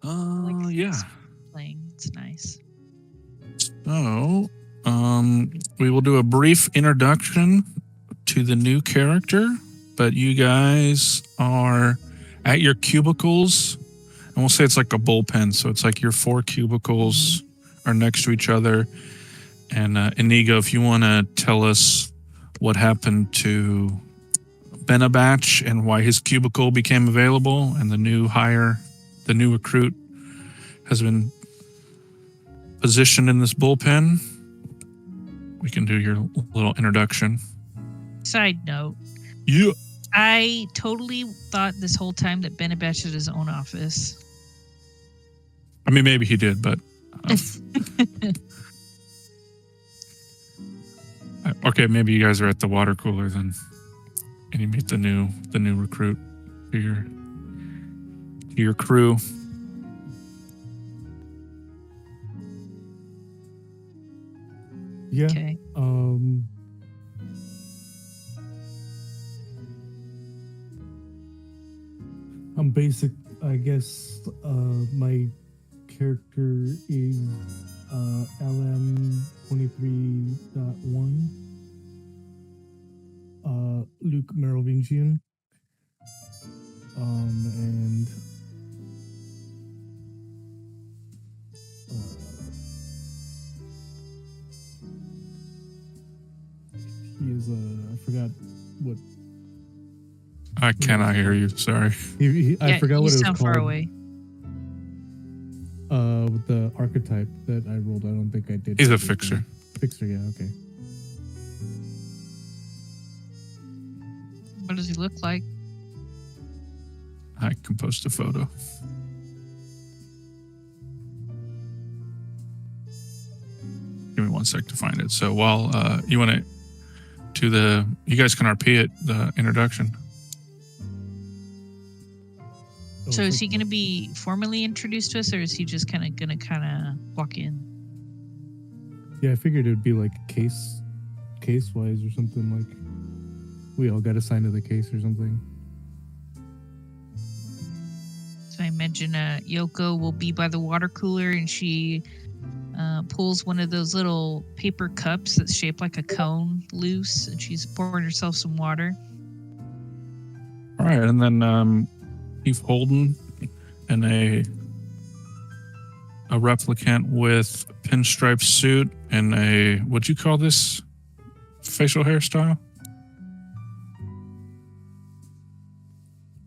Yeah. Playing. It's nice. So, we will do a brief introduction to the new character, but you guys are at your cubicles, and we'll say it's like a bullpen. So it's like your 4 cubicles are next to each other. And Inigo, if you want to tell us what happened to Benabatch and why his cubicle became available, and the new hire, the new recruit, has been positioned in this bullpen, we can do your little introduction. Side note. Yeah. I totally thought this whole time that Benabatch had his own office. I mean, maybe he did, but okay, maybe you guys are at the water cooler then, and you meet the new recruit to your crew. Yeah. Okay. I'm basic. I guess my character is LM23.1. Luke Merovingian. And he is I forgot what. I cannot hear you. Sorry. I forgot what it was sound called. far away. With the archetype that I rolled, I don't think I did. He's a fixer. Fixer, yeah, okay. What does he look like? I can post a photo. Give me 1 sec to find it. So while you want to do you guys can RP it, the introduction. So is he going to be formally introduced to us, or is he just going to walk in? Yeah, I figured it would be like case wise or something, like we all got assigned to the case or something. So I imagine Yoko will be by the water cooler, and she pulls one of those little paper cups that's shaped like a cone loose, and she's pouring herself some water. All right, and then Chief Holden and a replicant with pinstripe suit and a, what'd you call this facial hairstyle?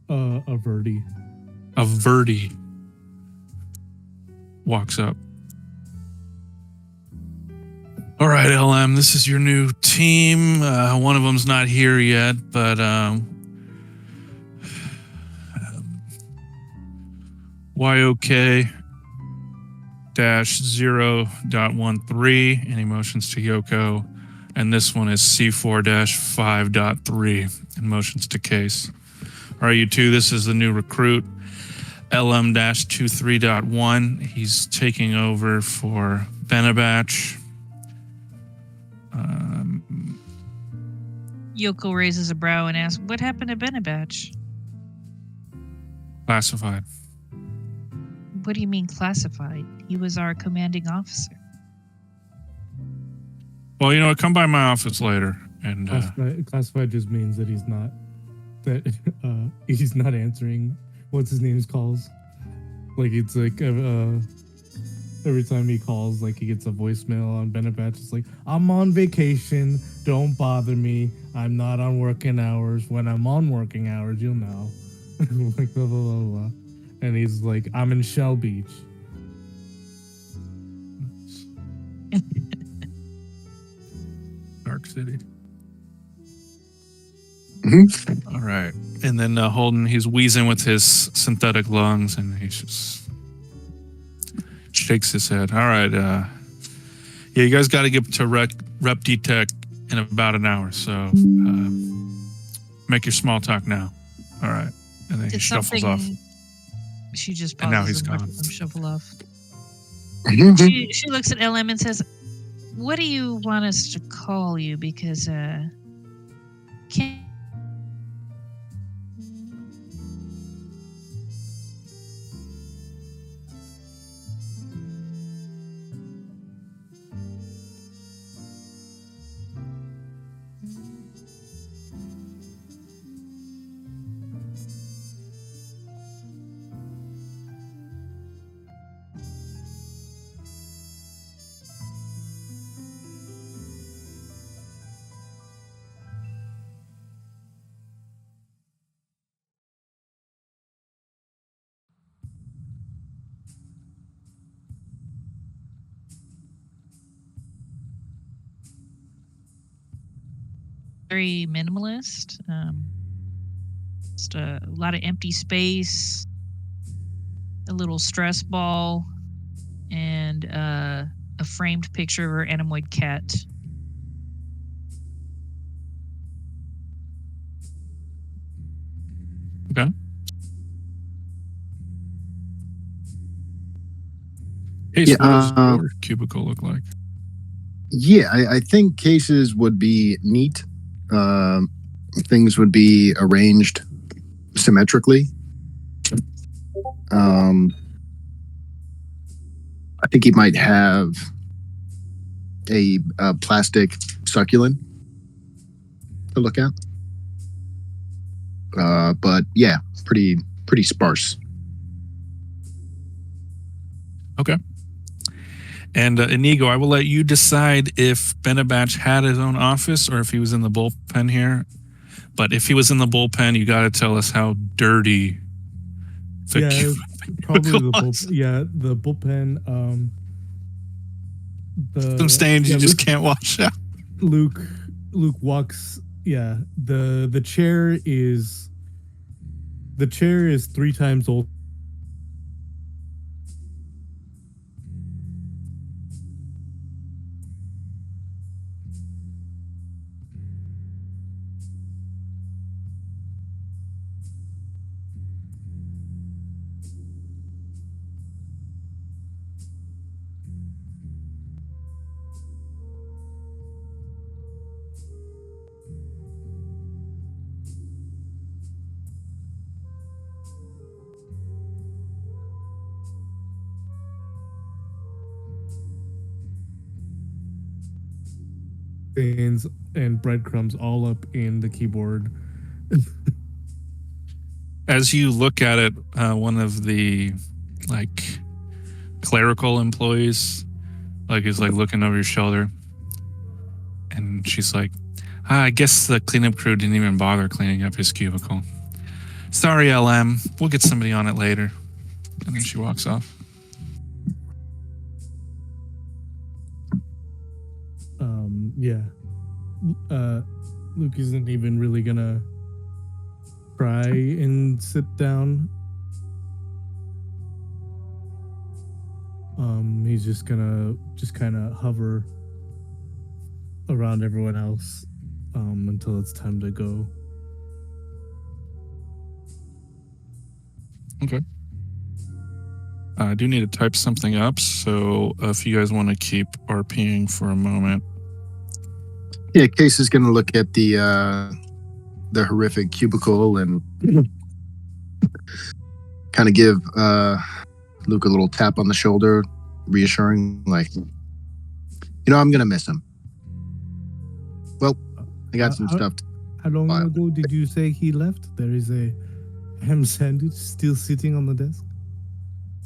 A Verdi. A Verdi walks up. All right, LM, this is your new team. One of them's not here yet, but YOK-0.13, any motions to Yoko. And this one is C4-5.3, in motions to Case. All right, you two, this is the new recruit, LM-23.1. He's taking over for Benabatch. Yoko raises a brow and asks, "What happened to Benabatch?" Classified. What do you mean classified? He was our commanding officer. Well, you know what? Come by my office later. And classified just means that he's not answering what's his name's calls. Like it's like every time he calls, like he gets a voicemail on Benabatch. It's like, I'm on vacation. Don't bother me. I'm not on working hours. When I'm on working hours, you'll know. Like blah, blah, blah, blah. And he's like, I'm in Shell Beach. Dark City. All right. And then Holden, he's wheezing with his synthetic lungs, and he just shakes his head. All right. Yeah, you guys got to get to rep detect in about an hour. So make your small talk now. All right. And then he shuffles off. She just pauses, and now he's and gone. Watches him shuffle off. She looks at LM and says, "What do you want us to call you? Because can't." very minimalist. Just a lot of empty space, a little stress ball, and a framed picture of her animoid cat. Okay. Case, Yeah, what does your cubicle look like? Yeah, I think cases would be neat. Things would be arranged symmetrically. I think he might have a plastic succulent to look at. But yeah, pretty sparse. Okay. And Inigo, I will let you decide if Benabatch had his own office or if he was in the bullpen here. But if he was in the bullpen, you got to tell us how dirty. Yeah, probably the was. bullpen. Yeah, the bullpen. Some stains you just can't wash out. Luke walks. Yeah, the chair is 3 times old. Stains and breadcrumbs all up in the keyboard. As you look at it, one of the clerical employees is looking over your shoulder, and she's like, I guess the cleanup crew didn't even bother cleaning up his cubicle. Sorry, LM. We'll get somebody on it later. And then she walks off. Yeah. Luke isn't even really gonna try and sit down. He's just gonna kind of hover around everyone else until it's time to go. Okay. I do need to type something up, so if you guys want to keep RPing for a moment. Yeah, Case is going to look at the horrific cubicle and kind of give Luke a little tap on the shoulder, reassuring, I'm going to miss him. Well, I got some stuff. How long ago did you say he left? There is a ham sandwich still sitting on the desk.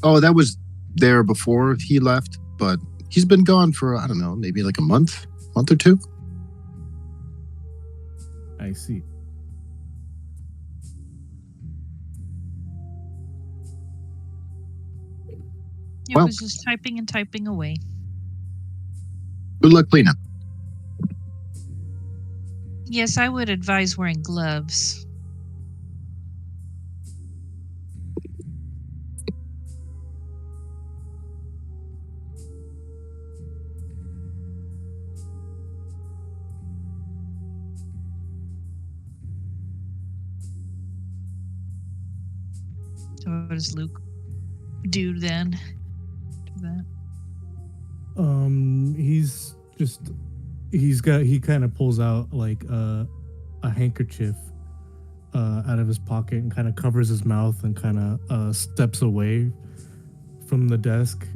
Oh, that was there before he left, but he's been gone for, I don't know, maybe like a month or two. I see. It was just typing away. Good luck cleaning. Yes, I would advise wearing gloves. So what does Luke do then? Do that? He kind of pulls out a handkerchief out of his pocket and kind of covers his mouth and kind of steps away from the desk.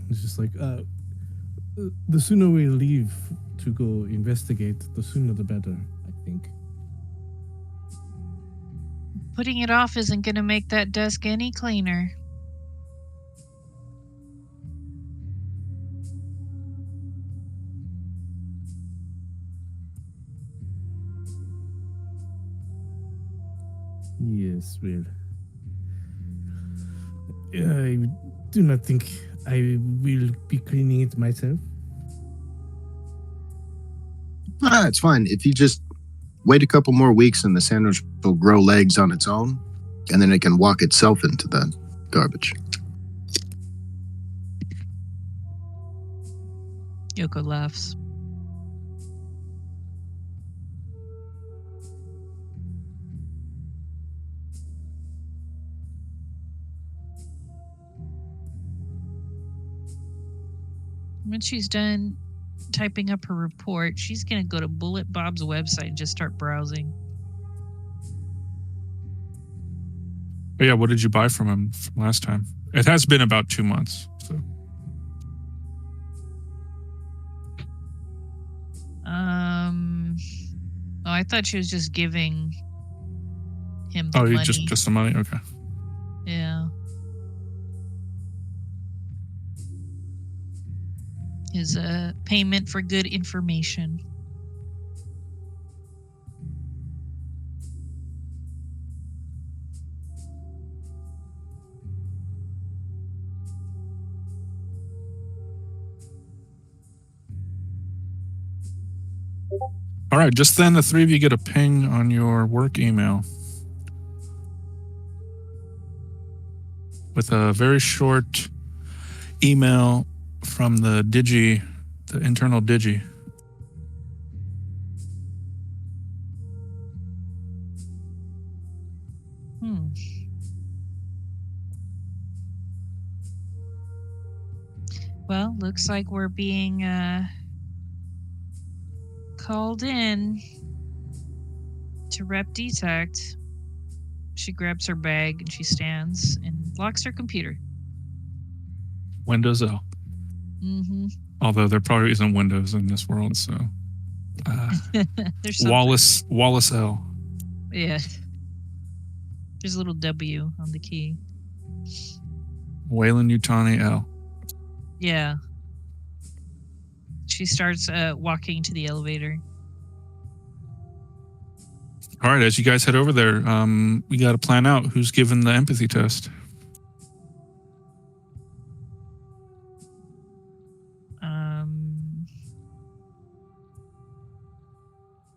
It's just the sooner we leave to go investigate, the sooner the better, I think. Putting it off isn't going to make that desk any cleaner. Yes, well, I do not think I will be cleaning it myself. It's fine. If you just wait a couple more weeks and the sandwich will grow legs on its own, and then it can walk itself into the garbage. Yoko laughs. When she's done typing up her report, she's going to go to Bullet Bob's website and just start browsing. Oh, yeah, what did you buy from him from last time? It has been about 2 months. So. Oh, I thought she was just giving him the money. Just the money? Okay. Yeah. His payment for good information. All right, just then the three of you get a ping on your work email with a very short email from the internal Digi. Well, looks like we're being called in to rep detect. She grabs her bag and she stands and locks her computer. Windows L. Mm-hmm. Although there probably isn't Windows in this world, so There's Wallace L. Yeah. There's a little W on the key. Wayland Yutani L. Yeah. She starts walking to the elevator. All right, as you guys head over there, we got to plan out who's given the empathy test.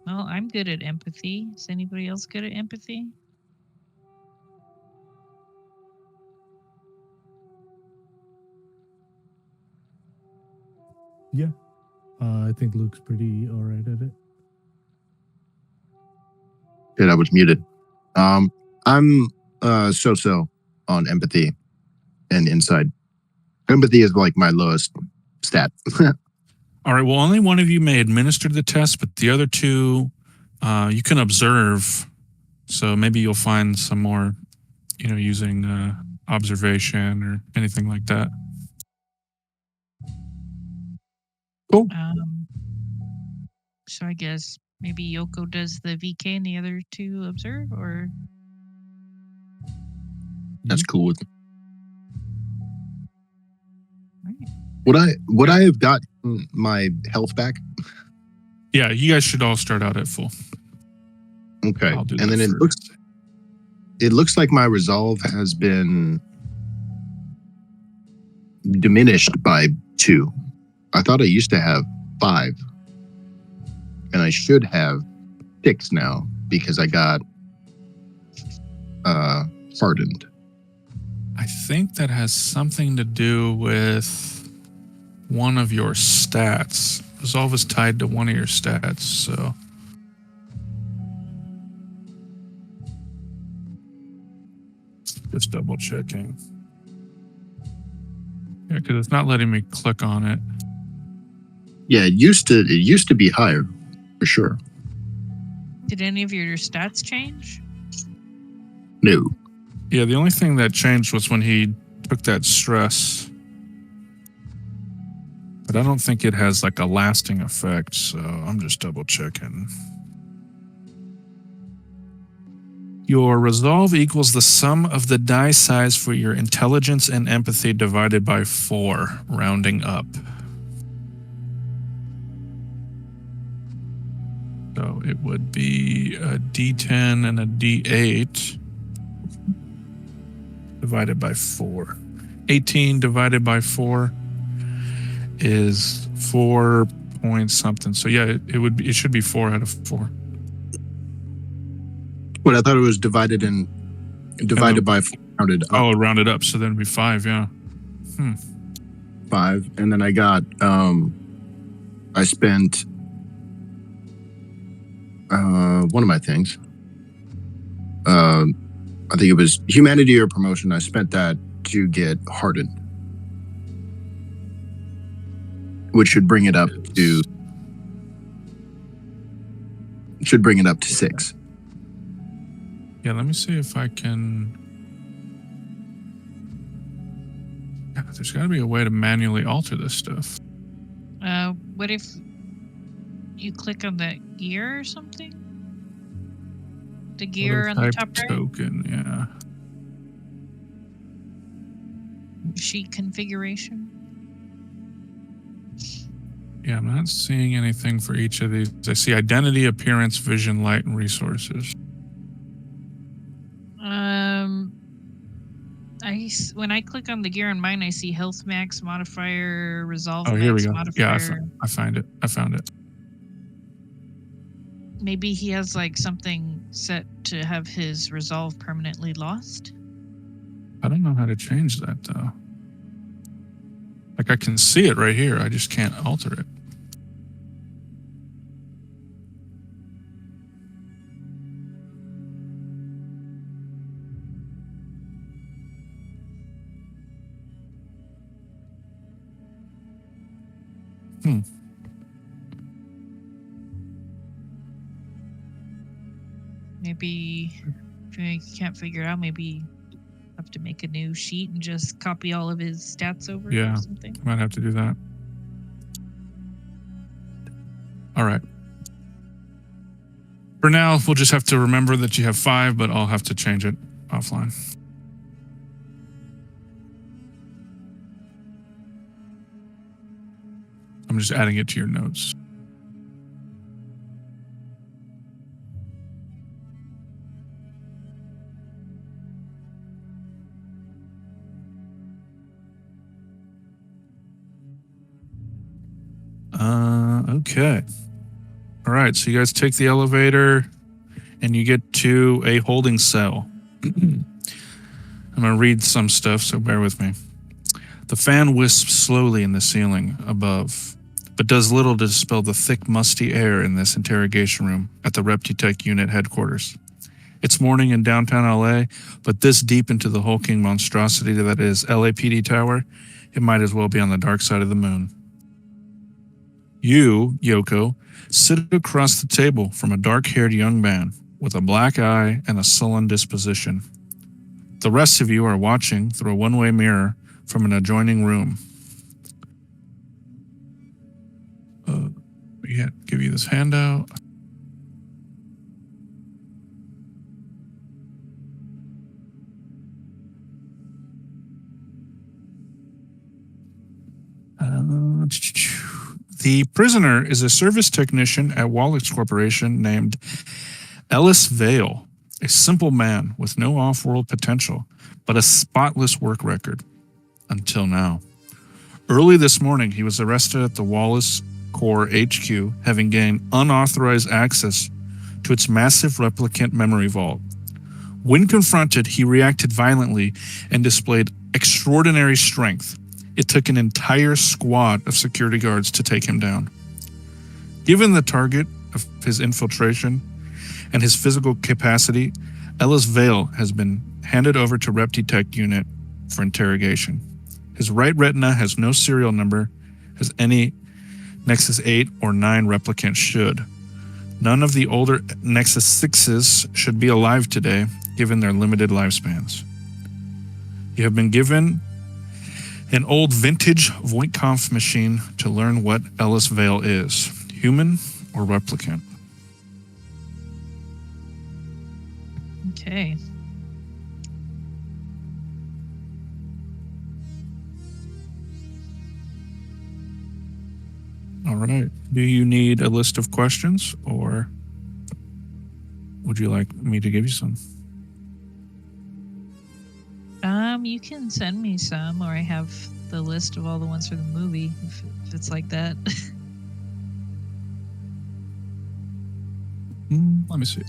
Well, I'm good at empathy. Is anybody else good at empathy? Yeah. I think Luke's pretty all right at it. Shit, I was muted. I'm so-so on empathy and insight. Empathy is like my lowest stat. All right, well, only one of you may administer the test, but the other two, you can observe. So maybe you'll find some more, using observation or anything like that. Cool. So I guess maybe Yoko does the VK and the other two observe, or? That's cool with me. Right. Would I have got my health back? Yeah, you guys should all start out at full. Okay. I'll do And that then it looks like my resolve has been diminished by 2. I thought I used to have 5. And I should have 6 now because I got hardened. I think that has something to do with one of your stats. Resolve is tied to one of your stats, so. Just double checking. Yeah, because it's not letting me click on it. Yeah, it used to be higher, for sure. Did any of your stats change? No. Yeah, the only thing that changed was when he took that stress. But I don't think it has like a lasting effect, so I'm just double checking. Your resolve equals the sum of the die size for your intelligence and empathy divided by 4, rounding up. So it would be a D10 and a D8 divided by 4. 18 divided by 4 is 4 point something. So yeah, it should be 4 out of 4. But I thought it was divided by 4, rounded up. Oh, rounded up. So then it'd be 5. Yeah. 5, and then I got I spent one of my things. I think it was humanity or promotion. I spent that to get hardened, which should bring it up to 6. Yeah, let me see if I can. Yeah, there's got to be a way to manually alter this stuff. What if you click on that gear or something? The gear on the top right? Token, yeah. Sheet configuration. Yeah, I'm not seeing anything for each of these. I see identity, appearance, vision, light, and resources. When I click on the gear on mine, I see health max modifier, resolve max here we go. modifier. Yeah, I found it. Maybe he has like something set to have his resolve permanently lost. I don't know how to change that though. Like I can see it right here. I just can't alter it. Maybe if you can't figure it out, maybe have to make a new sheet and just copy all of his stats over or something. Might have to do that. All right. For now, we'll just have to remember that you have 5, but I'll have to change it offline. I'm just adding it to your notes. Okay. All right, so you guys take the elevator and you get to a holding cell. I'm going to read some stuff, so bear with me. The fan wisps slowly in the ceiling above, but does little to dispel the thick, musty air in this interrogation room at the Reptitech unit headquarters. It's morning in downtown LA, but this deep into the hulking monstrosity that is LAPD Tower, it might as well be on the dark side of the moon. You, Yoko, sit across the table from a dark-haired young man with a black eye and a sullen disposition. The rest of you are watching through a one-way mirror from an adjoining room. Give you this handout. The prisoner is a service technician at Wallace Corporation named Ellis Vale, a simple man with no off-world potential, but a spotless work record. Until now. Early this morning, he was arrested at the Wallace Corps HQ, having gained unauthorized access to its massive replicant memory vault. When confronted, he reacted violently and displayed extraordinary strength. It took an entire squad of security guards to take him down. Given the target of his infiltration and his physical capacity, Ellis Vale has been handed over to Reptitech unit for interrogation. His right retina has no serial number, as any Nexus 8 or 9 replicant should. None of the older Nexus 6s should be alive today, given their limited lifespans. You have been given an old vintage Voight-Kampff machine to learn what Ellis Vale is, human or replicant. Okay. All right. Do you need a list of questions, or would you like me to give you some? You can send me some, or I have the list of all the ones for the movie, if it's like that. Let me see.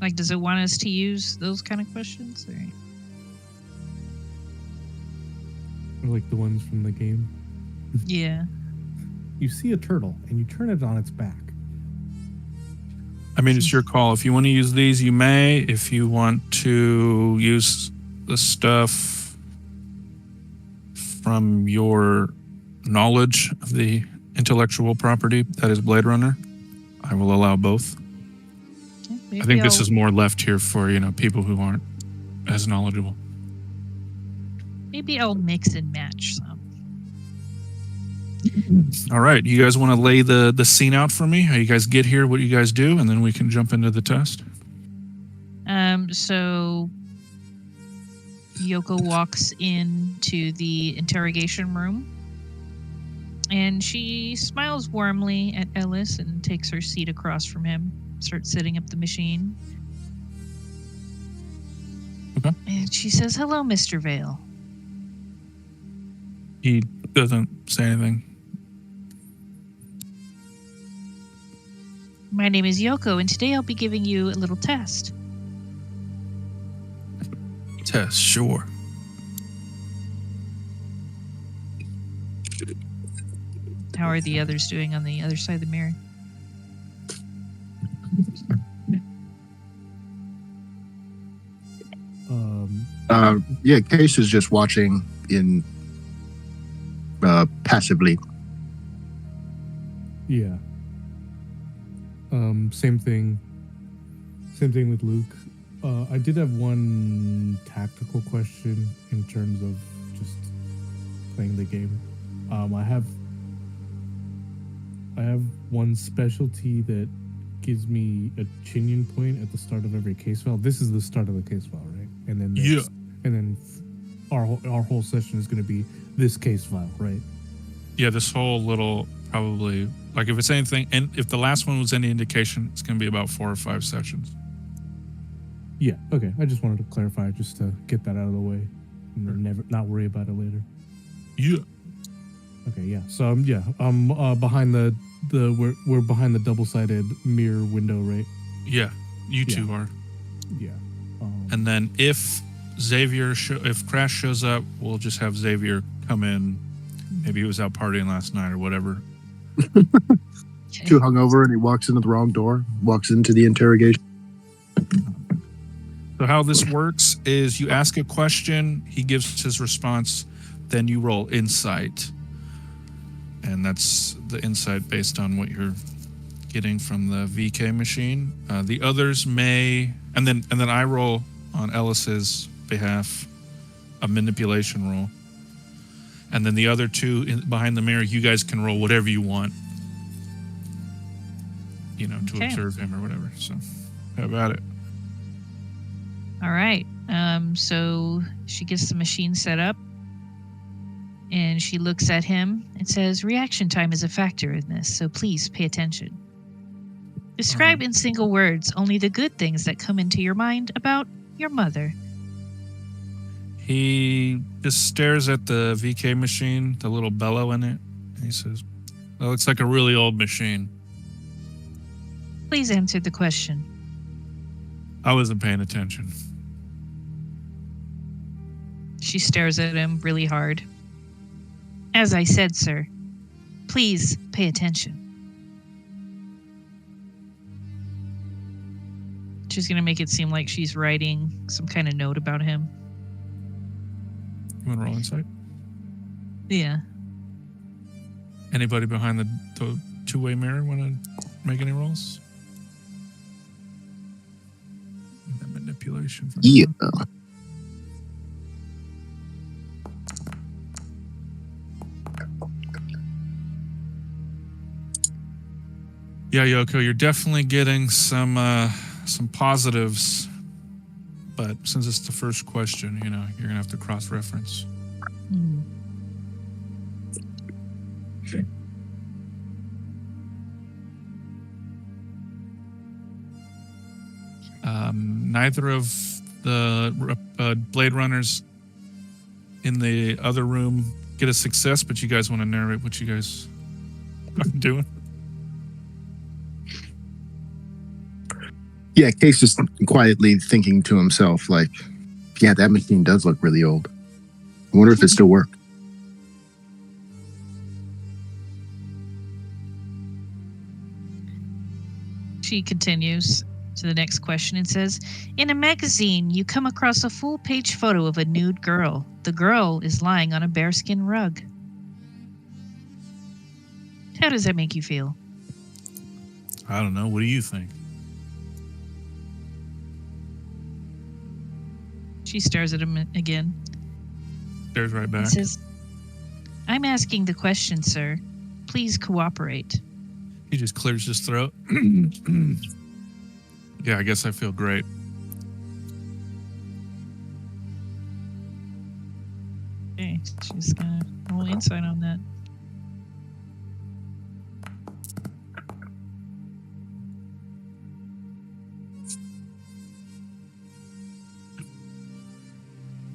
Like, does it want us to use those kind of questions? Or? Or like the ones from the game. Yeah. You see a turtle and you turn it on its back. I mean, it's your call. If you want to use these, you may. If you want to use the stuff from your knowledge of the intellectual property that is Blade Runner, I will allow both. Yeah, I think this is more left here for, people who aren't as knowledgeable. Maybe I'll mix and match some. All right. You guys want to lay the scene out for me? How you guys get here, what you guys do, and then we can jump into the test? So Yoko walks into the interrogation room and she smiles warmly at Ellis and takes her seat across from him, starts setting up the machine. Okay. And she says, "Hello, Mr. Vale." He doesn't say anything. "My name is Yoko, and today I'll be giving you a little test." Test, sure. How are the others doing on the other side of the mirror? Yeah, Case is just watching in passively. Yeah. Same thing. Same thing with Luke. I did have one tactical question in terms of just playing the game. I have one specialty that gives me a Chinian point at the start of every case file. This is the start of the case file, right? And then our whole session is going to be this case file, right? Yeah, this whole little probably, like if it's anything, and if the last one was any indication, it's going to be about 4 or 5 sessions. Yeah, okay. I just wanted to clarify just to get that out of the way and then not worry about it later. Yeah. Okay, yeah. So I'm behind we're behind the double-sided mirror window, right? Yeah, you two are. Yeah. And then if if Crash shows up, we'll just have Xavier come in. Maybe he was out partying last night or whatever. Too hungover and he walks into the wrong door, walks into the interrogation. So how this works is you ask a question, he gives his response, then you roll insight. And that's the insight based on what you're getting from the VK machine. The others may, and then I roll on Ellis's behalf a manipulation roll. And then the other two behind the mirror, you guys can roll whatever you want, to observe him or whatever. So how about it? All right. So she gets the machine set up and she looks at him and says, "Reaction time is a factor in this, so please pay attention. Describe in single words only the good things that come into your mind about your mother." He just stares at the VK machine, the little bellow in it, and he says, "That looks like a really old machine." "Please answer the question." I wasn't paying attention. She stares at him really hard. "As I said, sir, please pay attention." She's going to make it seem like she's writing some kind of note about him. You want to roll insight? Yeah. Anybody behind the two-way mirror want to make any rolls? The manipulation. Yeah. Yeah, Yoko, you're definitely getting some positives, but since it's the first question, you're gonna have to cross-reference. Mm. Neither of the Blade Runners in the other room get a success, but you guys want to narrate what you guys are doing. Yeah, Case is quietly thinking to himself, like, yeah, that machine does look really old. I wonder if it still works. She continues to the next question and says, in a magazine, you come across a full-page photo of a nude girl. The girl is lying on a bearskin rug. How does that make you feel? I don't know. What do you think? She stares at him again. Stares right back. And says, I'm asking the question, sir. Please cooperate. He just clears his throat. Yeah, I guess I feel great. Okay, she's gonna roll insight on that.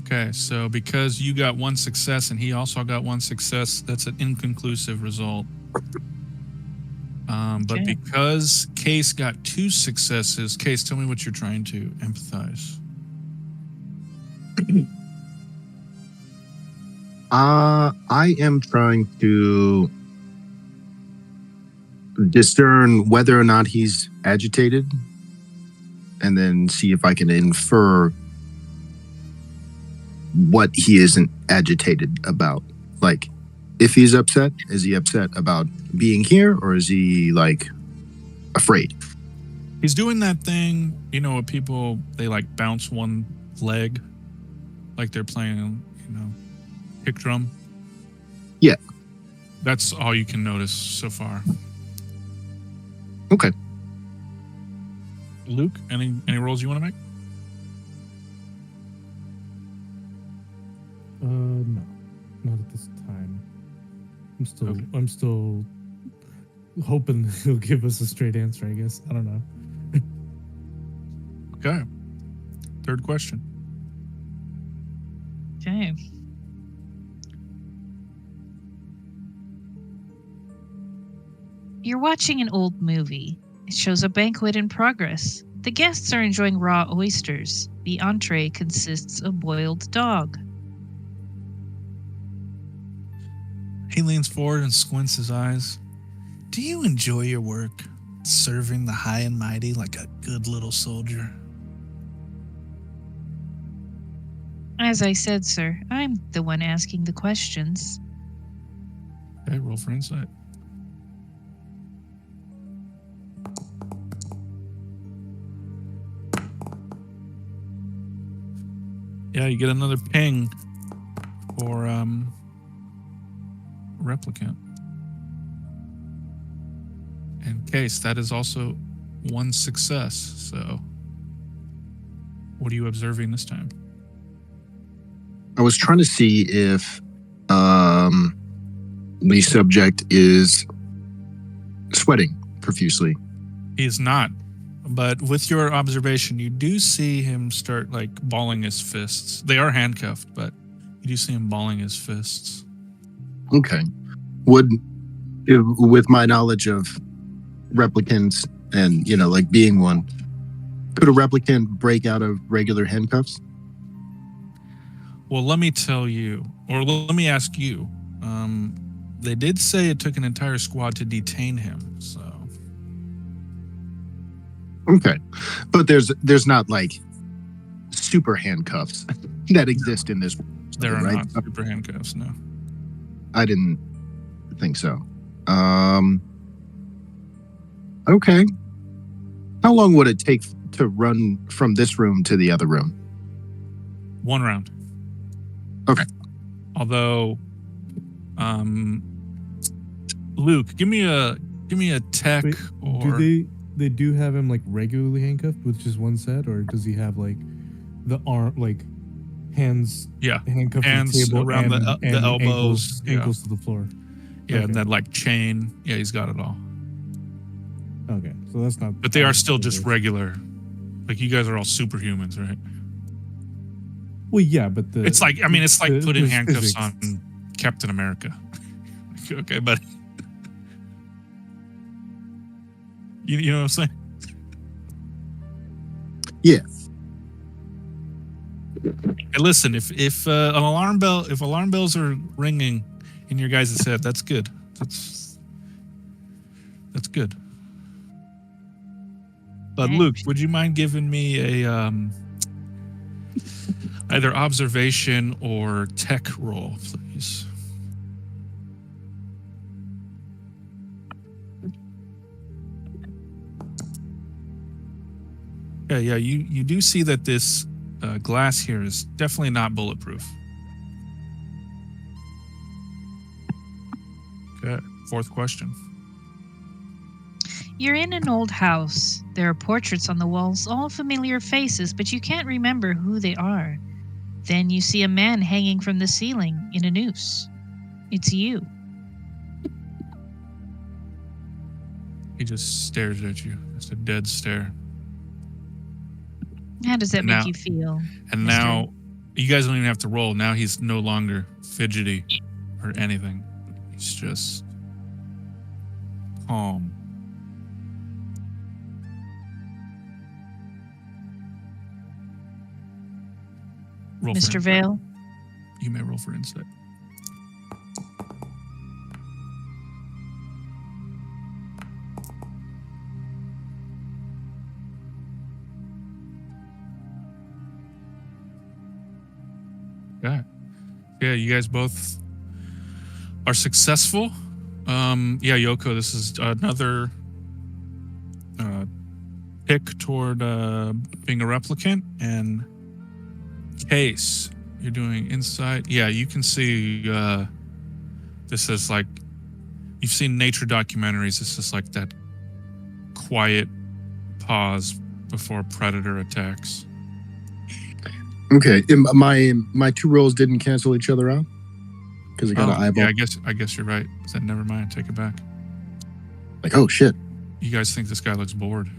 Okay, so because you got one success and he also got one success, that's an inconclusive result. But Okay. because Case got two successes, Case, tell me what you're trying to empathize. I am trying to discern whether or not he's agitated, and then see if I can infer what he isn't agitated about. Like, if he's upset, is he upset about being here, or is he like afraid? He's doing that thing, you know, what people, they like bounce one leg like they're playing, you know, kick drum. Yeah. That's all you can notice so far. Okay. Luke, any rolls you want to make? No, not at this time. I'm still hoping he'll give us a straight answer, I guess. I don't know. Okay. Third question. Okay. You're watching an old movie. It shows a banquet in progress. The guests are enjoying raw oysters. The entree consists of boiled dog. He leans forward and squints his eyes. Do you enjoy your work, serving the high and mighty like a good little soldier? As I said, sir, I'm the one asking the questions. Okay, roll for insight. Yeah, you get another ping for replicant. In case that is also one success. So, what are you observing this time? I was trying to see if the subject is sweating profusely. He is not. But with your observation, you do see him start like balling his fists. They are handcuffed, but you do see him balling his fists. Okay. With my knowledge of replicants and, you know, like being one, could a replicant break out of regular handcuffs? Well, let me tell you, or let me ask you. They did say it took an entire squad to detain him, so. Okay. But there's not like super handcuffs that exist in this world, There are right? not super handcuffs, no. I didn't think so. Okay. How long would it take to run from this room to the other room? 1 round. Okay. Although, Luke, give me a tech. Wait, or they do have him like regularly handcuffed with just one set, or does he have like the arm, like hands, yeah, handcuffed hands to the table around and, the and elbows, ankles to the floor? yeah, Okay. and that like chain. Yeah, he's got it all. Okay, so that's not. But they are still just regular. Like you guys are all superhumans, right? Well, yeah, but It's like putting there's handcuffs physics. on Captain America. Okay, buddy. You know what I'm saying? Yeah. Hey, listen, if an alarm bells are ringing in your guys' head, that's good. That's good. But Hey. Luke, would you mind giving me a either observation or tech roll, please? Yeah, you do see that this glass here is definitely not bulletproof. Okay, fourth question. You're in an old house. There are portraits on the walls, all familiar faces, but you can't remember who they are. Then you see a man hanging from the ceiling in a noose. It's you. He just stares at you. It's a dead stare. How does that And make now- you feel? And Mister? now, you guys don't even have to roll. Now he's no longer fidgety or anything. He's just calm. Roll for Mr. insight. Vale? You may roll for insight. Yeah, you guys both are successful. Yeah, Yoko, this is another pick toward being a replicant. And Case, you're doing insight. Yeah, you can see this is like, you've seen nature documentaries. This is like that quiet pause before predator attacks. Okay. My two rolls didn't cancel each other out because I got an eyeball. Yeah, I guess you're right. I said never mind. Take it back. Like, oh shit. You guys think this guy looks bored?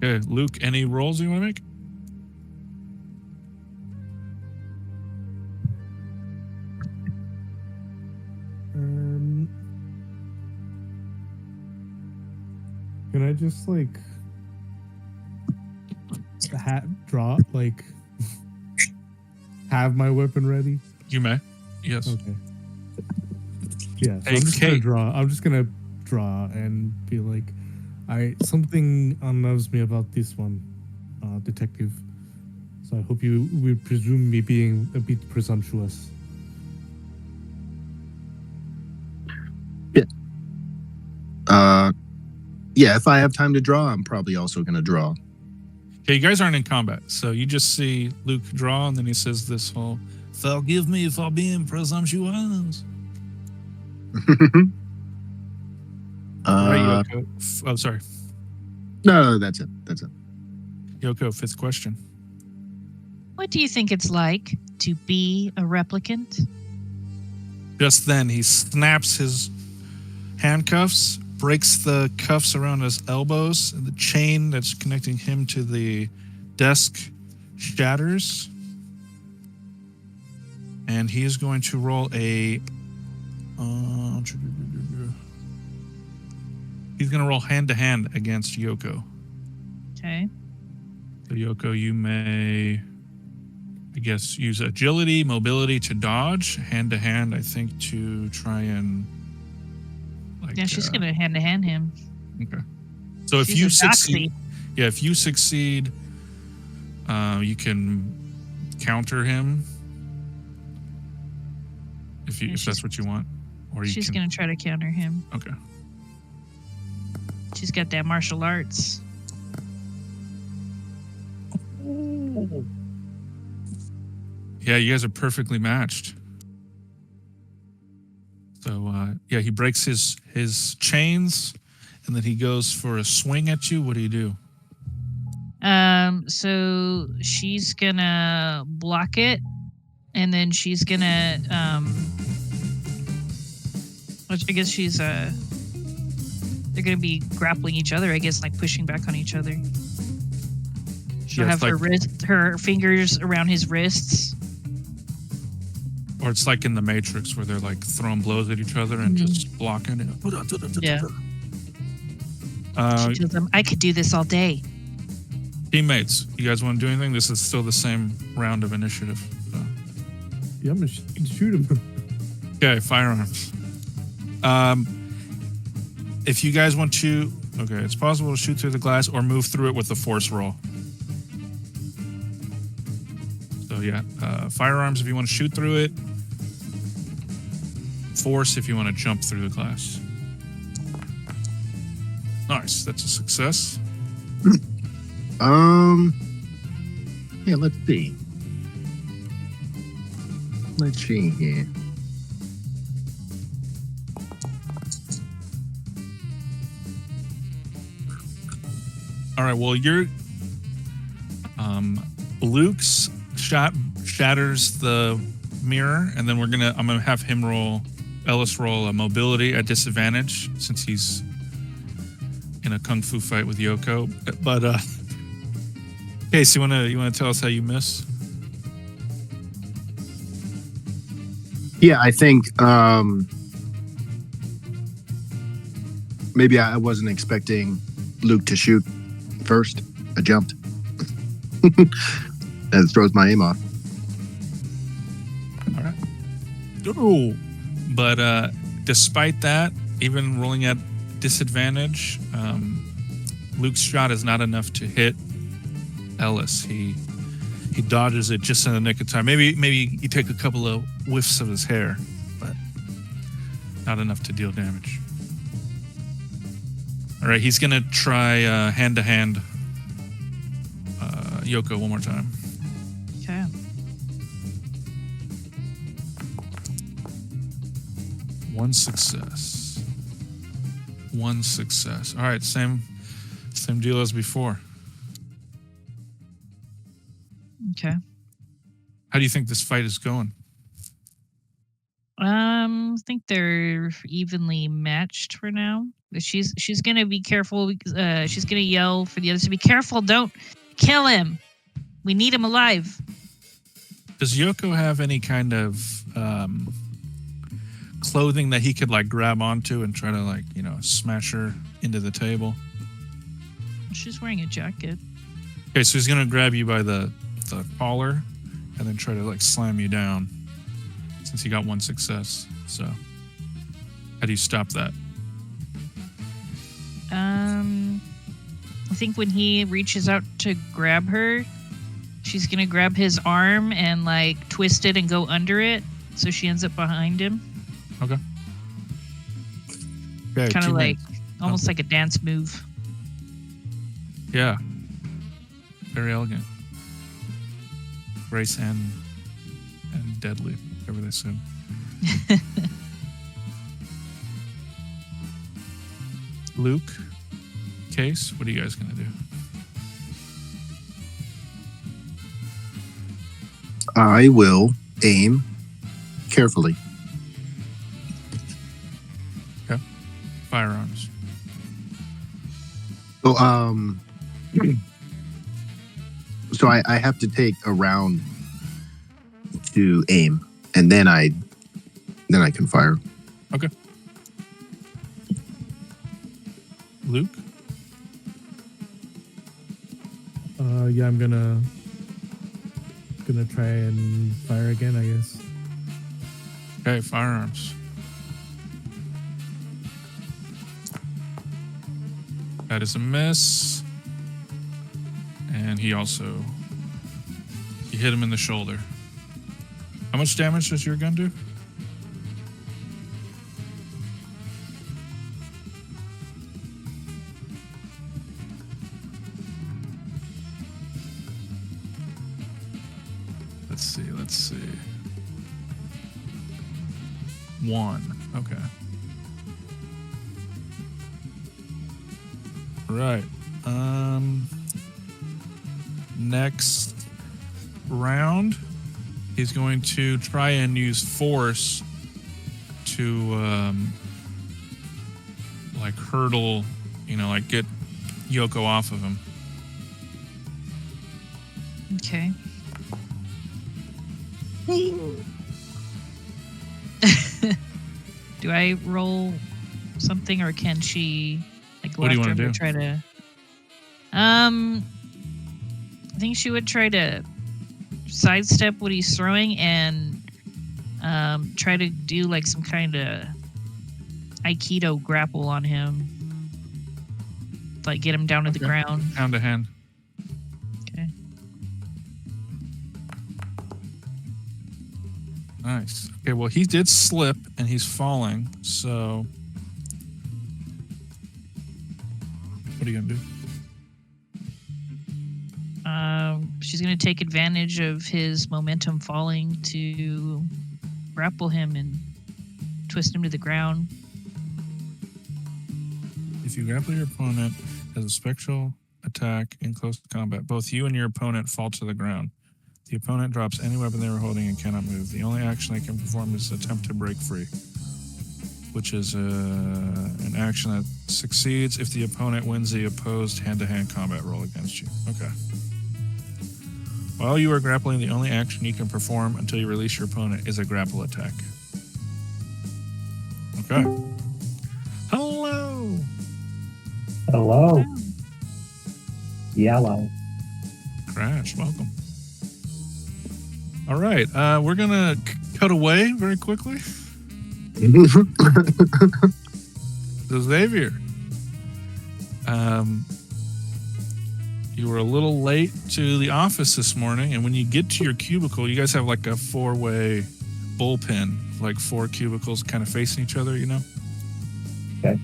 Okay, Luke, any rolls you want to make? Can I just like draw like have my weapon ready? You may. Yes. Okay. Yeah. So Hey, I'm just gonna Kate. draw. I'm just gonna draw and be like, something unnerves me about this one, detective. So I hope you would presume me being a bit presumptuous. Yeah, if I have time to draw, I'm probably also going to draw. Okay, you guys aren't in combat, so you just see Luke draw, and then he says this whole, "Forgive me for being presumptuous." Right, Yoko. Oh, sorry. No, that's it. That's it. Yoko, fifth question. What do you think it's like to be a replicant? Just then, he snaps his handcuffs, breaks the cuffs around his elbows, and the chain that's connecting him to the desk shatters. And he is going to roll a... he's going to roll hand-to-hand against Yoko. Okay. So Yoko, you may, I guess, use agility, mobility to dodge. Hand-to-hand, I think, to try and... like, Yeah, she's gonna hand to hand him. Okay. So if She's you a succeed, doxy. if you succeed, you can counter him if Yeah, that's what you want, or you She's can. gonna try to counter him. Okay. She's got that martial arts. Yeah, you guys are perfectly matched. So yeah, he breaks his chains, and then he goes for a swing at you. What do you do? So she's gonna block it, and then she's gonna I guess she's They're gonna be grappling each other, I guess, like pushing back on each other. She'll Yeah, have it's her fingers around his wrists. Or it's like in the Matrix where they're like throwing blows at each other and Mhm. just blocking it. Yeah. Uh, She tells them, "I could do this all day." teammates, you guys want to do anything? This is still the same round of initiative. So. Yeah, I'm gonna shoot him. Okay, firearms. If you guys want to, okay, it's possible to shoot through the glass or move through it with a force roll. So yeah, firearms if you want to shoot through it. Force if you want to jump through the glass. Nice, that's a success. Yeah, let's see. Let's see here. All right, well, you're Luke's shot shatters the mirror, and then I'm gonna have him Ellis roll a mobility at disadvantage since he's in a kung fu fight with Yoko. But Case, you wanna tell us how you miss? Yeah, I think maybe I wasn't expecting Luke to shoot first. I jumped. That throws my aim off. All right. Oh, but despite that, even rolling at disadvantage, Luke's shot is not enough to hit Ellis. He dodges it just in the nick of time. Maybe you take a couple of whiffs of his hair, but not enough to deal damage. All right, he's gonna try hand to hand Yoko one more time. Okay. One success. All right, same deal as before. Okay. How do you think this fight is going? I think they're evenly matched for now. But she's gonna be careful. She's gonna yell for the others to be careful. Don't kill him. We need him alive. Does Yoko have any kind of clothing that he could like grab onto and try to like, smash her into the table? She's wearing a jacket. Okay, so he's gonna grab you by the collar and then try to like slam you down since he got one success. So how do you stop that? I think when he reaches out to grab her, she's gonna grab his arm and like twist it and go under it, so she ends up behind him. Okay, Kind of like teammates. almost like a dance move. Yeah, very elegant. Grace and deadly, whatever they said. Luke, Case, what are you guys gonna do? I will aim carefully. Okay, firearms. So I have to take a round to aim, and then I can fire. Okay. Luke? Yeah, I'm gonna try and fire again, I guess. Okay, firearms. That is a miss. And he hit him in the shoulder. How much damage does your gun do? Let's see. 1. Okay. Right. Next round, he's going to try and use force to like hurdle, like get Yoko off of him. Okay. Do I roll something, or can she go What do you after wanna him do? to try to? I think she would try to sidestep what he's throwing and try to do like some kind of Aikido grapple on him, like get him down to the ground. Hand to hand. Okay. Nice. Okay, well, he did slip and he's falling, so what are you gonna do? She's going to take advantage of his momentum falling to grapple him and twist him to the ground. If you grapple your opponent as a special attack in close combat, both you and your opponent fall to the ground. The opponent drops any weapon they were holding and cannot move. The only action they can perform is attempt to break free, which is an action that succeeds if the opponent wins the opposed hand-to-hand combat roll against you. Okay. While you are grappling, the only action you can perform until you release your opponent is a grapple attack. Okay. Hello. Hello. Yellow. Crash, welcome. All right, we're gonna cut away very quickly. So Xavier, you were a little late to the office this morning, and when you get to your cubicle, you guys have like a 4-way bullpen, like 4 cubicles kind of facing each other, Okay.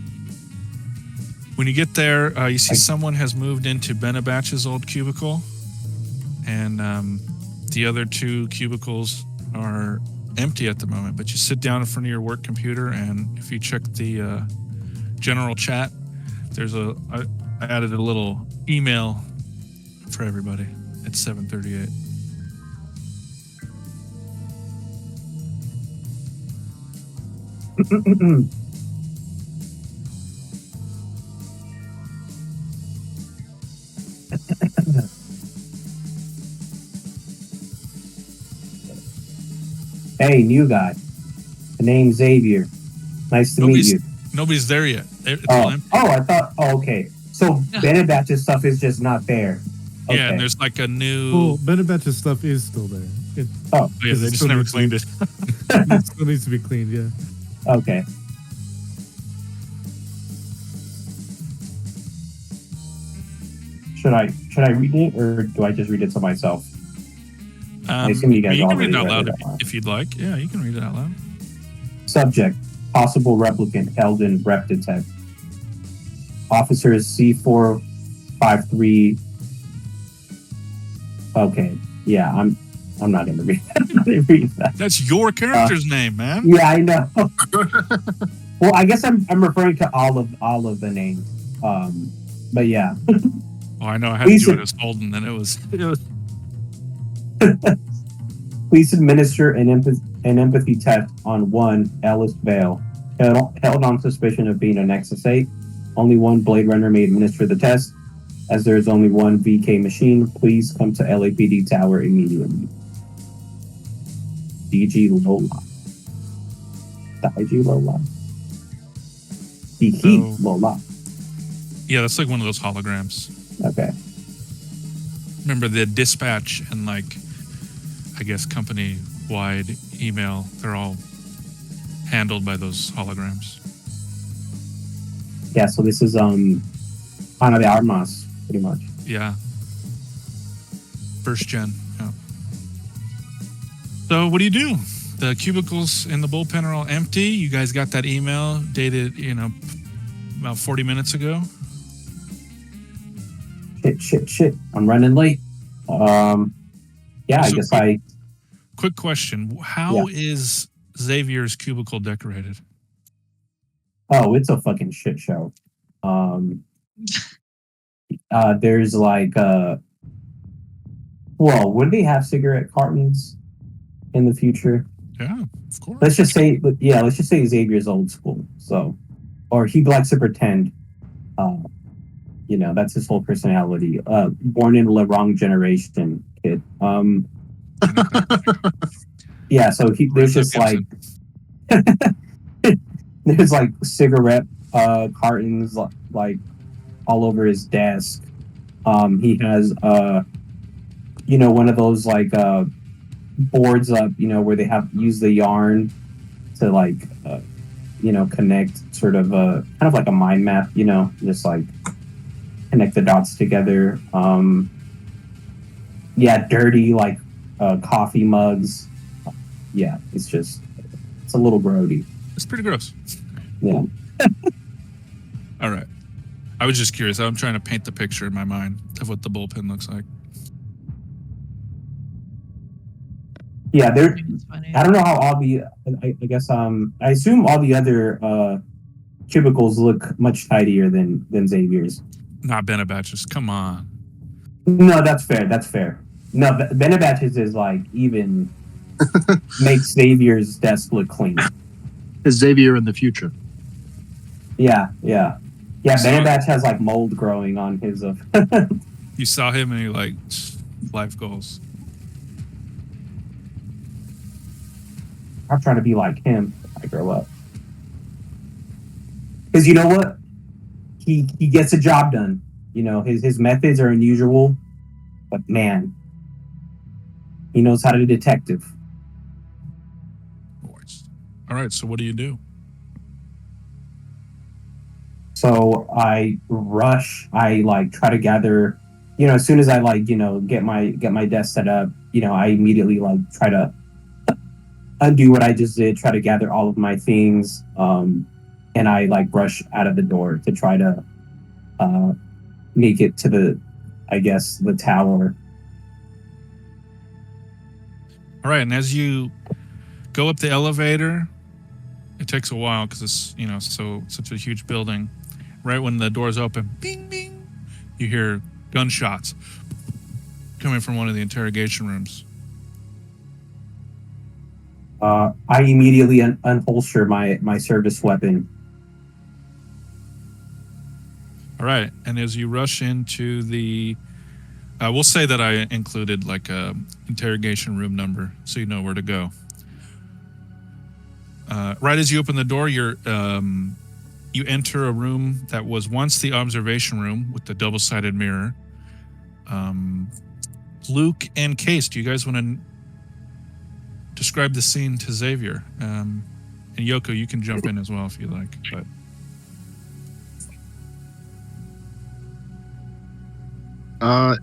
When you get there, you see someone has moved into Benabatch's old cubicle, and the other 2 cubicles are empty at the moment. But you sit down in front of your work computer, and if you check the general chat, there's I added a little email for everybody at 7:38. Hey, new guy. The name's Xavier. Nice to meet you. Nobody's there yet. It's all empty. I thought. Oh, okay. So Benabatch's stuff is just not there. Okay. Yeah, and there's like a new. Well, Benabatch's stuff is still there. Yeah, they just never cleaned it. It still needs to be cleaned. Yeah. Okay. Should I read it, or do I just read it to myself? I assume you guys can read already it out read loud it. if you'd like. Yeah, you can read it out loud. Subject: possible replicant held in rep detect. Officer is C453. Okay, yeah, I'm not gonna read that. That's your character's name, man. Yeah, I know. Well, I guess I'm referring to all of the names. But yeah. Oh, I know. I had to do it as Holden, and it was. Please administer an empathy test on one Ellis Vale, held on suspicion of being a Nexus 8. Only one Blade Runner may administer the test. As there is only one VK machine, please come to LAPD Tower immediately. DG Lola. DG Lola. DG Lola. Yeah, that's like one of those holograms. Okay. Remember the dispatch and I guess company-wide email, they're all handled by those holograms. Yeah, so this is Ana de Armas, pretty much. Yeah. First gen. Yeah. So what do you do? The cubicles in the bullpen are all empty. You guys got that email dated, about 40 minutes ago. Shit. I'm running late. Yeah, So I guess Quick question. How is Xavier's cubicle decorated? Oh, it's a fucking shit show. There's would they have cigarette cartons in the future? Yeah, of course. Let's just say Xavier's old school. So, or he likes to pretend. That's his whole personality. Born in the wrong generation, kid. Yeah, so there's just like there's like cigarette cartons like all over his desk. He has one of those like boards up, where they have use the yarn to like connect sort of kind of like a mind map, just like connect the dots together. Dirty like coffee mugs. Yeah, it's a little grody. It's pretty gross. Yeah. All right. I was just curious. I'm trying to paint the picture in my mind of what the bullpen looks like. Yeah, It's funny. I don't know how all the. I guess I assume all the other cubicles look much tidier than Xavier's. Not Benebatches. Come on. No, that's fair. That's fair. No, Benebatches is like even makes Xavier's desk look clean. Is Xavier in the future? Yeah. So- Benebatch has like mold growing on his. You saw him and you're like, life goals. I'm trying to be like him when I grow up. Because you know what? He gets a job done. His methods are unusual, but man, he knows how to be detective. All right. So what do you do? So I rush. I like try to gather. As soon as I like get my desk set up, I immediately like try to undo what I just did. Try to gather all of my things, and I like rush out of the door to try to make it to the tower. All right. And as you go up the elevator, it takes a while because it's, such a huge building. Right when the doors open, bing, bing, you hear gunshots coming from one of the interrogation rooms. I immediately unholster my service weapon. All right. And as you rush into the, we'll say that I included like a interrogation room number so you know where to go. Right as you open the door, you enter a room that was once the observation room with the double-sided mirror. Luke and Case, do you guys want to describe the scene to Xavier? And Yoko, you can jump in as well if you like. But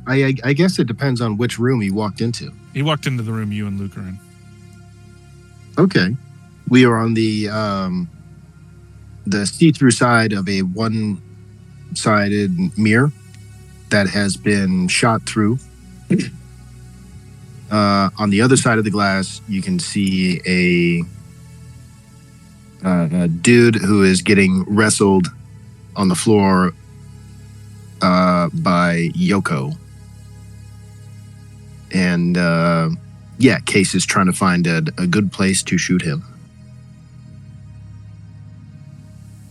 I guess it depends on which room he walked into. he walked into the room you and Luke are in. Okay. We are on the see-through side of a one-sided mirror that has been shot through. On the other side of the glass, you can see a dude who is getting wrestled on the floor by Yoko. And Case is trying to find a good place to shoot him.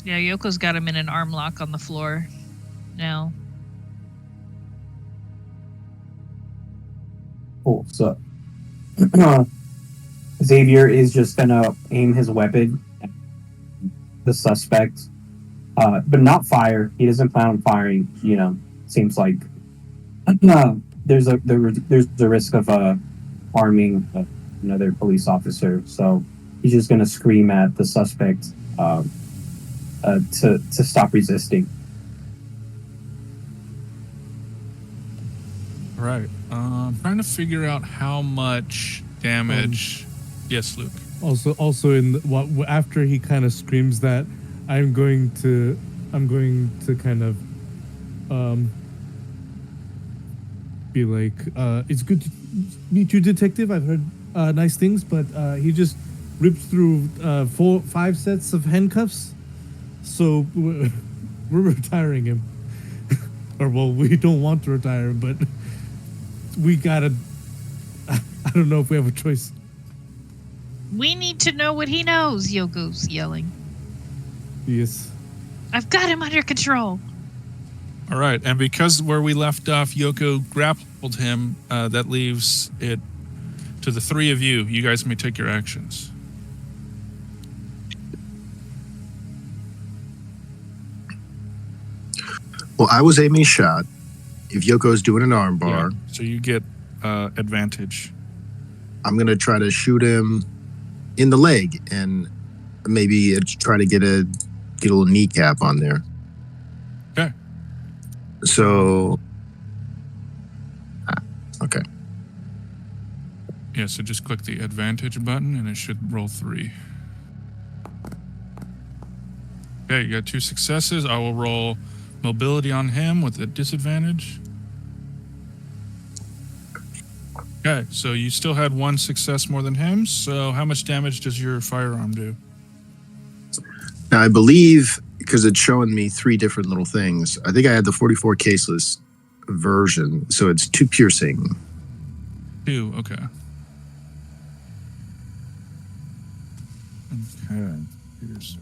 Yeah, Yoko's got him in an arm lock on the floor now. Cool. So Xavier is just gonna aim his weapon at the suspect, but not fire. He doesn't plan on firing. Seems like there's a risk of harming another police officer. So he's just gonna scream at the suspect to stop resisting. All right. I'm trying to figure out how much damage. Yes, Luke. Also after he kind of screams that, I'm going to kind of be like, it's good to meet you, detective. I've heard nice things, but he just ripped through 4-5 sets of handcuffs, so we're retiring him. Or well, we don't want to retire him, but we gotta. I don't know if we have a choice. We need to know what he knows, Yoko's yelling. Yes. I've got him under control. All right, and because where we left off, Yoko grappled him, that leaves it to the three of you. You guys may take your actions. Well, I was aiming shot. If Yoko's doing an arm bar, So you get advantage. I'm going to try to shoot him in the leg and maybe try to get a little kneecap on there. Okay. So, okay. Yeah, so just click the advantage button and it should roll 3. Okay, you got 2 successes. I will roll mobility on him with a disadvantage. Okay, so you still had 1 success more than him. So how much damage does your firearm do? Now, I believe, because it's showing me 3 different little things, I think I had the 44 caseless version. So it's 2 piercing. 2, okay. Okay. Here's...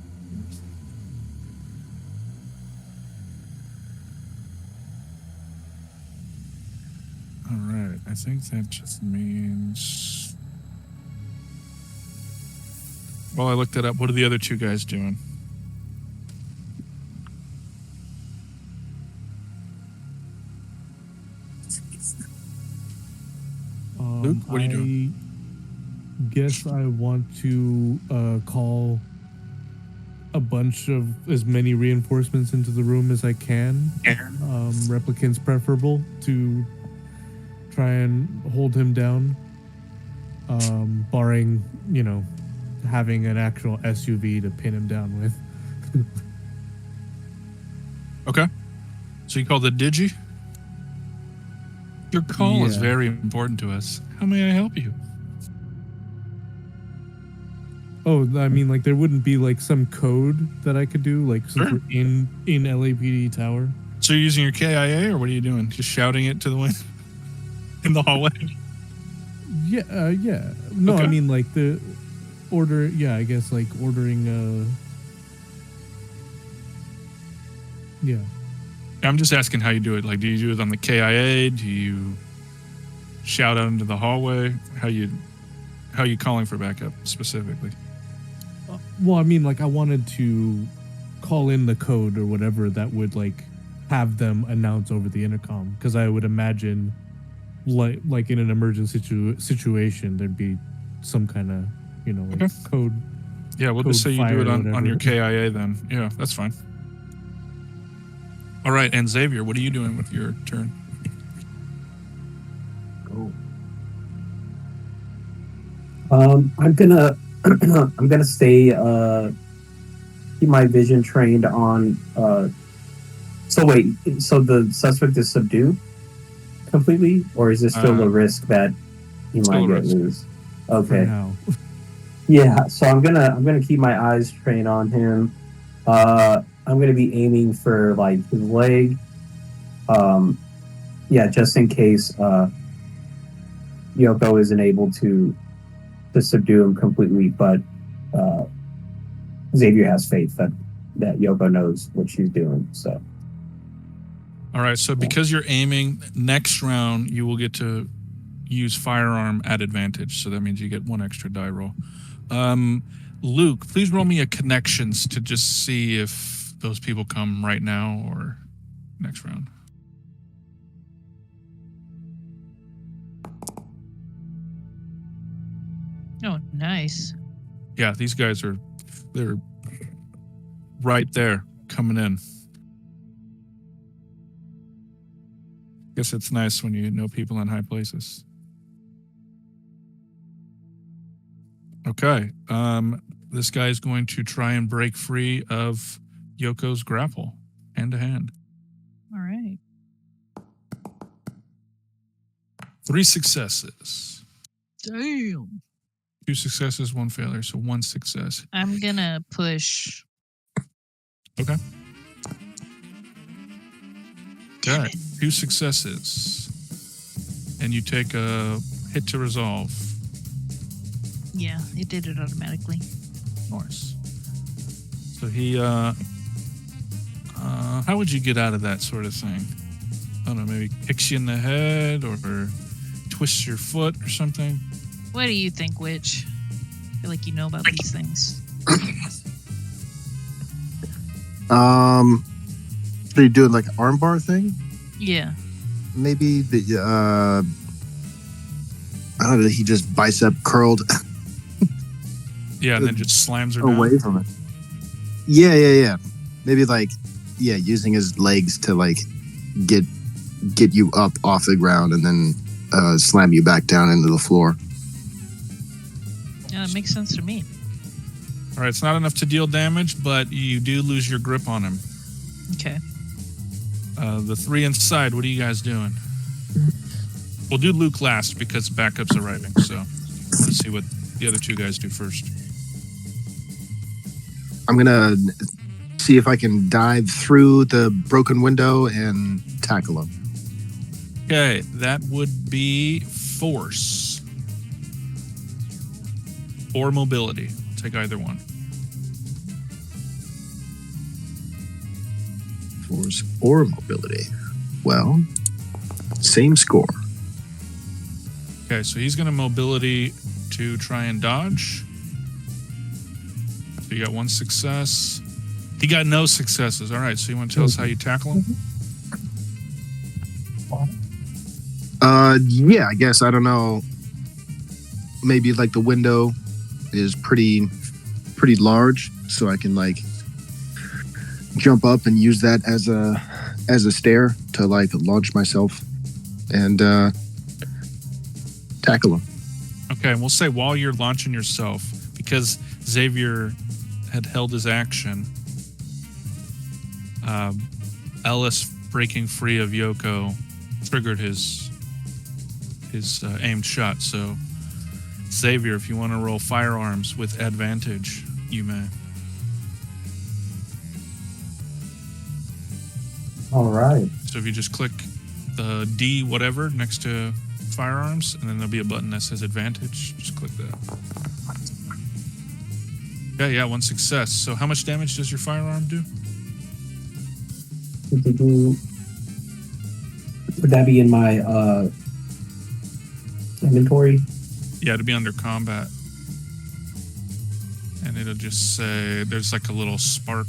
All right, I think that just means... Well, I looked it up. What are the other 2 guys doing? Luke, what are you doing? I guess I want to call a bunch of as many reinforcements into the room as I can. Replicants preferable to try and hold him down. Barring, having an actual SUV to pin him down with. Okay. So you call the Digi? Your call is Yeah. very important to us. How may I help you? Oh, I mean, like, there wouldn't be, like, some code that I could do, like, since Sure. we're in LAPD Tower? So you're using your KIA, or what are you doing? Just shouting it to the wind in the hallway? Yeah, yeah. No, Okay. I mean, like, the order, I guess, like, ordering, yeah. I'm just asking how you do it. Like, do you do it on the KIA? Do you shout out into the hallway? How you calling for backup specifically? Well, I mean, like, I wanted to call in the code or whatever that would, like, have them announce over the intercom, because I would imagine, like in an emergency situation, there'd be some kind of, like, Okay. code. Yeah, we'll Code just say you do fire it or on whatever. your KIA then. Yeah, that's fine. All right, and Xavier, what are you doing with your turn? I'm gonna stay keep my vision trained on so the suspect is subdued completely, or is there still a risk that he still might a get risk. loose? For Okay. now. Yeah, so I'm gonna keep my eyes trained on him. I'm gonna be aiming for like his leg. Just in case Yoko isn't able to subdue him completely, but Xavier has faith that Yoko knows what she's doing. So All right, so because you're aiming, next round you will get to use firearm at advantage. So that means you get 1 extra die roll. Luke, please roll me a connections to just see if those people come right now or next round. Oh, nice. Yeah, these guys they're right there coming in. Guess it's nice when you know people in high places. Okay. This guy is going to try and break free of Yoko's grapple hand to hand. All right. 3 successes. Damn. 2 successes, 1 failure, so 1 success. I'm gonna push. Okay. Damn Okay. 2 successes. And you take a hit to resolve. Yeah, it did it automatically. Nice. So he How would you get out of that sort of thing? I don't know, maybe kicks you in the head or twists your foot or something. What do you think, Witch? I feel like you know about these things. So you doing like an armbar thing? Yeah. Maybe the I don't know. He just bicep curled Yeah, and then just slams her down. away from it. Yeah. Maybe like using his legs to like get you up off the ground and then slam you back down into the floor. Yeah, it makes sense to me. All right, it's not enough to deal damage, but you do lose your grip on him. Okay. The three inside, what are you guys doing? We'll do Luke last because backup's arriving, so let's see what the other two guys do first. I'm gonna see if I can dive through the broken window and tackle him. Okay, that would be force or mobility. Take either one. Force or mobility. Well, same score. Okay, so he's going to mobility to try and dodge. So you got one success. He got no successes. All right, so you want to tell us how you tackle him? Yeah, I guess. I don't know. Maybe like the window is pretty large, so I can like jump up and use that as a stair to like launch myself and tackle him. Okay, and we'll say while you're launching yourself, because Xavier had held his action, Ellis breaking free of Yoko triggered his aimed shot. So Xavier, if you want to roll firearms with advantage, you may. All right. So if you just click the D whatever next to firearms, and then there'll be a button that says advantage. Just click that. Yeah, one success. So how much damage does your firearm do? Would that be in my inventory? Yeah, to be under combat. And it'll just say there's like a little spark.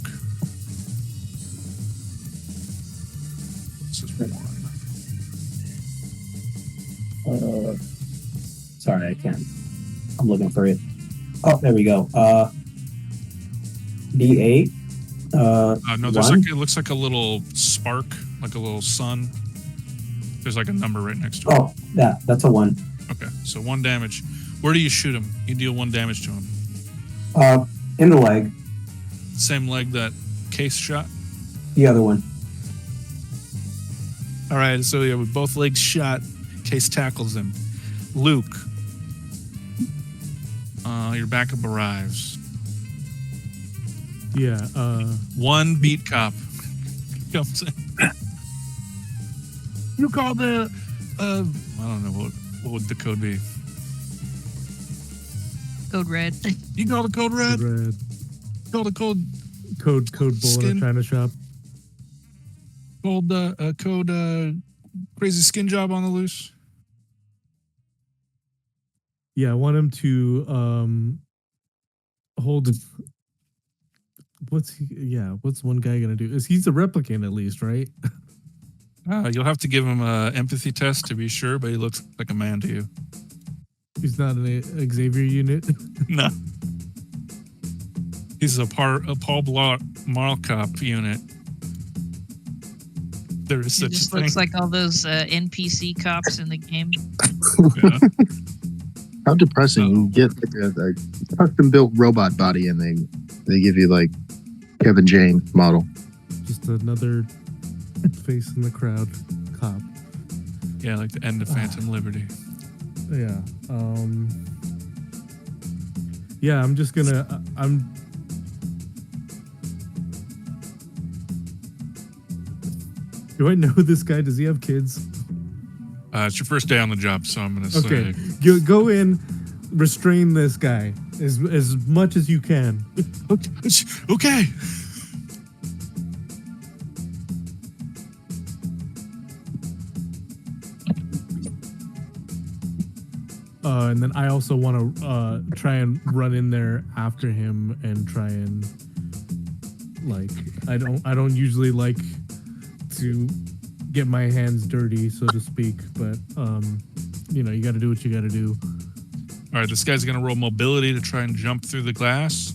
This is one. Sorry, I can't. I'm looking for it. Oh, there we go. D8. No, there's one. like, it looks like a little spark, like a little sun. There's like a number right next to it. Oh, that's a 1. Okay, so 1 damage. Where do you shoot him? You deal 1 damage to him. In the leg. Same leg that Case shot? The other one. All right, so yeah, with both legs shot, Case tackles him. Luke, your backup arrives. Yeah. 1 beat cop comes in. You call the I don't know what would the code be. Code red. You call the code red? Red. Call the code Code bull in Skin. a China shop. called code crazy skin job on the loose. Yeah, I want him to hold. What's one guy gonna do? He's a replicant at least, right? You'll have to give him a empathy test to be sure, but he looks like a man to you. He's not an Xavier unit. No. He's a Paul Blart Mall Cop unit. There is It such a just thing. looks like all those NPC cops in the game. Yeah. How depressing! You get like a custom-built robot body, and they give you like Kevin James model. Just another face in the crowd cop. Yeah, like the end of Phantom Liberty. Yeah. Yeah, I'm just gonna. Do I know this guy? Does he have kids? It's your first day on the job, so I'm going to Okay. say... Go in, restrain this guy as much as you can. Okay. And then I also want to try and run in there after him and try and like I don't usually like to get my hands dirty, so to speak, but you know, you got to do what you got to do. All right, this guy's gonna roll mobility to try and jump through the glass.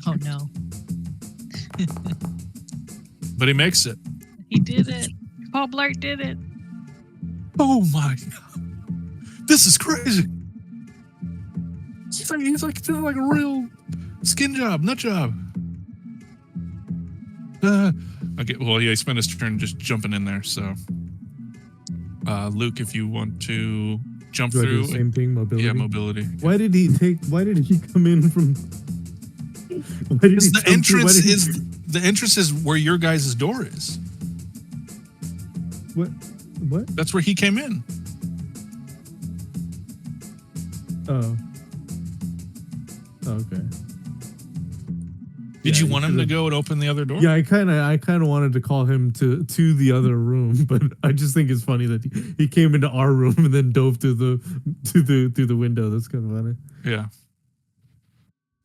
Oh no. But he makes it. He did it. Paul Blart did it. Oh my god. This is crazy. He's like doing like a real skin job, nut job. Okay, well, yeah, he spent his turn just jumping in there, so Luke, if you want to jump Do I through. do the same thing, mobility? Yeah, mobility. Why did he come in from Because the entrance is where your guys' door is. What? That's where he came in. Oh. Okay. Did Yeah, you you want him to could've- go and open the other door? Yeah, I kind of wanted to call him to the other room, but I just think it's funny that he came into our room and then dove through the window. That's kind of funny. Yeah.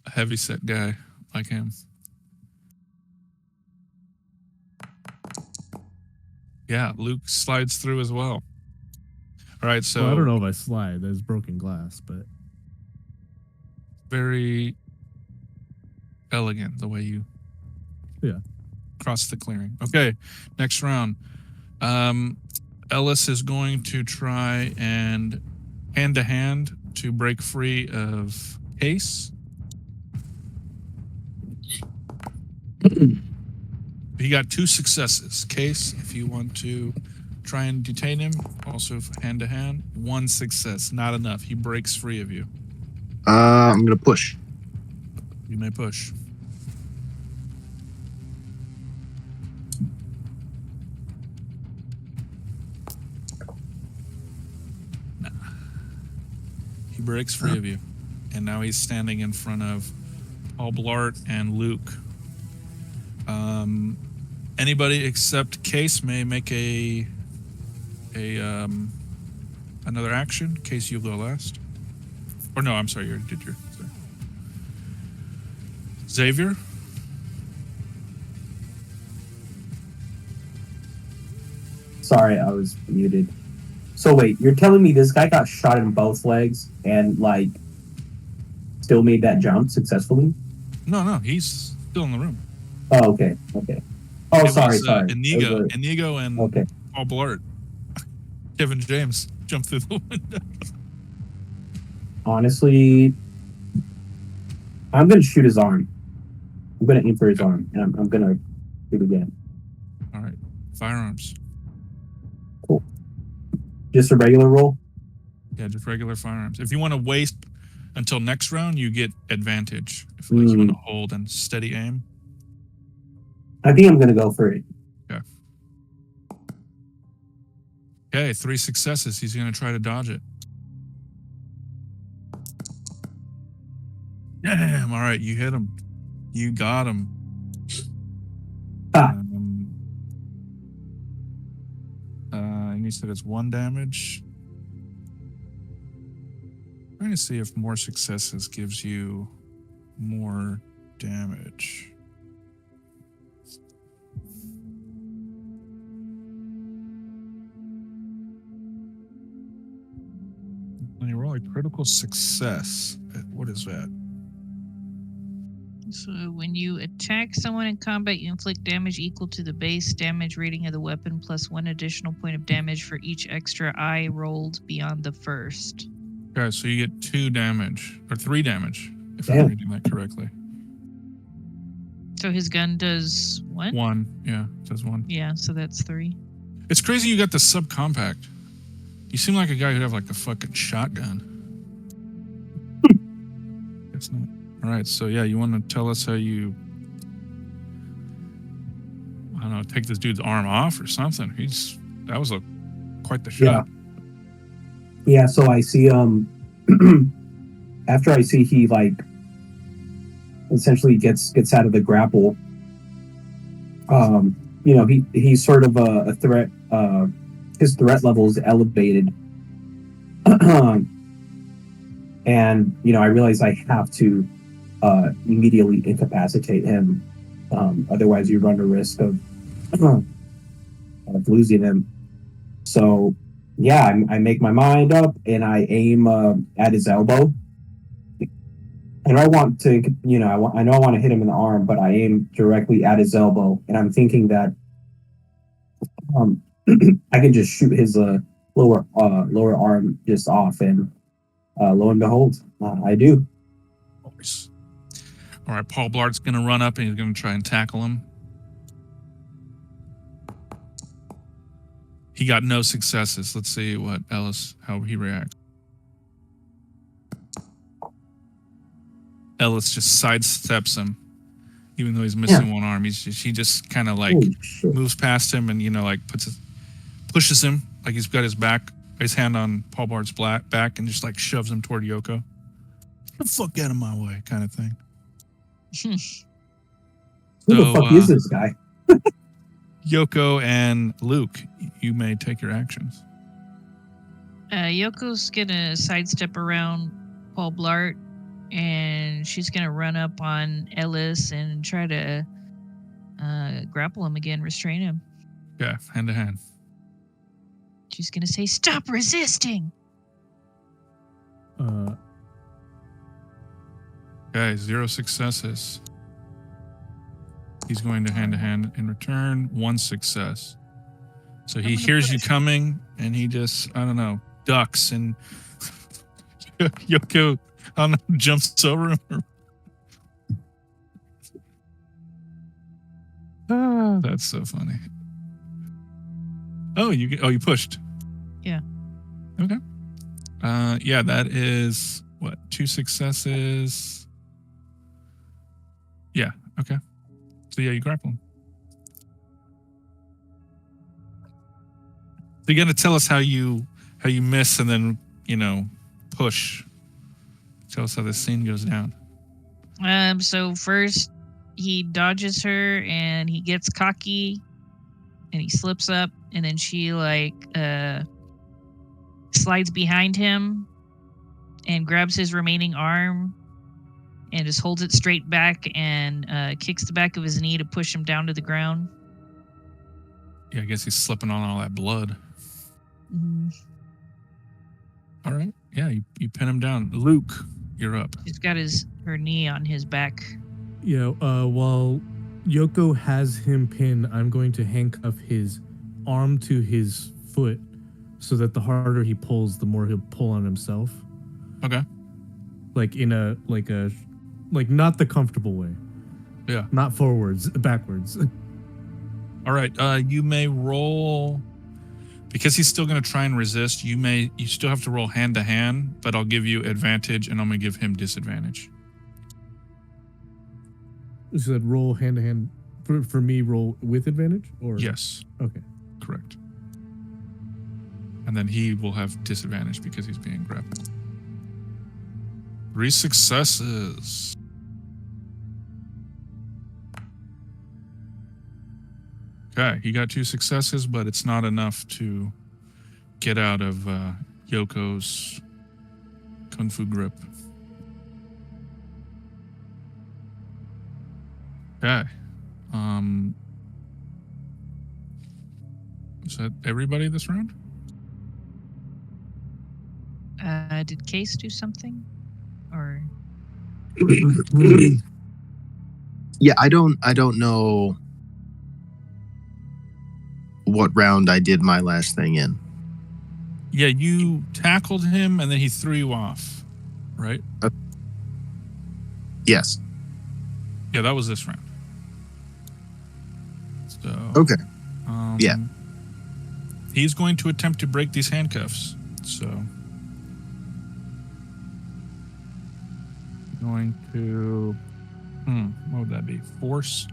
A heavy set guy like him. Yeah, Luke slides through as well. All right, so Well, I don't know if I slide. There's broken glass, but very elegant the way you cross the clearing. Okay, next round. Ellis is going to try and hand to hand to break free of Case. He got 2 successes. Case, if you want to try and detain him, also hand to hand. 1 success, not enough. He breaks free of you. I'm gonna push. You may push. Nah. He breaks free of you. And now he's standing in front of Paul Blart and Luke. Anybody except Case may make another action. Case, you'll go last. Or no, I'm sorry, you already did your. Sorry. Xavier? Sorry, I was muted. So wait, you're telling me this guy got shot in both legs and like still made that jump successfully? No, he's still in the room. Oh, okay. Oh, It sorry. was, Inigo and Okay. Paul Blart. Kevin James jumped through the window. Honestly, I'm gonna shoot his arm. I'm gonna aim for his arm, and I'm gonna shoot again. All right, firearms. Cool. Just a regular roll. Yeah, just regular firearms. If you want to waste until next round, you get advantage. If like, you want to hold and steady aim. I think I'm gonna go for it. Okay, 3 successes. He's going to try to dodge it. Damn. All right, you hit him. You got him. Ah. And you said it's 1 damage. I'm trying to see if more successes gives you more damage. When you roll a critical success, what is that? So when you attack someone in combat, you inflict damage equal to the base damage rating of the weapon plus 1 additional point of damage for each extra eye rolled beyond the first. Okay, so you get 2 damage, or 3 damage, if Damn. I'm reading that correctly. So his gun does what? 1, yeah, it says 1. Yeah, so that's 3. It's crazy you got the subcompact. You seem like a guy who'd have like a fucking shotgun. It's not. All right, so yeah, you want to tell us how you, I don't know, take this dude's arm off or something? That was quite the shot. Yeah. So I see after I see he like essentially gets out of the grapple. You know, he's sort of a threat. His threat level is elevated, And I realize I have to immediately incapacitate him. Otherwise, you run the risk of losing him. So, yeah, I make my mind up and I aim at his elbow. And I want to, I know I want to hit him in the arm, but I aim directly at his elbow, and I'm thinking that I can just shoot his lower arm just off, and lo and behold, I do. Nice. All right, Paul Blart's going to run up and he's going to try and tackle him. He got no successes. Let's see how he reacts. Ellis just sidesteps him, even though he's missing one arm. He just kind of like moves past him and pushes him like he's got his hand on Paul Blart's back and just like shoves him toward Yoko. Get the fuck out of my way, kind of thing. Who the fuck is this guy? Yoko and Luke, you may take your actions. Yoko's gonna sidestep around Paul Blart, and she's gonna run up on Ellis and try to grapple him again, restrain him. Yeah, hand to hand. She's gonna say, "Stop resisting." Okay, 0 successes. He's going to hand in return. 1 success. So he hears you coming and he just, I don't know, ducks and Yoko, I don't know, jumps over him. That's so funny. Oh, you pushed. Yeah. Okay. Yeah, that is what, 2 successes. Yeah, okay. So yeah, you grapple him. So you got to tell us how you miss and then push. Tell us how this scene goes down. So first he dodges her and he gets cocky and he slips up, and then she slides behind him and grabs his remaining arm and just holds it straight back and kicks the back of his knee to push him down to the ground. Yeah, I guess he's slipping on all that blood. Mm-hmm. All right. Yeah, you pin him down. Luke, you're up. He's got her knee on his back. Yeah, while Yoko has him pinned, I'm going to handcuff his arm to his foot so that the harder he pulls, the more he'll pull on himself. Okay. Like not the comfortable way. Yeah. Not forwards, backwards. All right. You may roll, because he's still going to try and resist. You still have to roll hand to hand, but I'll give you advantage and I'm going to give him disadvantage. You said roll hand to hand. For me, roll with advantage? Or yes. Okay. Correct. And then he will have disadvantage because he's being grappled. 3 successes. Okay, he got 2 successes, but it's not enough to get out of Yoko's kung fu grip. Okay. Is that everybody this round? Did Case do something? Or Yeah, I don't know what round I did my last thing in. Yeah, you tackled him and then he threw you off, right? Yes. Yeah, that was this round. So Okay. Yeah. He's going to attempt to break these handcuffs. So going to what would that be? Force.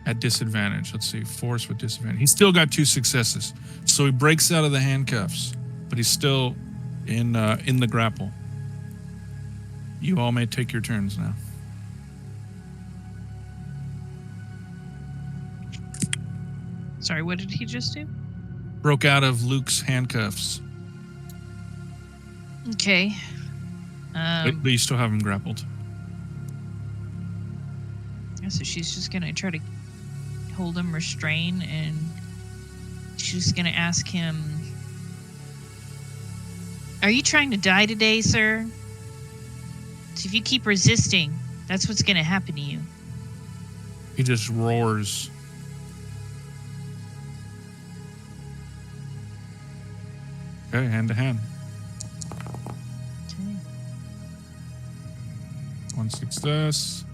At disadvantage. Let's see. Force with disadvantage. He's still got 2 successes. So he breaks out of the handcuffs, but he's still in the grapple. You all may take your turns now. Sorry, what did he just do? Broke out of Luke's handcuffs. Okay. But you still have him grappled. So she's just gonna try to hold him restrained, and she's gonna ask him, "Are you trying to die today, sir? So if you keep resisting, that's what's gonna happen to you." He just roars. Okay, hand to hand. Okay. 1 success.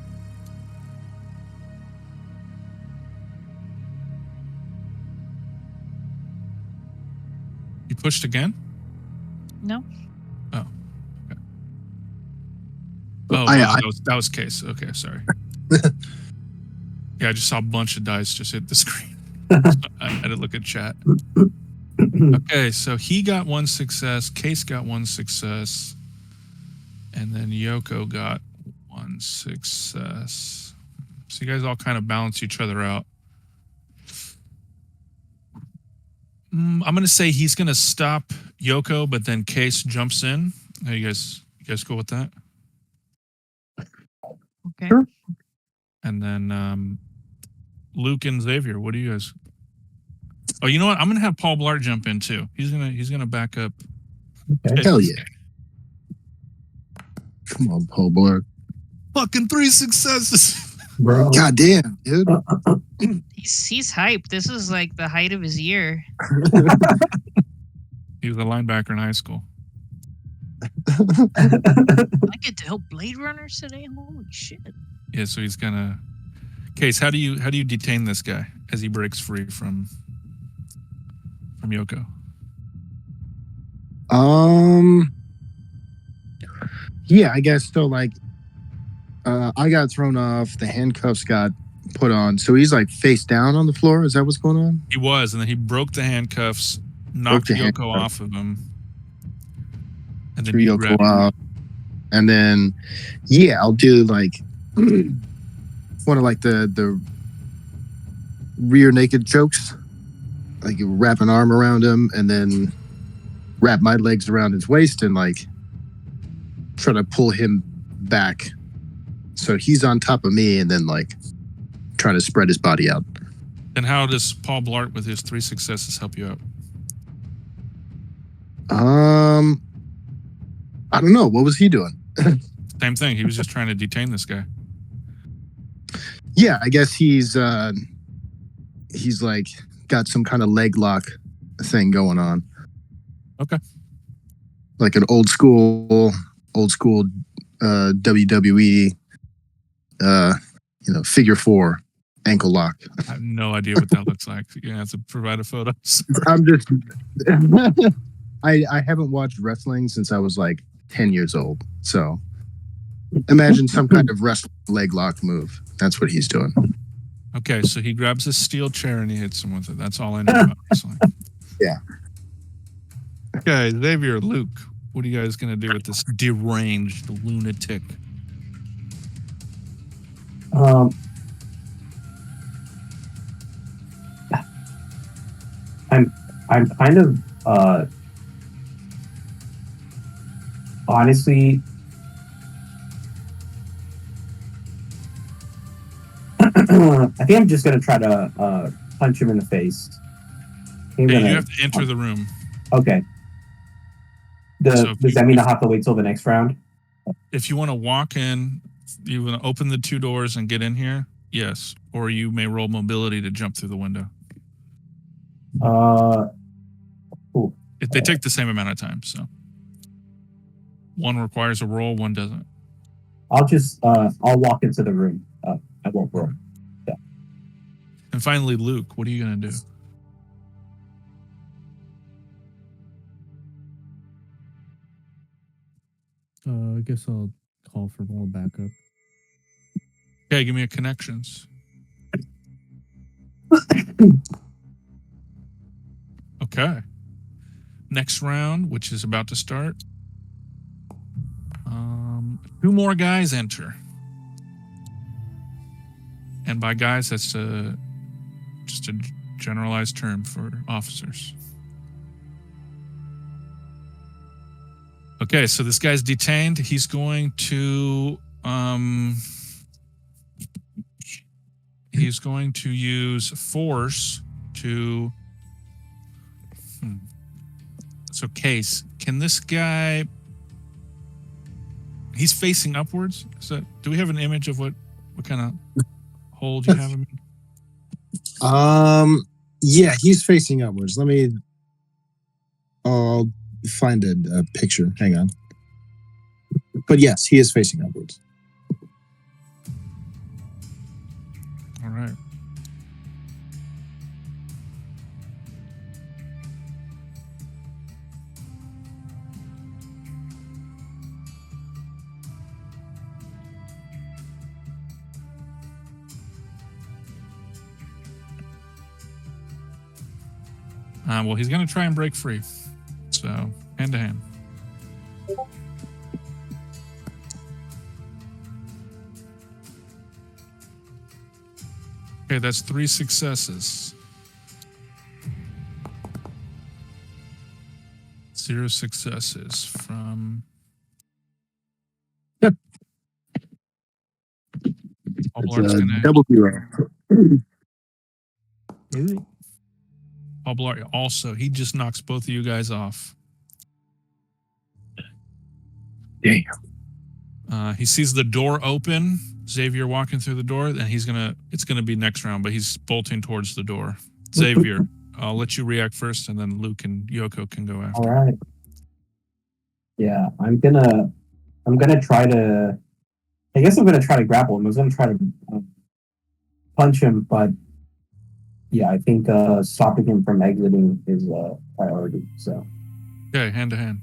You pushed again? No. Oh. Okay. Oh, that was case. Okay, sorry. Yeah, I just saw a bunch of dice just hit the screen. I had to look at chat. Okay, so he got 1 success, Case got 1 success, and then Yoko got 1 success. So you guys all kind of balance each other out. I'm going to say he's going to stop Yoko, but then Case jumps in. How you guys go with that? Okay. Sure. And then Luke and Xavier, what do you guys? Oh, you know what? I'm going to have Paul Blart jump in too. He's going to back up. Okay. Hell yeah. Come on, Paul Blart. Fucking 3 successes. Bro. God damn, dude. He's hyped. This is like the height of his year. He was a linebacker in high school. I get to help Blade Runners today. Holy shit! Yeah, so he's gonna. Case, how do you detain this guy as he breaks free from Yoko? Yeah, I guess so. Like, I got thrown off. The handcuffs got put on, so he's like face down on the floor. Is that what's going on? He was, and then he broke the handcuffs, knocked the Yoko handcuffs. off of him, and then Threw you Yoko grabbed him. out, and then I'll do like one of like the rear naked chokes, like you wrap an arm around him, and then wrap my legs around his waist, and like try to pull him back, so he's on top of me, and then like trying to spread his body out. Then how does Paul Blart with his 3 successes help you out? I don't know. What was he doing? Same thing. He was just trying to detain this guy. Yeah, I guess he's like got some kind of leg lock thing going on. Okay. Like an old school WWE figure 4 ankle lock. I have no idea what that looks like. You're gonna have to provide a photo. I'm just I haven't watched wrestling since I was like 10 years old. So imagine some kind of wrestling leg lock move. That's what he's doing. Okay, so he grabs a steel chair and he hits him with it. That's all I know about wrestling. Yeah. Okay, Xavier, Luke, what are you guys going to do with this deranged lunatic? I'm kind of honestly I think I'm just gonna try to punch him in the face. Hey, you have to enter the room. Okay. So Does that mean I have to wait till the next round? If you want to walk in, you want to open the 2 doors and get in here, yes. Or you may roll mobility to jump through the window. They take the same amount of time, so. One requires a roll, one doesn't. I'll walk into the room. I won't roll. Yeah. And finally, Luke, what are you going to do? I guess I'll call for more backup. Okay, give me a connections. Okay. Next round, which is about to start. 2 more guys enter. And by guys, that's just a generalized term for officers. Okay, so this guy's detained. He's going to use force to. So, Case, can this guy? He's facing upwards. So, do we have an image of what kind of hold you have him in? Yeah, he's facing upwards. I'll find a picture. Hang on. But yes, he is facing upwards. All right. Well, he's going to try and break free. So, hand to hand. Okay, that's 3 successes. 0 successes from... Yep. Double zero. Paul also, he just knocks both of you guys off. Damn. He sees the door open, Xavier walking through the door, and it's gonna be next round, but he's bolting towards the door. Xavier, I'll let you react first, and then Luke and Yoko can go after. All right. Yeah, I'm gonna try to. I guess I'm gonna try to grapple him. I was gonna try to punch him, but yeah, I think stopping him from exiting is a priority. So. Okay, hand to hand.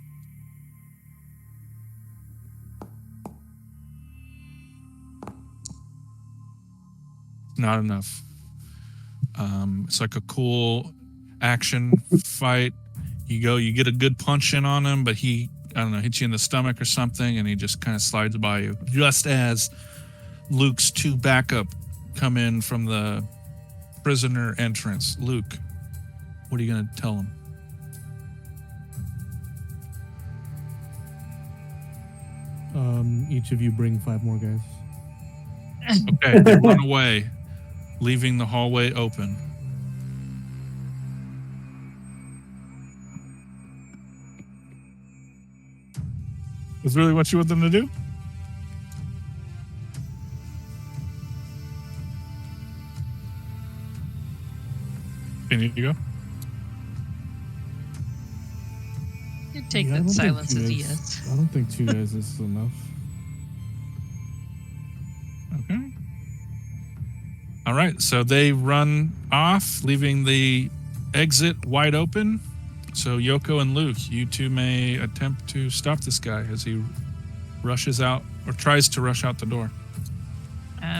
Not enough. It's like a cool action fight. You get a good punch in on him, but he, I don't know, hits you in the stomach or something, and he just kind of slides by you. Just as Luke's 2 backup come in from the prisoner entrance. Luke, what are you going to tell him? Each of you bring 5 more guys. Okay, they run away, leaving the hallway open. Is really what you want them to do? You need to go? You take Yeah, I that don't think silence two as a guys- yes. I don't think 2 guys is enough. Okay. All right, so they run off, leaving the exit wide open. So Yoko and Luke, you two may attempt to stop this guy as he rushes out or tries to rush out the door.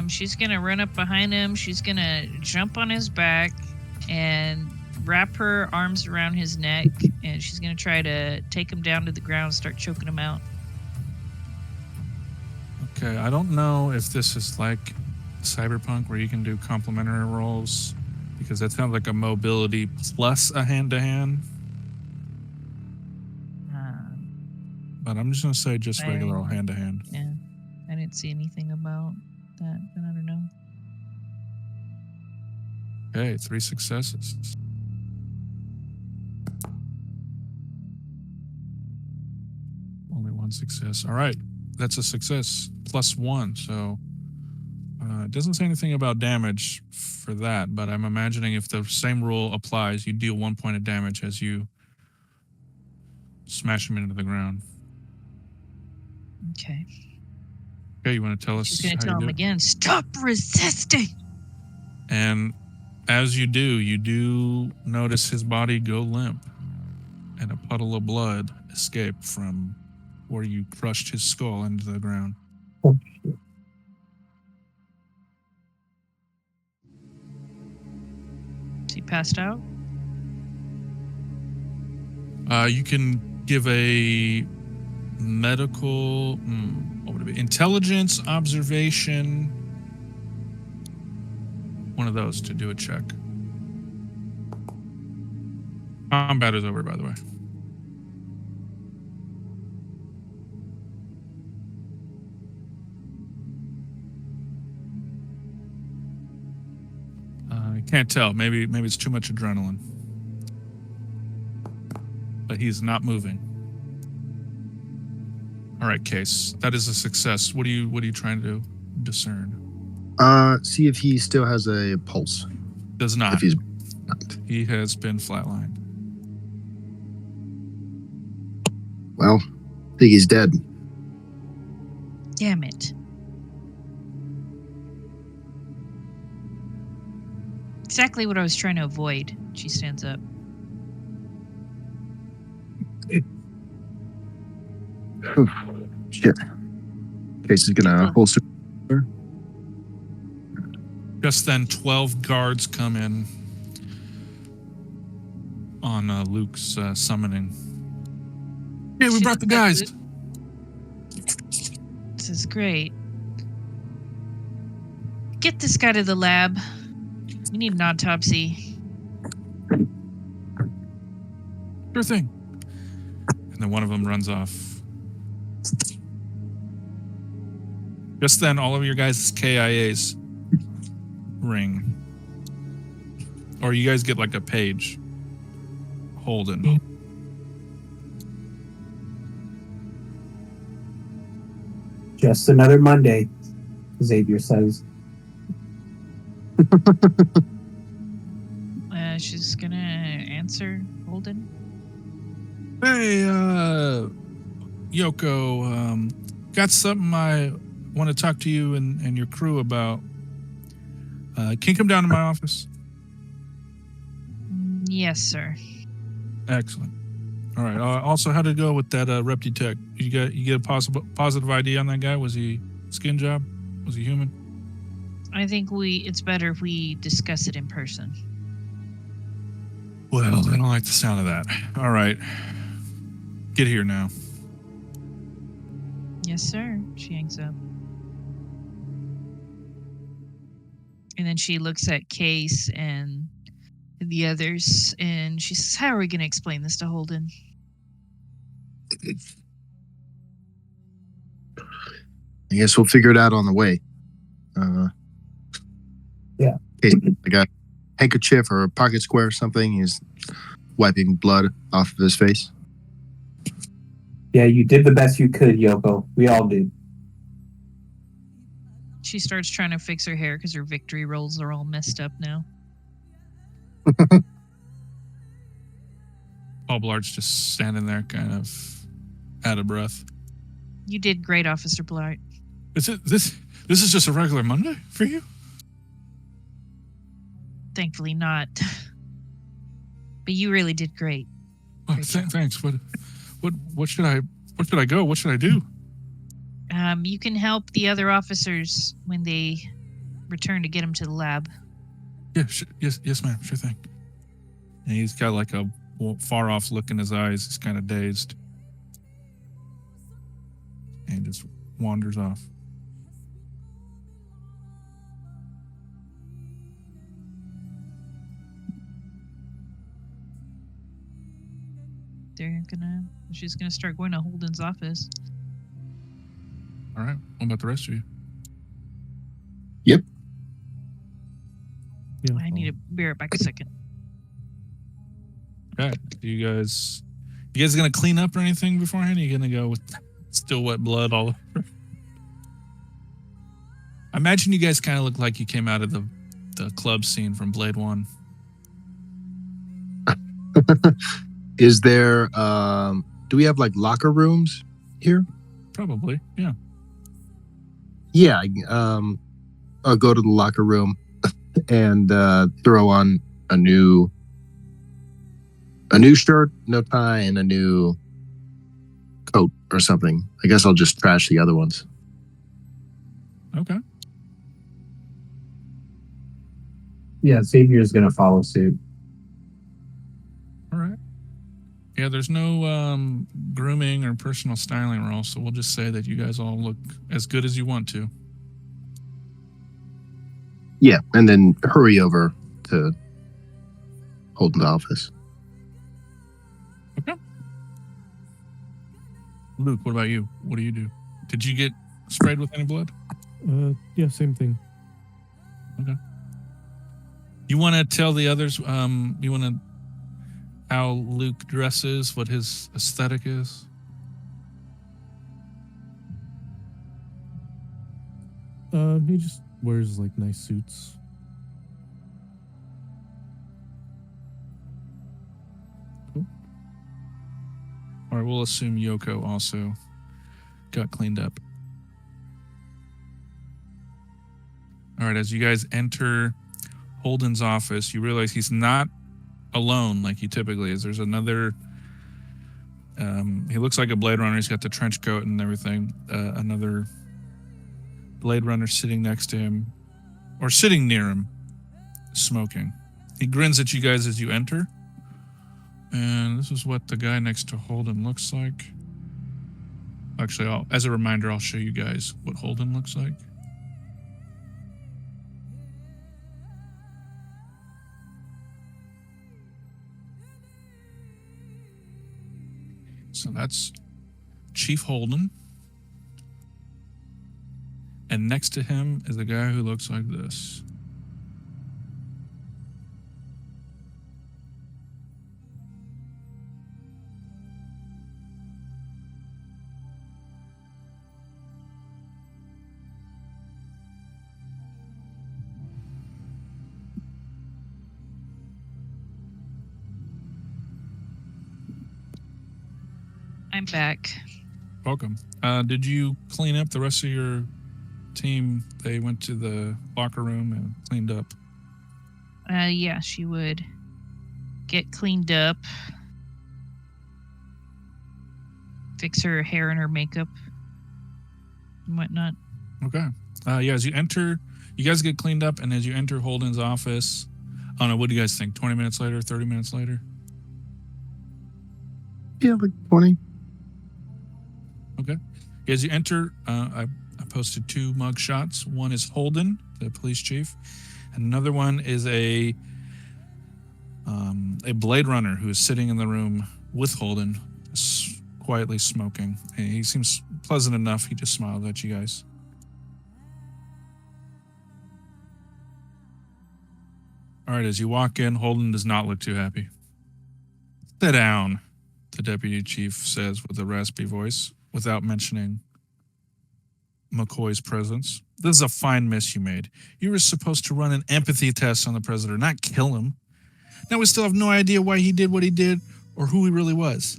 She's gonna run up behind him. She's gonna jump on his back and wrap her arms around his neck, and she's gonna try to take him down to the ground, start choking him out. Okay, I don't know if this is like Cyberpunk where you can do complementary rolls, because that sounds like a mobility plus a hand-to-hand. But I'm just going to say just regular old hand-to-hand. Yeah, I didn't see anything about that, but I don't know. Okay, 3 successes. Only 1 success. All right, that's a success. Plus 1, so it doesn't say anything about damage for that, but I'm imagining if the same rule applies, you deal 1 point of damage as you smash him into the ground. Okay. Okay, you want to tell us She's gonna how tell you do him it? again, stop resisting! And as you do notice his body go limp, and a puddle of blood escape from where you crushed his skull into the ground. Oh, shit. Is he passed out? You can give a medical, what would it be? Intelligence, observation, one of those to do a check. Combat is over, by the way. I can't tell. Maybe it's too much adrenaline. But he's not moving. All right, Case. That is a success. What are you trying to discern? See if he still has a pulse. Does not. If he's He has been flatlined. well, I think he's dead. Damn it. Exactly what I was trying to avoid. She stands up. Shit. Case is gonna holster. Just then, 12 guards come in on Luke's summoning. Yeah, we brought the guys. This is great. Get this guy to the lab. We need an autopsy. Sure thing. And then one of them runs off. Just then, all of your guys' KIAs ring. Or you guys get like a page. Holden. Just another Monday, Xavier says. She's gonna answer Holden. Hey, Yoko, got something I want to talk to you and your crew about. Can you come down to my office? Yes, sir. Excellent. All right. Also, how'd it go with that rep detect? You get a positive ID on that guy? Was he skin job? Was he human? I think it's better if we discuss it in person. Well, I don't like the sound of that. All right. Get here now. Yes, sir. She hangs up. And then she looks at Case and the others, and she says, how are we going to explain this to Holden? I guess we'll figure it out on the way. Yeah. Like a handkerchief or a pocket square or something. He's wiping blood off of his face. Yeah, you did the best you could, Yoko. We all did. She starts trying to fix her hair because her victory rolls are all messed up now. Paul Blart's just standing there, kind of out of breath. You did great, Officer Blart. This is just a regular Monday for you? Thankfully not. But you really did great. Well, thanks. What should I go? What should I do? You can help the other officers when they return to get them to the lab. Yeah, yes, ma'am. Sure thing. And he's got like a far off look in his eyes. He's kind of dazed. And just wanders off. She's gonna start going to Holden's office. All right. What about the rest of you? Yep. Yeah. I need to be right back a second. Okay. You guys gonna clean up or anything beforehand? Are you gonna go with still wet blood all over? I imagine you guys kind of look like you came out of the club scene from Blade 1. Is there do we have like locker rooms here? Probably, yeah. Yeah, I'll go to the locker room and throw on a new shirt, no tie, and a new coat or something. I guess I'll just trash the other ones. Okay. Yeah, Xavier's going to follow suit. All right. Yeah, there's no grooming or personal styling role, so we'll just say that you guys all look as good as you want to. Yeah, and then hurry over to Holden's office. Luke, what about you? What do you do? Did you get sprayed with any blood? Yeah, same thing. Okay. You want to tell the others? You want to how Luke dresses? What his aesthetic is? He just wears like nice suits. Cool. All right, we'll assume Yoko also got cleaned up. All right, as you guys enter Holden's office, you realize he's not alone like he typically is. There's another. He looks like a Blade Runner. He's got the trench coat and everything. Another Blade Runner sitting next to him, or sitting near him, smoking. He grins at you guys as you enter. And this is what the guy next to Holden looks like. Actually, as a reminder, I'll show you guys what Holden looks like. So that's Chief Holden. And next to him is a guy who looks like this. I'm back. Welcome. Did you clean up the rest of your team? They went to the locker room and cleaned up. Yeah, she would get cleaned up, fix her hair and her makeup and whatnot. Okay. Yeah, as you enter, you guys get cleaned up, and as you enter Holden's office, I don't know, what do you guys think? 20 minutes later, 30 minutes later? Yeah, like 20. Okay. As you enter, I posted 2 mug shots. One is Holden, the police chief, and another one is a Blade Runner who is sitting in the room with Holden, quietly smoking. And he seems pleasant enough. He just smiled at you guys. All right, as you walk in, Holden does not look too happy. Sit down, the deputy chief says with a raspy voice, without mentioning McCoy's presence. This is a fine miss you made. You were supposed to run an empathy test on the president, not kill him. Now we still have no idea why he did what he did or who he really was.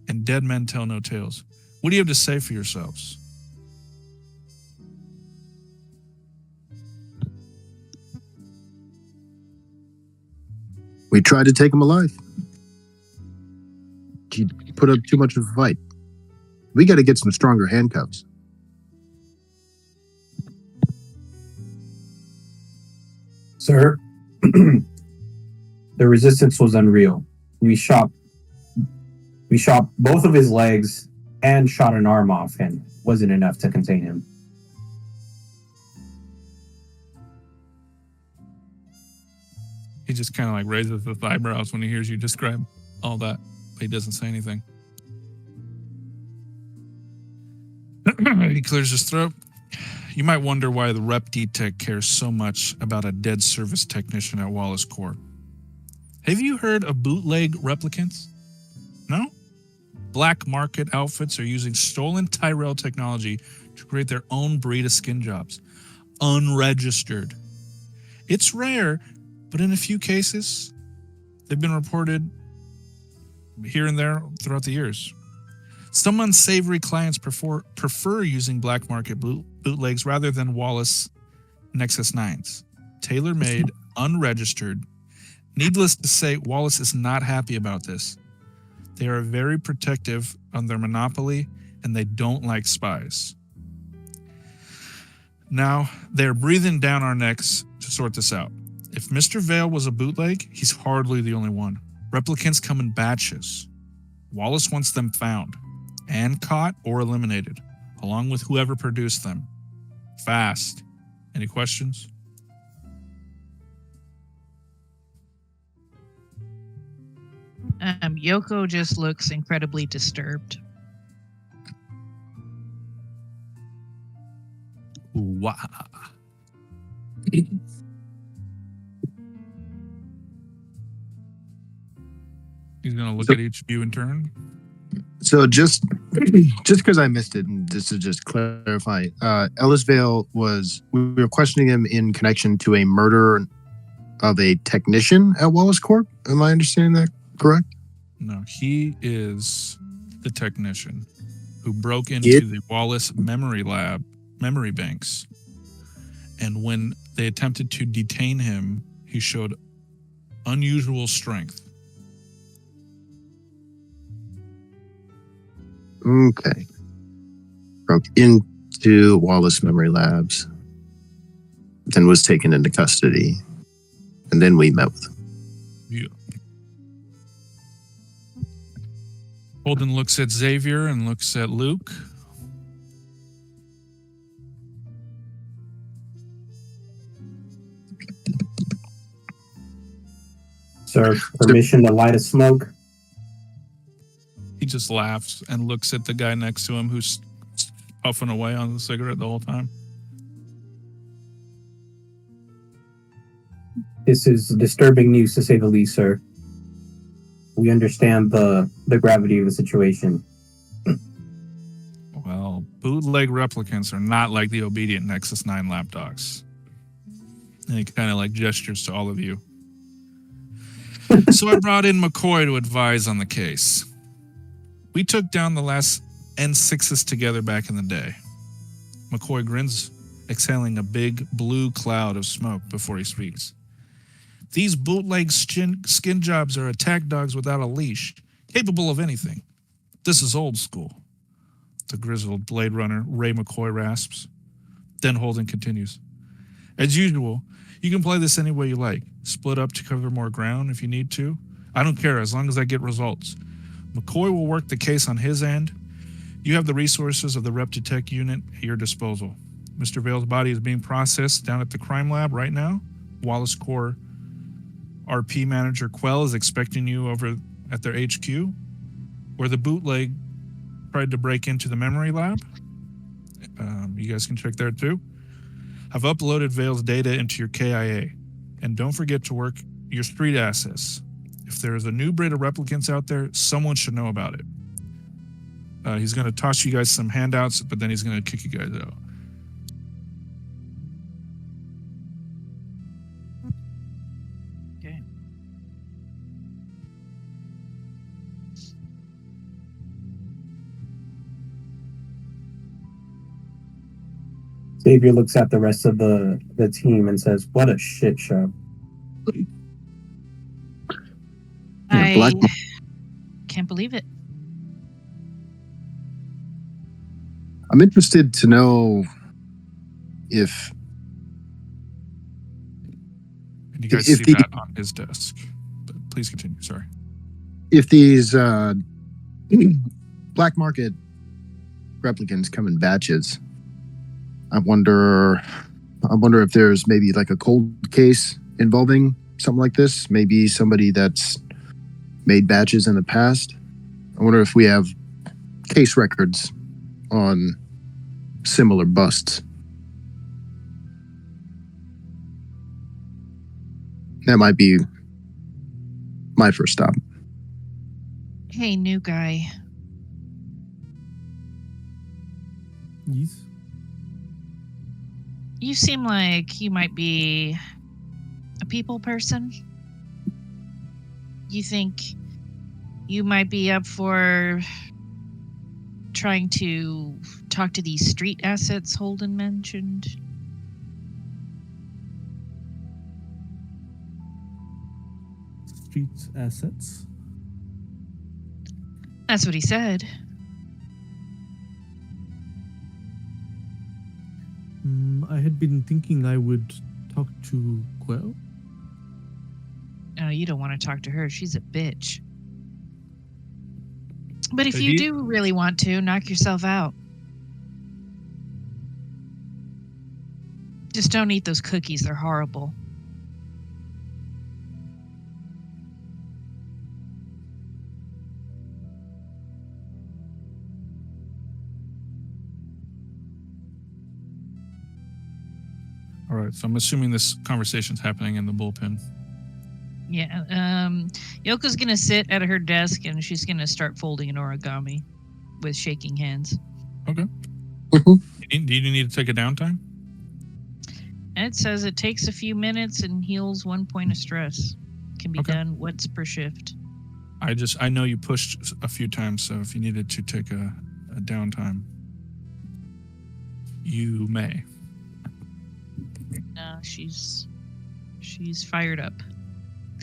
And dead men tell no tales. What do you have to say for yourselves? We tried to take him alive. He put up too much of a fight. We got to get some stronger handcuffs. Sir, the resistance was unreal. We shot both of his legs and shot an arm off him. Wasn't enough to contain him. He just kind of like raises his eyebrows when he hears you describe all that, but he doesn't say anything. He clears his throat. You might wonder why the Rep D-Tech cares so much about a dead service technician at Wallace Corp. Have you heard of bootleg replicants? No? Black market outfits are using stolen Tyrell technology to create their own breed of skin jobs. Unregistered. It's rare, but in a few cases, they've been reported here and there throughout the years. Some unsavory clients prefer using black market bootlegs rather than Wallace Nexus 9s. Tailor-made, unregistered. Needless to say, Wallace is not happy about this. They are very protective on their monopoly, and they don't like spies. Now, they're breathing down our necks to sort this out. If Mr. Vale was a bootleg, he's hardly the only one. Replicants come in batches. Wallace wants them found and caught or eliminated, along with whoever produced them. Fast. Any questions? Yoko just looks incredibly disturbed. Wah. He's gonna look at each of you in turn. So just because I missed it, and just to just clarify, Ellisvale we were questioning him in connection to a murder of a technician at Wallace Corp. Am I understanding that correct? No, he is the technician who broke into the Wallace memory banks. And when they attempted to detain him, he showed unusual strength. Okay. Broke into Wallace Memory Labs, then was taken into custody, and then we met with him. Yeah. Holden looks at Xavier and looks at Luke. Sir, permission to light a smoke? He just laughs and looks at the guy next to him who's puffing away on the cigarette the whole time. This is disturbing news, to say the least, sir. We understand the gravity of the situation. Well, bootleg replicants are not like the obedient Nexus 9 lapdogs. And he kind of like gestures to all of you. So I brought in McCoy to advise on the case. We took down the last N6s together back in the day. McCoy grins, exhaling a big blue cloud of smoke before he speaks. These bootleg skin jobs are attack dogs without a leash, capable of anything. This is old school. The grizzled Blade Runner Ray McCoy rasps. Then Holden continues. As usual, you can play this any way you like. Split up to cover more ground if you need to. I don't care as long as I get results. McCoy will work the case on his end. You have the resources of the Rep Detect unit at your disposal. Mr. Vale's body is being processed down at the crime lab right now. Wallace Corps RP manager Quell is expecting you over at their HQ, where the bootleg tried to break into the memory lab. You guys can check there too. I've uploaded Vale's data into your KIA. And don't forget to work your street assets. If there is a new breed of replicants out there, someone should know about it. He's going to toss you guys some handouts, but then he's going to kick you guys out. Okay. Xavier looks at the rest of the team and says, "What a shit show." I can't believe it. I'm interested to know if And you guys If see the- that on his desk. But please continue. Sorry. if these black market replicants come in batches. I wonder if there's maybe like a cold case involving something like this. Maybe somebody that's made batches in the past. I wonder if we have case records on similar busts. That might be my first stop. Hey, new guy. Yes. You seem like you might be a people person. You think you might be up for trying to talk to these street assets Holden mentioned? Street assets. That's what he said. I had been thinking I would talk to Quell. Oh, you don't want to talk to her. She's a bitch. But if But you he- do really want to, knock yourself out. Just don't eat those cookies. They're horrible. right. So I'm assuming this conversation's happening in the bullpen. Yeah. Yoko's gonna sit at her desk and she's gonna start folding an origami with shaking hands. Okay. Mhm. Do you need to take a downtime? And it says it takes a few minutes and heals 1 point of stress. Can be Okay. done once per shift. I know you pushed a few times, so if you needed to take a downtime, you may. No, she's fired up.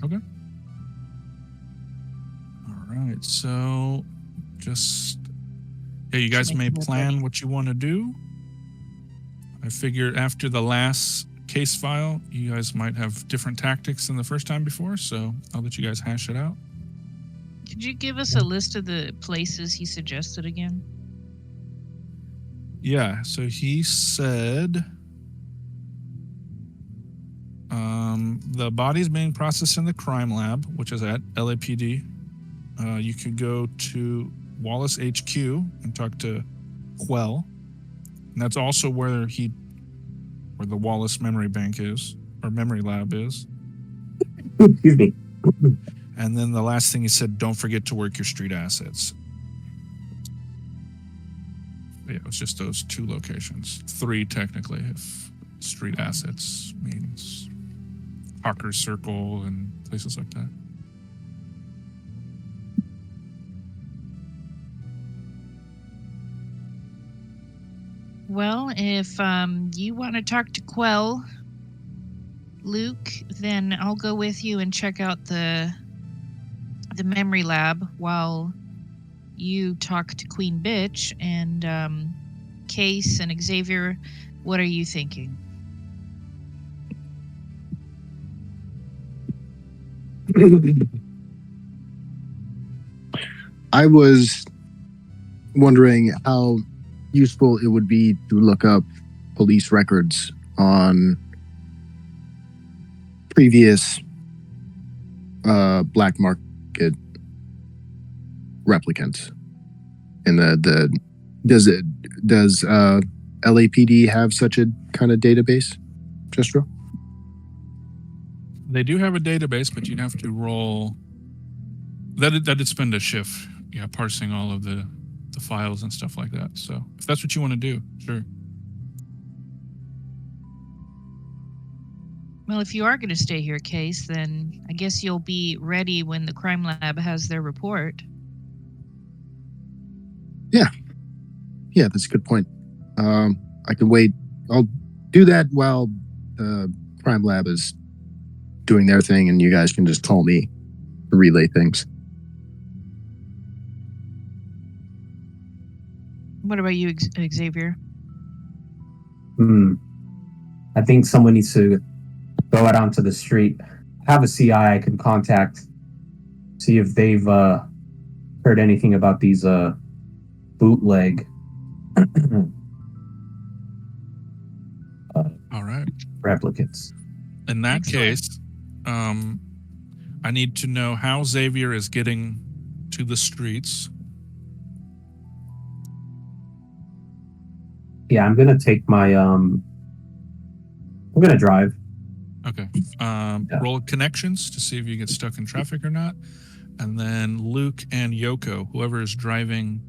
Okay. All right. So just you guys may plan what you want to do. I figure after the last case file, you guys might have different tactics than the first time before, so I'll let you guys hash it out. Could you give us a list of the places he suggested again? Yeah, so he said the body's being processed in the crime lab, which is at LAPD. You could go to Wallace HQ and talk to Quell. And that's also where the Wallace memory bank is, or memory lab is. Excuse me. And then the last thing he said, don't forget to work your street assets. Yeah, it was just those 2 locations. 3 technically, if street assets means Hawker's Circle and places like that. Well, if you want to talk to Quell, Luke, then I'll go with you and check out the memory lab while you talk to Queen Bitch. And Case and Xavier, what are you thinking? I was wondering how useful it would be to look up police records on previous black market replicants. And does LAPD have such a kind of database, Jestro? They do have a database, but you'd have to roll. That'd spend a shift, parsing all of the files and stuff like that. So if that's what you want to do, sure. Well, if you are going to stay here, Case, then I guess you'll be ready when the crime lab has their report. Yeah, that's a good point. I can wait. I'll do that while the crime lab is doing their thing, and you guys can just call me to relay things. What about you, Xavier? I think someone needs to go out onto the street. Have a CI I can contact, see if they've heard anything about these bootleg All right. replicants. In that Excellent. case, I need to know how Xavier is getting to the streets. Yeah, I'm gonna take my I'm gonna drive. Okay. Roll connections to see if you get stuck in traffic or not. And then Luke and Yoko, whoever is driving,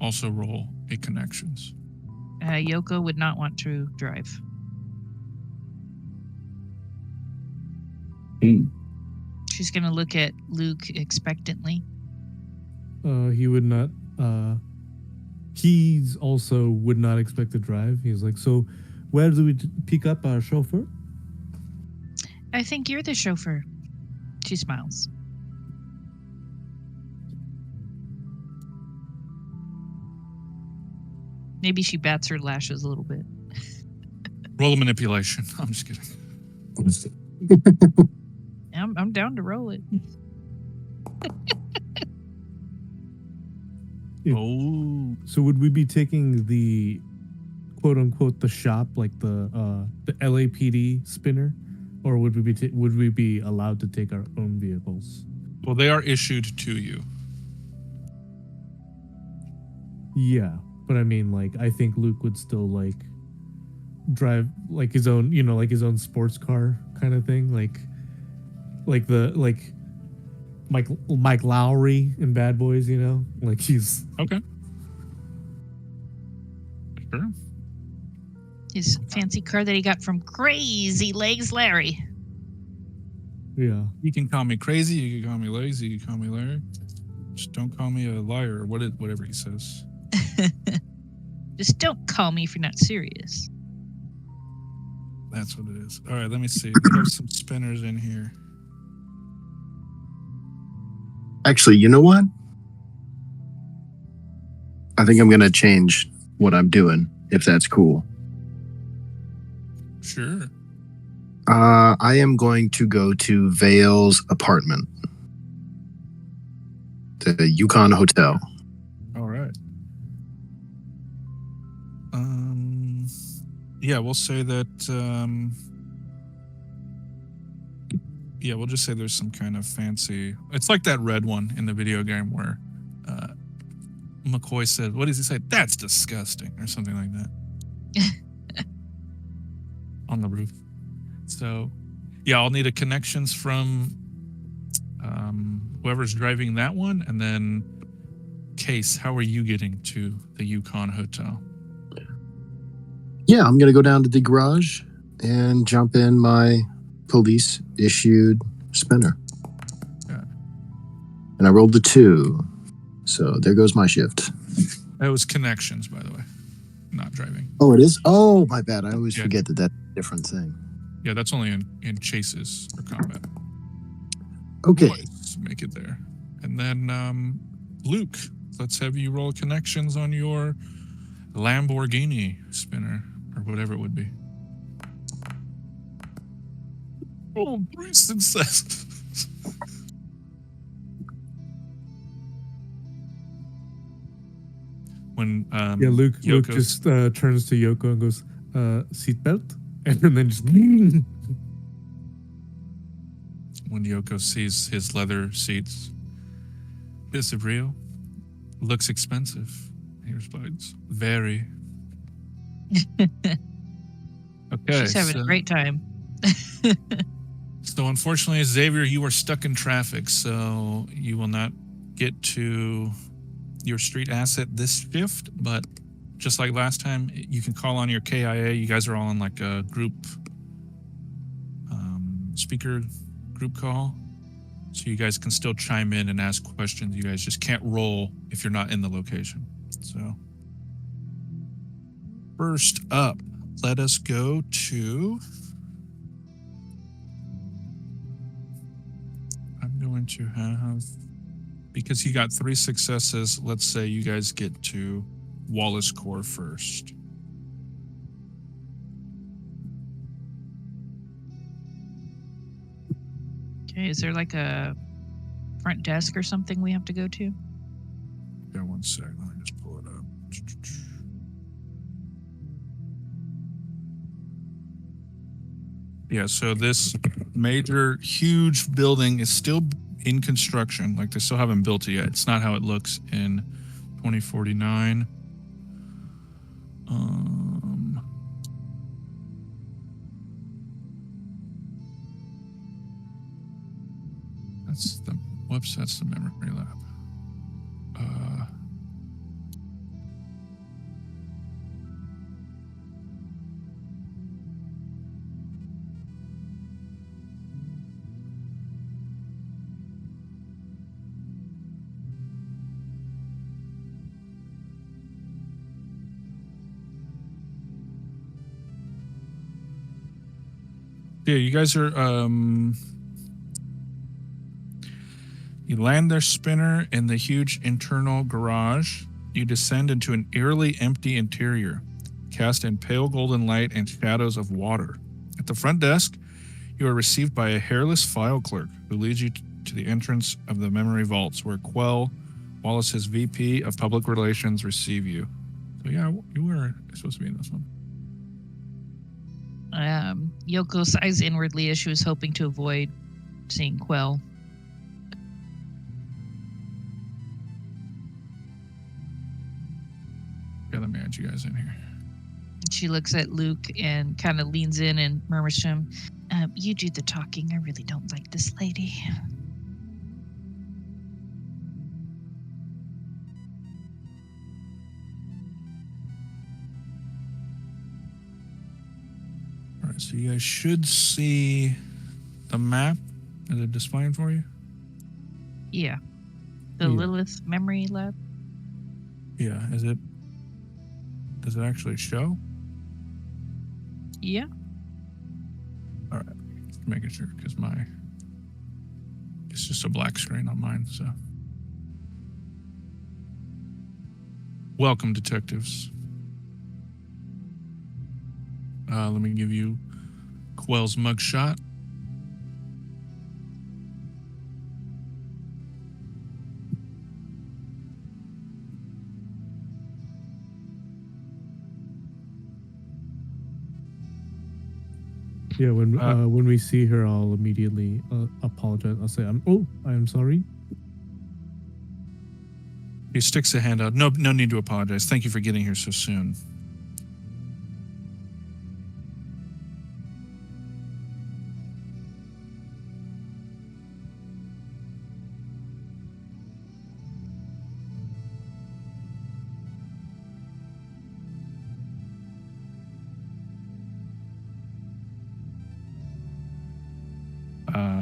also roll a connections. Yoko would not want to drive. She's going to look at Luke expectantly. He would not. He's also would not expect to drive. He's like, so where do we pick up our chauffeur? I think you're the chauffeur. She smiles. Maybe she bats her lashes a little bit. Roll a manipulation. I'm just kidding. I'm down to roll it. Oh. So would we be taking the quote unquote the shop, like the LAPD spinner, or would we be allowed to take our own vehicles? Well, they are issued to you. Yeah, but I mean, like, I think Luke would still like drive like his own, like his own sports car kind of thing, like Mike Lowry in Bad Boys, like he's Okay. Sure. His fancy car that he got from Crazy Legs Larry. yeah. You can call me crazy. You can call me lazy. You can call me Larry. Just don't call me a liar or whatever he says. Just don't call me if you're not serious. That's what it is. All right, let me see. We have some spinners in here. Actually, you know what? I think I'm gonna change what I'm doing, if that's cool. Sure. I am going to go to Vale's apartment, the Yukon Hotel. All right. Yeah, we'll say that. Yeah, we'll just say there's some kind of fancy. It's like that red one in the video game where McCoy said, "What does he say? That's disgusting," or something like that. On the roof. So, yeah, I'll need a connections from whoever's driving that one, and then Case. How are you getting to the Yukon Hotel? Yeah, I'm gonna go down to the garage and jump in my police issued spinner. Yeah. And I rolled the 2. So there goes my shift. That was connections, by the way, not driving. Oh, it is? Oh, my bad. I always Yeah. forget that that's a different thing. Yeah, that's only in chases or combat. Okay. Let's make it there. And then Luke, let's have you roll connections on your Lamborghini spinner or whatever it would be. Oh, 3 successes. When Luke Yoko- just turns to Yoko and goes, seatbelt, and then just when Yoko sees his leather seats, is it real? Looks expensive. He responds, very. Okay. She's having a great time. So unfortunately, Xavier, you are stuck in traffic, so you will not get to your street asset this shift, but just like last time, you can call on your KIA. You guys are all on like a group speaker group call, so you guys can still chime in and ask questions. You guys just can't roll if you're not in the location. So first up, let us go to... I'm going to have... Because you got 3 successes, let's say you guys get to Wallace Core first. Okay, is there like a front desk or something we have to go to? Yeah, one sec. Let me just pull it up. Yeah, so this major, huge building is still in construction. Like, they still haven't built it yet. It's not how it looks in 2049. That's the... Whoops, that's the memory lab. Yeah, you guys are... You land their spinner in the huge internal garage. You descend into an eerily empty interior, cast in pale golden light and shadows of water. At the front desk, you are received by a hairless file clerk who leads you to the entrance of the memory vaults, where Quell, Wallace's VP of Public Relations, receive you. So yeah, you were supposed to be in this one. Yoko sighs inwardly as she was hoping to avoid seeing Quell. Yeah, let me add you guys in here. She looks at Luke and kind of leans in and murmurs to him, "You do the talking. I really don't like this lady." All right, so you guys should see the map. Is it displaying for you? Yeah. The Yeah. Lilith Memory Lab. Yeah. Does it actually show? Yeah. Just making sure, because it's just a black screen on mine. So, welcome, detectives. Let me give you Quell's mugshot. Yeah, when we see her, I'll immediately apologize. I'll say, I'm sorry. He sticks a hand out. No need to apologize. Thank you for getting here so soon.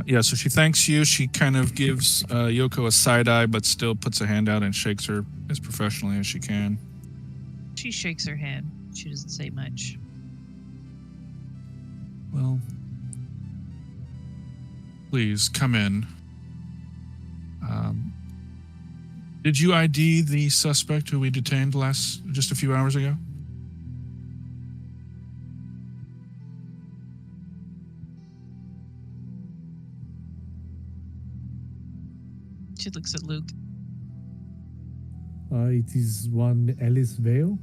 Yeah, so she thanks you. She kind of gives Yoko a side eye, but still puts a hand out and shakes her as professionally as she can. She shakes her hand. She doesn't say much. Well, please come in. Did you ID the suspect who we detained just a few hours ago? She looks at Luke. It is one Alice Vale.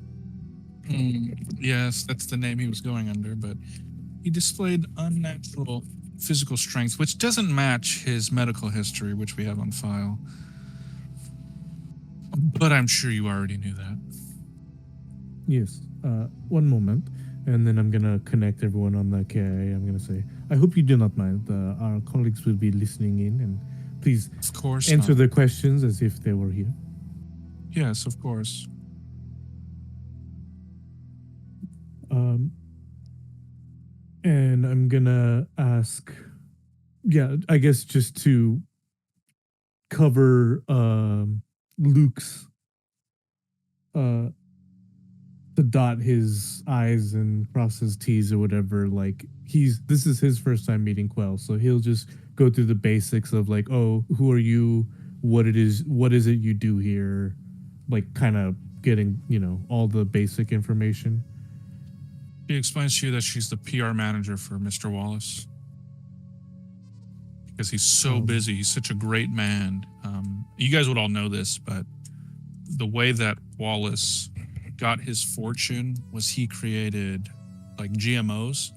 Yes, that's the name he was going under, but he displayed unnatural physical strength, which doesn't match his medical history, which we have on file. But I'm sure you already knew that. Yes. One moment, and then I'm gonna connect everyone on the KIA. I'm gonna say, I hope you do not mind. Our colleagues will be listening in, and please Of course answer not. their questions as if they were here. Yes, of course. And I'm gonna ask, I guess just to cover Luke's to dot his I's and cross his T's or whatever. Like this is his first time meeting Quell, so he'll just go through the basics of like, oh, who are you? What is it you do here? Like kind of getting, all the basic information. She explains to you that she's the PR manager for Mr. Wallace. Because he's so busy. He's such a great man. You guys would all know this, but the way that Wallace got his fortune was he created like GMOs.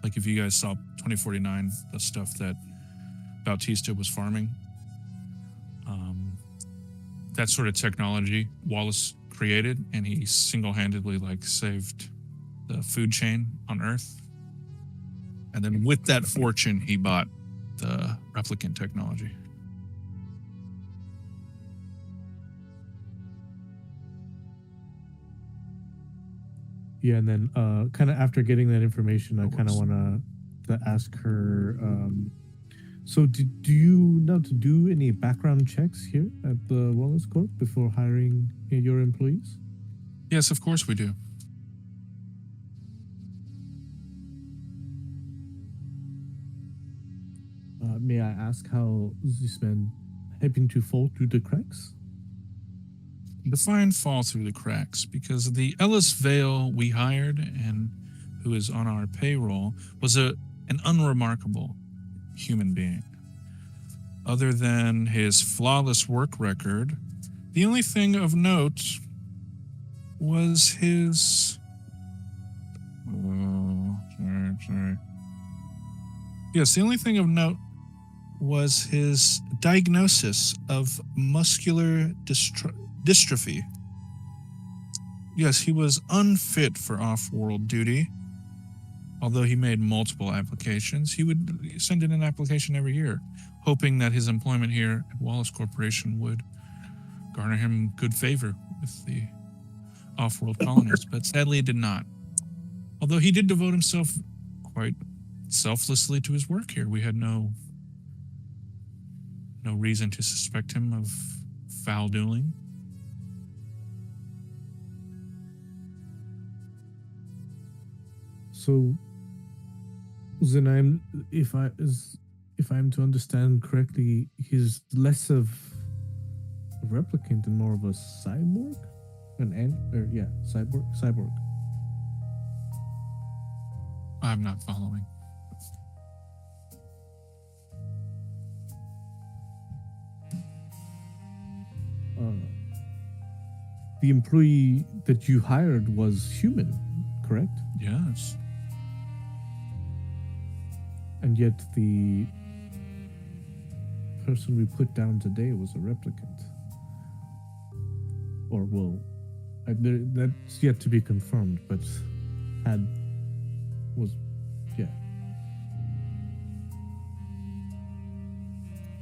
Like if you guys saw 2049, the stuff that Bautista was farming. That sort of technology Wallace created, and he single-handedly saved the food chain on Earth. And then with that fortune, he bought the replicant technology. Yeah, and then kind of after getting that information, I kind of want to ask her. So, do you know to do any background checks here at the Wallace Corp before hiring your employees? Yes, of course we do. May I ask how this man happened to fall through the cracks? Define fall through the cracks, because the Ellis Vale we hired and who is on our payroll was an unremarkable human being. Other than his flawless work record, the only thing of note was his... Yes, the only thing of note was his diagnosis of muscular dystrophy. yes, he was unfit for off-world duty. Although he made multiple applications, he would send in an application every year, hoping that his employment here at Wallace Corporation would garner him good favor with the off-world colonists, but sadly it did not. Although he did devote himself quite selflessly to his work here. We had no reason to suspect him of foul doing. So, then if I'm to understand correctly, he's less of a replicant and more of a cyborg, cyborg. I'm not following. The employee that you hired was human, correct? Yes. And yet the person we put down today was a replicant. Or that's yet to be confirmed, but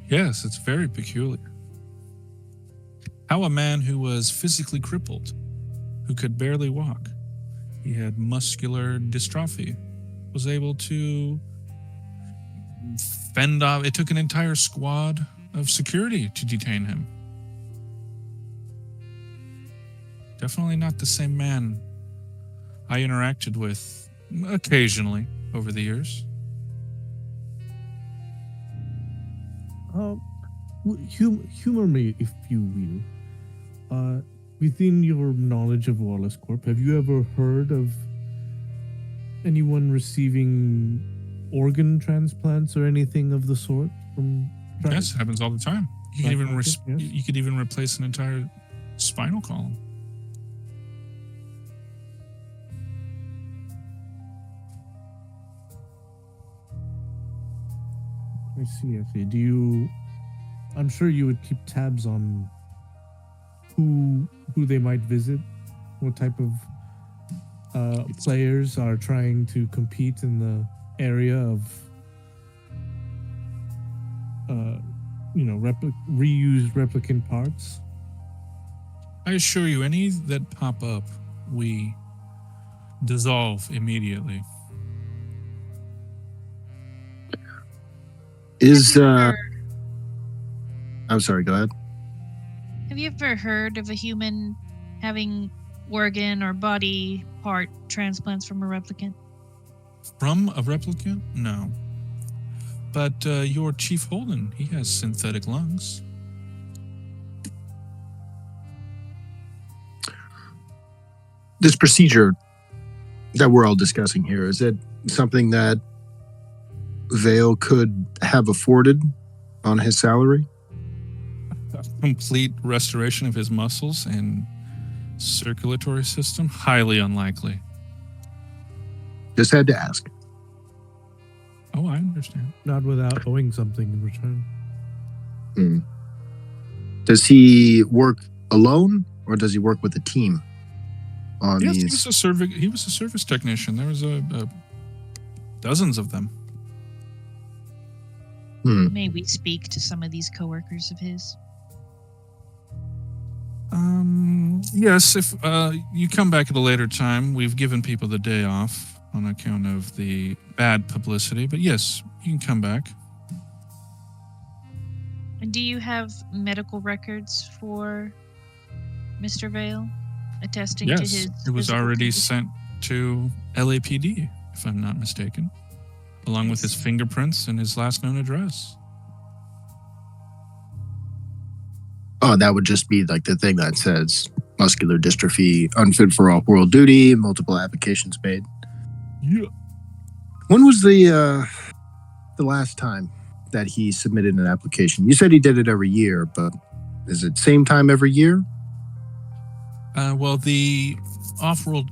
Yes, it's very peculiar. How a man who was physically crippled, who could barely walk, he had muscular dystrophy, was able to fend off. It took an entire squad of security to detain him. Definitely not the same man I interacted with occasionally over the years. Humor me, if you will. Within your knowledge of Wallace Corp, have you ever heard of anyone receiving organ transplants or anything of the sort from? Yes, it happens all the time. You can even Yes. you could even replace an entire spinal column. I see. I'm sure you would keep tabs on who they might visit, what type of players are trying to compete in the area of reused replicant parts. I assure you, any that pop up, we dissolve immediately. I'm sorry, go ahead. Have you ever heard of a human having organ or body part transplants from a replicant? From a replicant? No. But your Chief Holden, he has synthetic lungs. This procedure that we're all discussing here, is it something that Vale could have afforded on his salary? A complete restoration of his muscles and circulatory system? Highly unlikely. Just had to ask. Oh, I understand. Not without owing something in return. Does he work alone, or does he work with a team on Yes, these? he was a service technician. There was dozens of them. May we speak to some of these coworkers of his? Yes, if you come back at a later time, we've given people the day off on account of the bad publicity, but yes, you can come back. And do you have medical records for Mr. Vale attesting to Yes, his it was physical already condition? sent to LAPD, if I'm not mistaken, along with his fingerprints and his last known address. Oh, that would just be like the thing that says muscular dystrophy, unfit for off-world duty, multiple applications made. Yeah. When was the last time that he submitted an application? You said he did it every year, but is it same time every year? Well, the off-world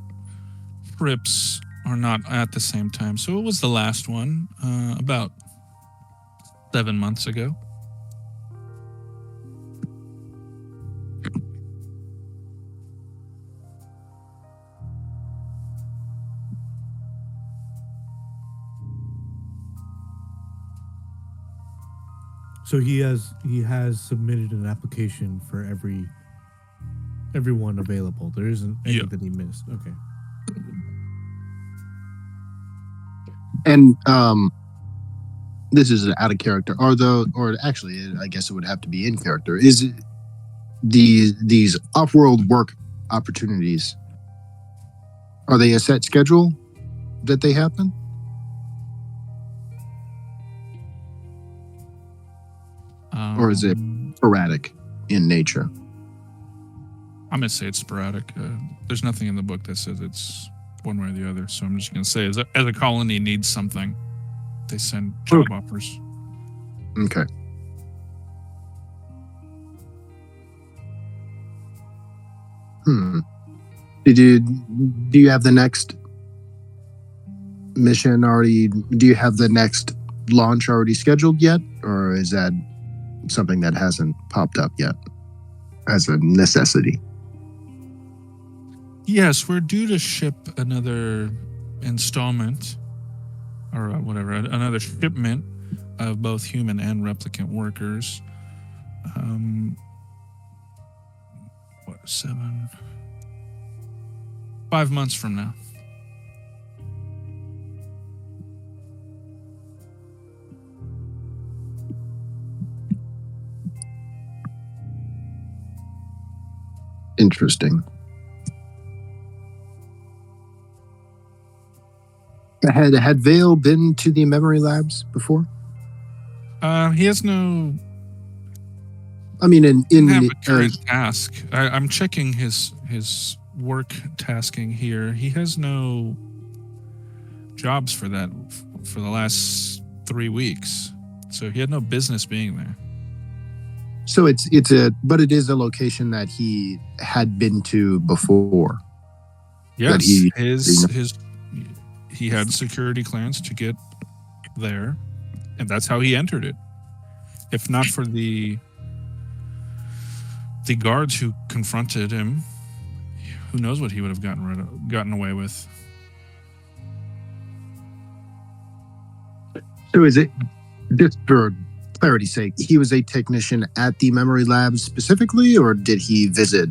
trips are not at the same time, so it was the last one, about 7 months ago. So he has submitted an application for everyone available. There isn't any Yeah. that he missed. Okay. And this is out of character. Or actually, I guess it would have to be in character. Is it these off-world work opportunities? Are they a set schedule that they happen? Or is it sporadic in nature? I'm gonna say it's sporadic. There's nothing in the book that says it's one way or the other. So I'm just gonna say, as a colony needs something, they send job offers. Okay. Do you have the next mission already? Do you have the next launch already scheduled yet, or is that something that hasn't popped up yet as a necessity? Yes, we're due to ship another installment, or whatever, another shipment of both human and replicant workers. 5 months from now. Interesting. Had Vale been to the memory labs before? He has no I mean, in have a current task. I'm checking his work tasking here. He has no jobs for that for the last 3 weeks, so he had no business being there. so it is a location that he had been to before. Yes, he- he had security clearance to get there, and that's how he entered it. If not for the guards who confronted him, who knows what he would have gotten away with. So is it, just for clarity's sake, he was a technician at the memory labs specifically, or did he visit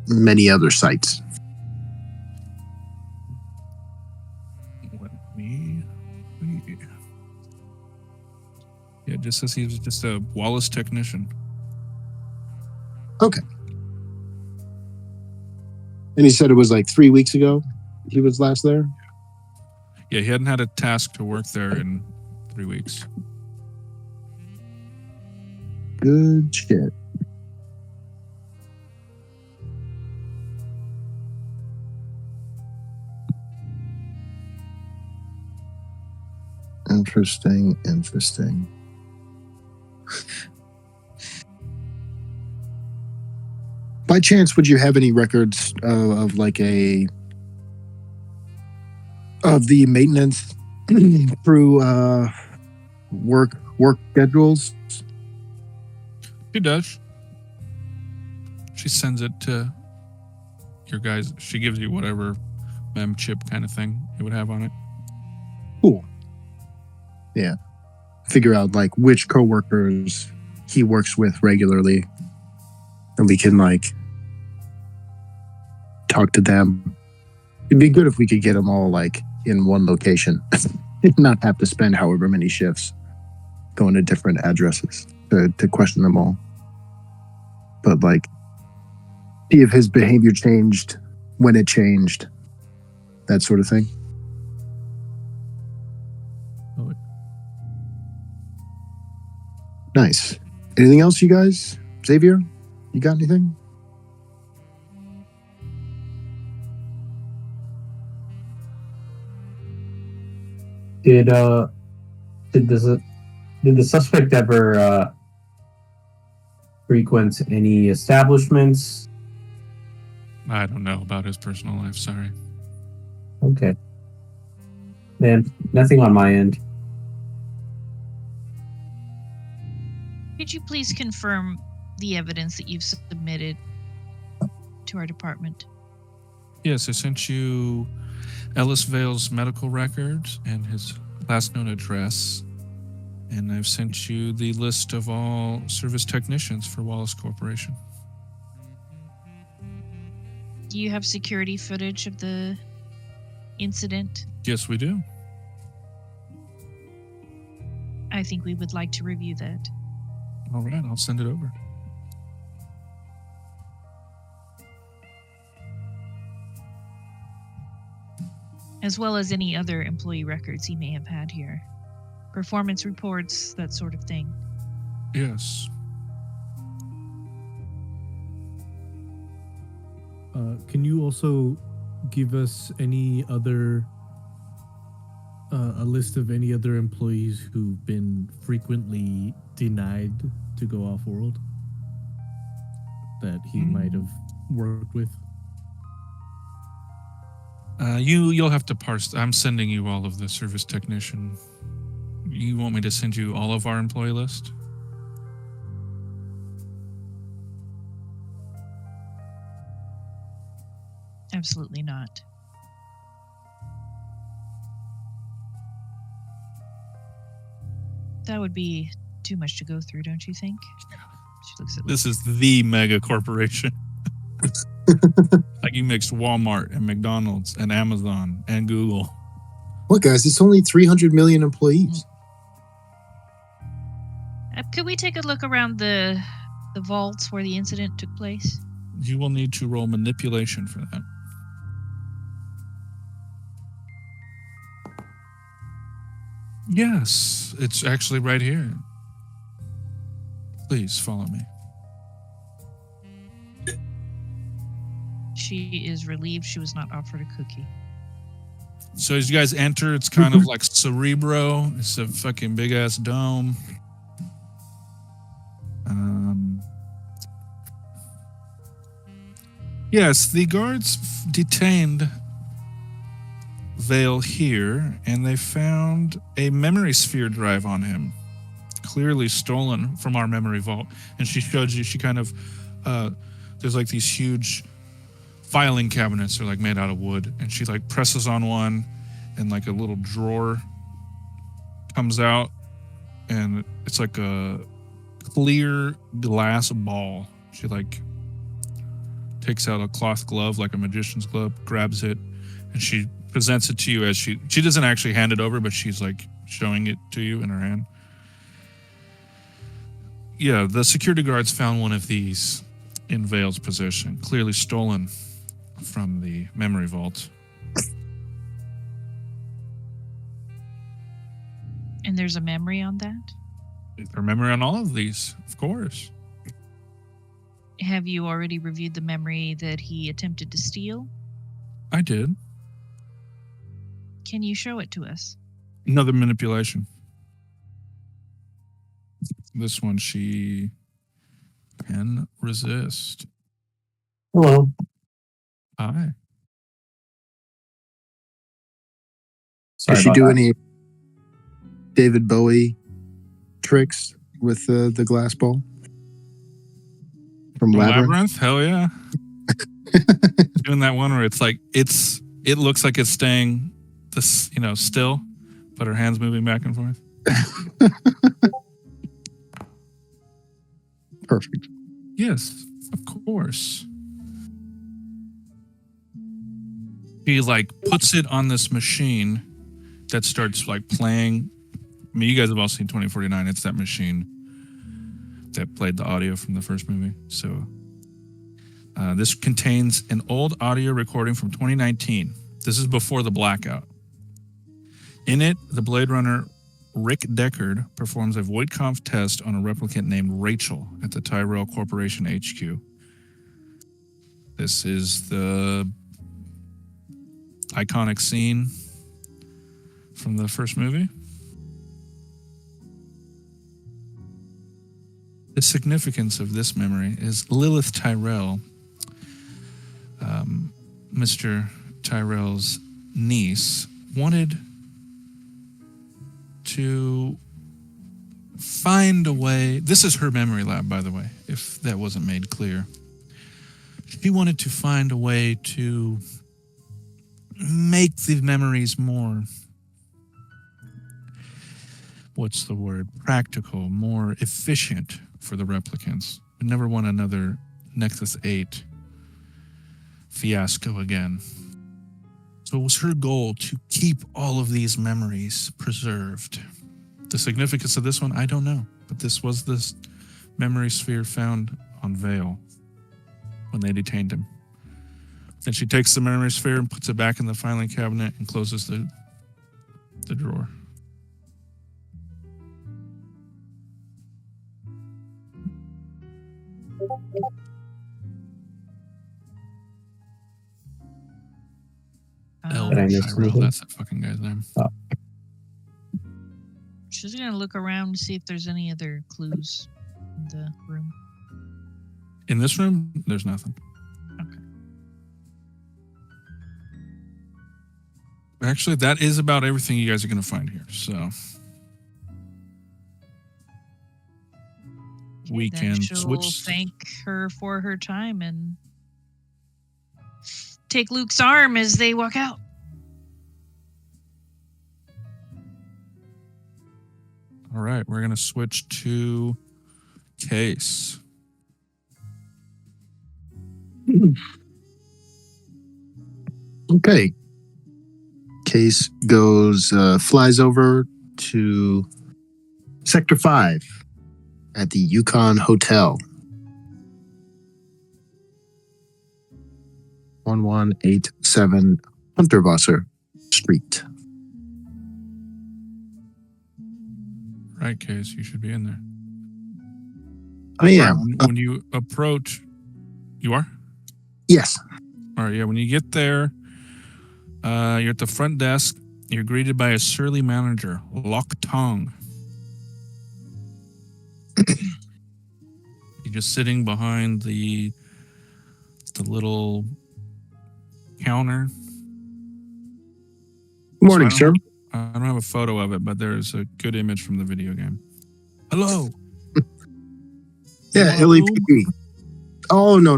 many other sites? Yeah, it just says he was just a Wallace technician. Okay. And he said it was like 3 weeks ago he was last there? Yeah, he hadn't had a task to work there in 3 weeks. Good shit. Interesting. By chance, would you have any records of the maintenance through work schedules? She does. She sends it to your guys. She gives you whatever mem chip kind of thing it would have on it. Cool. Yeah. Figure out like which coworkers he works with regularly, and we can like talk to them. It'd be good if we could get them all like in one location, not have to spend however many shifts going to different addresses to question them all. But like, see if his behavior changed, when it changed, that sort of thing. Nice. Anything else, you guys? Xavier, you got anything? Did the suspect ever frequent any establishments? I don't know about his personal life, sorry. Okay. Then nothing on my end. Could you please confirm the evidence that you've submitted to our department? Yes, I sent you Ellis Vale's medical records and his last known address. And I've sent you the list of all service technicians for Wallace Corporation. Do you have security footage of the incident? Yes, we do. I think we would like to review that. All right, I'll send it over. As well as any other employee records he may have had here. Performance reports, that sort of thing. Yes. Can you also give us any other a list of any other employees who've been frequently denied to go off world that he might have worked with? You'll have to parse. I'm sending you all of the service technician. You want me to send you all of our employee list? Absolutely not. That would be too much to go through, don't you think? She looks at This is the mega corporation. Like you mixed Walmart and McDonald's and Amazon and Google. What, guys? It's only 300 million employees. Could we take a look around the vaults where the incident took place? You will need to roll manipulation for that. Yes, it's actually right here. Please follow me. She is relieved she was not offered a cookie. So as you guys enter, it's kind of like Cerebro. It's a fucking big ass dome. Yes, the guards detained Vale here, and they found a memory sphere drive on him, clearly stolen from our memory vault. And she showed you, she kind of, there's like these huge filing cabinets, they're like made out of wood, and she like presses on one, and like a little drawer comes out, and it's like a clear glass ball. She like takes out a cloth glove, like a magician's glove, grabs it, and she presents it to you as she doesn't actually hand it over, but she's like showing it to you in her hand. Yeah, the security guards found one of these in Vale's possession, clearly stolen from the memory vault. And there's a memory on that? Her memory on all of these, of course. Have you already reviewed the memory that he attempted to steal? I did. Can you show it to us? Another manipulation. This one she can resist. Hello. Hi. Does she about do that. any David Bowie tricks with the glass ball from Labyrinth? Hell yeah. Doing that one where it's like it looks like it's staying this, still, but her hands moving back and forth. Perfect. Yes, of course. He like puts it on this machine that starts like playing. I mean, you guys have all seen 2049. It's that machine that played the audio from the first movie. So this contains an old audio recording from 2019. This is before the blackout. In it, the Blade Runner Rick Deckard performs a Voight-Kampff test on a replicant named Rachel at the Tyrell Corporation HQ. This is the iconic scene from the first movie. The significance of this memory is Lilith Tyrell, Mr. Tyrell's niece, wanted to find a way. This is her memory lab, by the way, if that wasn't made clear. She wanted to find a way to make the memories more what's the word? Practical, more efficient for the replicants. We never want another Nexus 8 fiasco again. So it was her goal to keep all of these memories preserved. The significance of this one, I don't know. But this was this memory sphere found on Vale when they detained him. Then she takes the memory sphere and puts it back in the filing cabinet and closes the drawer. Did I miss Tyrell, anything? that's that fucking guy's name. She's gonna look around to see if there's any other clues in the room. In this room, there's nothing. Okay. Actually, that is about everything you guys are going to find here. So we Then can she'll switch. thank her for her time and take Luke's arm as they walk out. All right, we're going to switch to Case. Okay. Case flies over to Sector 5 at the Yukon Hotel. 1187 Hunterwasser Street. Right, Case, you should be in there. I am. When you approach, you are? Yes. All right, yeah, when you get there, you're at the front desk. You're greeted by a surly manager, Lock Tong. You're just sitting behind the little counter. Good morning, So sir. I don't have a photo of it, but there's a good image from the video game. Hello. Yeah, You want a LAPD. Oh, no.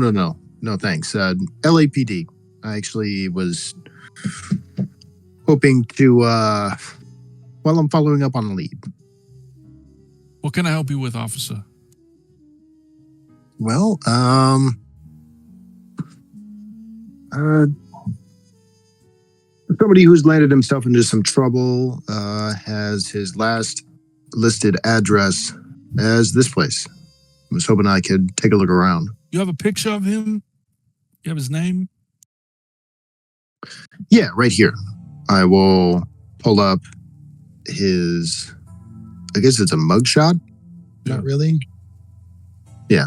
No, thanks. LAPD. I actually was hoping to, I'm following up on a lead. What can I help you with, officer? Well, somebody who's landed himself into some trouble has his last listed address as this place. I was hoping I could take a look around. You have a picture of him? You have his name? Yeah, right here. I will pull up his, I guess it's a mugshot? Yeah. Not really? Yeah.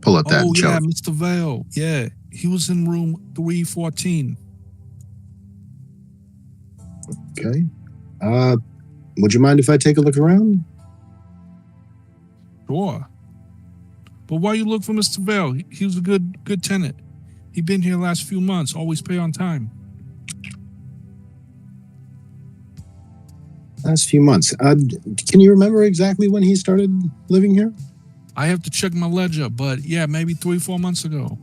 Pull up that Oh, and show yeah, it. Mr. Vale. Yeah, he was in room 314. Okay. Would you mind if I take a look around? Sure. But why you look for Mr. Vale? He was a good tenant. He been here the last few months. Always pay on time. Last few months. Can you remember exactly when he started living here? I have to check my ledger, but yeah, maybe 3-4 months ago.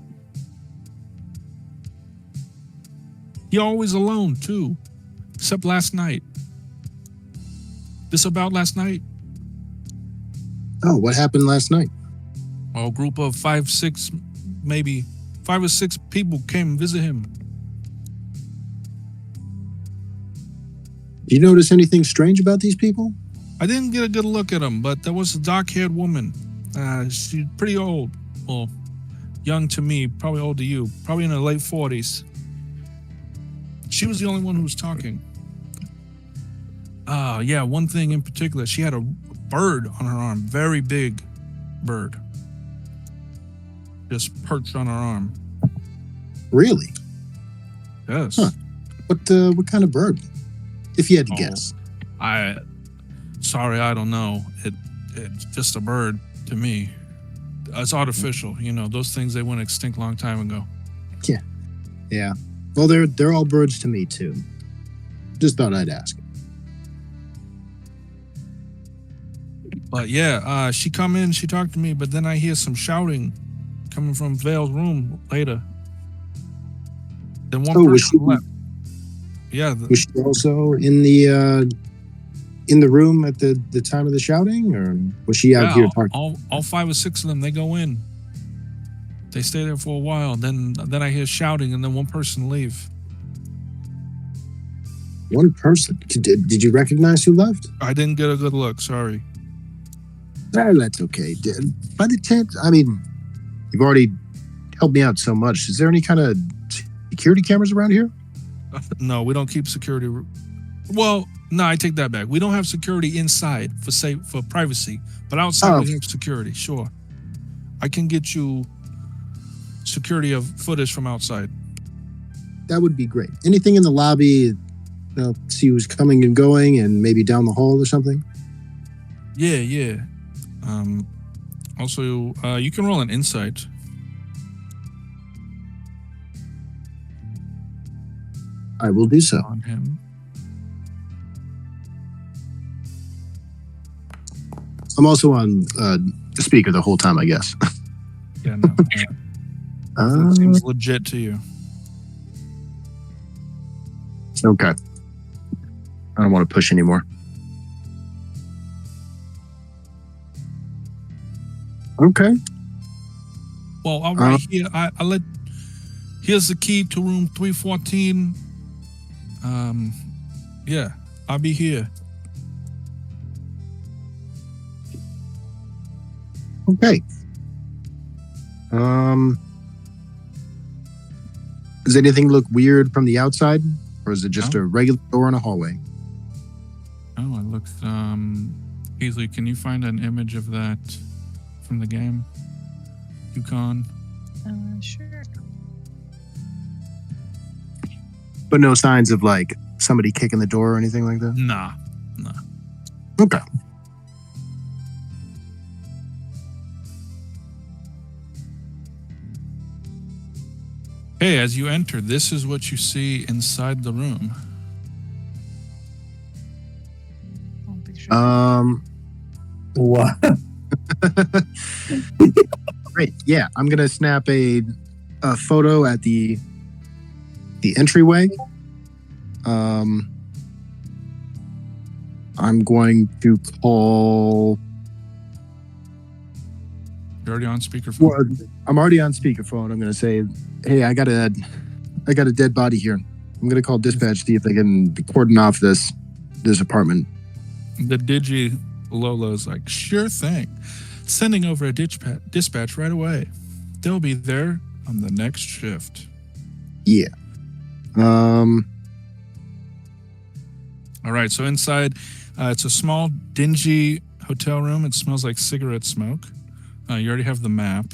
He always alone too, except last night. This about last night? Oh, what happened last night? A group of 5 or 6 people came and visit him. Do you notice anything strange about these people? I didn't get a good look at him, but there was a dark-haired woman. She's pretty old. Well, young to me, probably old to you. Probably in her late 40s. She was the only one who was talking. Yeah, one thing in particular. She had a bird on her arm. Very big bird. Just perched on her arm. Really? Yes. Huh. What kind of bird? If you had to Oh. guess. Sorry, I don't know. It's just a bird to me. It's artificial. You know, those things, they went extinct a long time ago. Yeah. Well, they're all birds to me too. Just thought I'd ask. But yeah, she come in, she talked to me, but then I hear some shouting coming from Vale's room later. Then one Oh, was person she- left. Yeah, Was she also in the in the room at the time of the shouting, or was she out here talking? All 5 or 6 of them, they go in. They stay there for a while. Then I hear shouting, and then one person leave. One person. Did you recognize who left? I didn't get a good look. Sorry. That's okay. By the chance, I mean, you've already helped me out so much. Is there any kind of security cameras around here? No, we don't keep security. Well, no, I take that back. We don't have security inside for privacy, but outside we have security. Sure, I can get you security of footage from outside. That would be great. Anything in the lobby? See who's coming and going, and maybe down the hall or something. Yeah. Also, you can roll an insight. I will do so. On him. I'm also on speaker the whole time, I guess. Yeah, no. That seems legit to you. Okay. I don't want to push anymore. Okay. Well, all right. Here, here's the key to room 314. Yeah, I'll be here. Okay. Does anything look weird from the outside, or is it just a regular door in a hallway? Oh, it looks. Easily, can you find an image of that from the game? Yukon. Sure. But no signs of like somebody kicking the door or anything like that? Nah. Okay. Hey, as you enter, this is what you see inside the room. What? Great. Yeah, I'm gonna snap a photo at the entryway. I'm going to call. You're already on speakerphone. Well, I'm already on speakerphone. I'm gonna say, hey, I got a dead body here. I'm gonna call dispatch, see if they can cordon off this apartment. The Digi Lola's like, sure thing. Sending over a dispatch right away. They'll be there on the next shift. Yeah. All right. So inside, it's a small, dingy hotel room. It smells like cigarette smoke. You already have the map,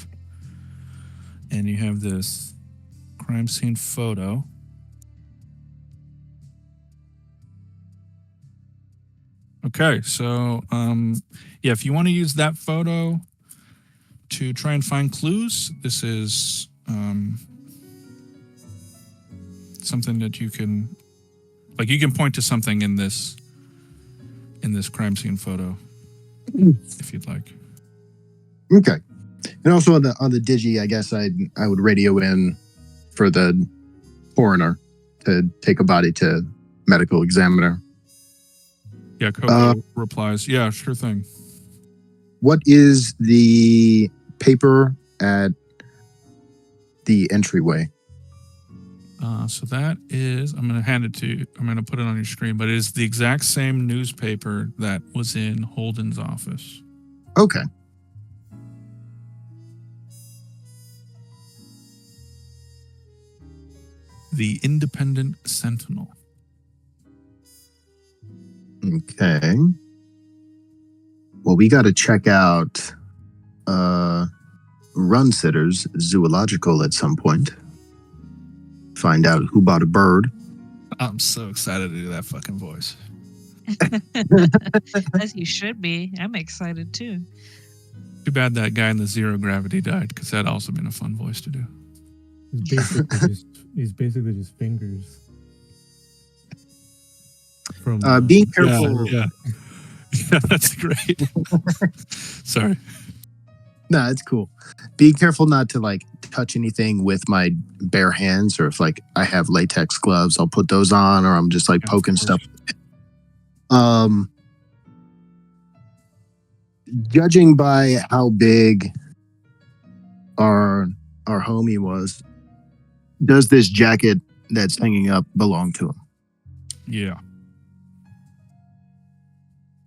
and you have this crime scene photo. Okay, so yeah, if you want to use that photo to try and find clues, this is something that you can point to something in this crime scene photo if you'd like. Okay. And also on the Digi, I guess I would radio in for the coroner to take a body to medical examiner. Yeah, Coco replies, yeah, sure thing. What is the paper at the entryway? So that is, I'm going to hand it to you. I'm going to put it on your screen, but it is the exact same newspaper that was in Holden's office. Okay. The Independent Sentinel. Okay. Well, we got to check out Run Sitters Zoological at some point. Find out who bought a bird. I'm so excited to do that fucking voice. As you should be. I'm excited too. Too bad that guy in the Zero Gravity died, because that'd also been a fun voice to do. He's basically just fingers. From being careful. Yeah, that's great. Sorry. No, it's cool. Be careful not to like touch anything with my bare hands, or if like I have latex gloves, I'll put those on, or I'm just like poking stuff. Judging by how big our homie was, does this jacket that's hanging up belong to him? Yeah.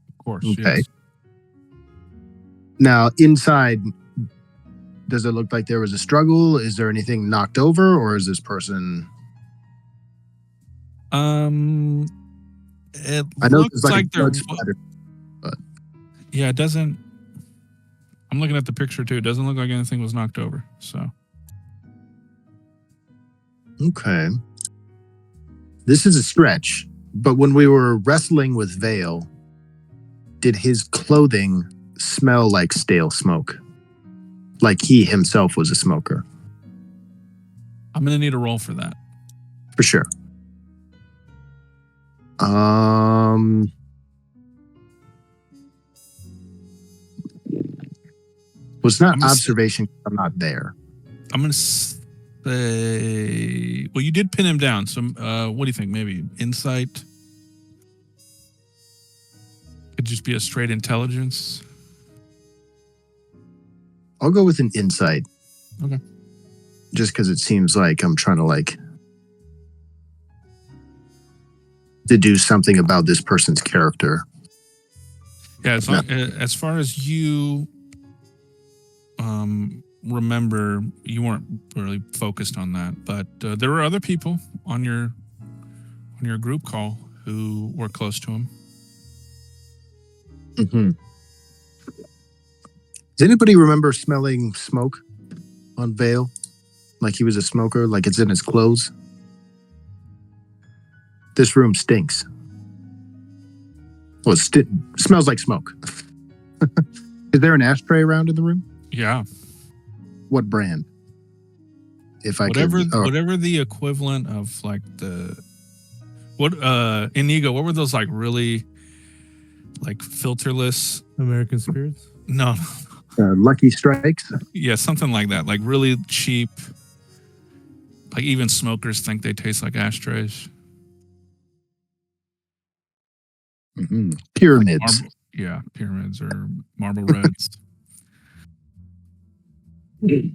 Of course. Okay. Yes. Now, inside, does it look like there was a struggle? Is there anything knocked over, or is this person? It I know looks there's like a there. blood splatter. Yeah, it doesn't. I'm looking at the picture too. It doesn't look like anything was knocked over. So. Okay. This is a stretch, but when we were wrestling with Vale, did his clothing smell like stale smoke? Like he himself was a smoker? I'm gonna need a roll for that. For sure. Well, it's not I'm gonna observation. I'm not there. I'm gonna say. Well, you did pin him down. So, what do you think? Maybe insight. Could just be a straight intelligence. I'll go with an insight. Okay. Just because it seems like I'm trying to deduce something about this person's character. Yeah, as far as you remember, you weren't really focused on that, but there were other people on your group call who were close to him. Mm-hmm. Does anybody remember smelling smoke on Vale? Like he was a smoker, like it's in his clothes? This room stinks. Well, it smells like smoke. Is there an ashtray around in the room? Yeah. What brand? If I whatever could, whatever the equivalent of like Inigo, what were those like really like filterless? American Spirits. No. Lucky Strikes. Yeah, something like that. Like really cheap. Like even smokers think they taste like ashtrays. Mm-hmm. Pyramids. Like pyramids or Marble Reds. Okay.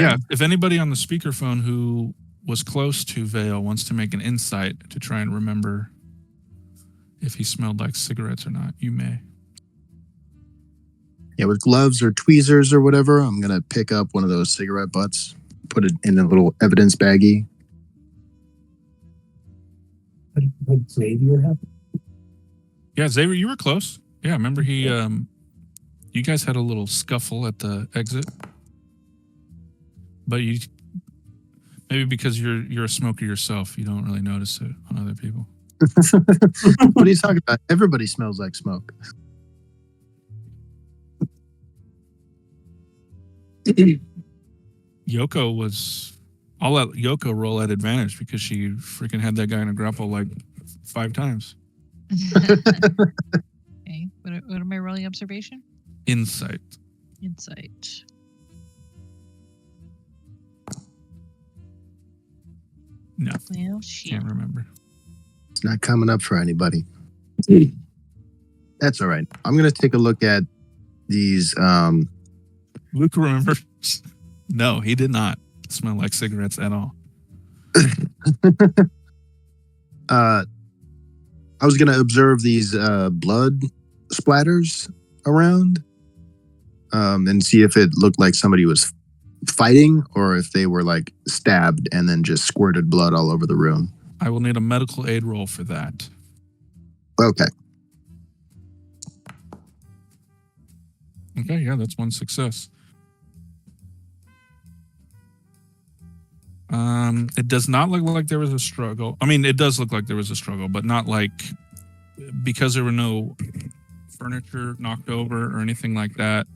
Yeah, if anybody on the speakerphone who was close to Vale wants to make an insight to try and remember if he smelled like cigarettes or not, you may. Yeah, with gloves or tweezers or whatever, I'm going to pick up one of those cigarette butts, put it in a little evidence baggie. Would Xavier have? Yeah, Xavier, you were close. Yeah, remember he, you guys had a little scuffle at the exit. But you, maybe because you're a smoker yourself, you don't really notice it on other people. What are you talking about? Everybody smells like smoke. Yoko was, I'll let Yoko roll at advantage because she freaking had that guy in a grapple like 5 times. Okay, what am I rolling? Observation? Insight. Insight. No, Well, shit. can't remember. It's not coming up for anybody. That's all right. I'm going to take a look at these. Luke remembers. No, he did not smell like cigarettes at all. I was going to observe these blood splatters around and see if it looked like somebody was fighting or if they were like stabbed and then just squirted blood all over the room. I will need a medical aid roll for that. Okay. Okay, yeah, that's one success. It does not look like there was a struggle. I mean, it does look like there was a struggle, but not like because there were no furniture knocked over or anything like that.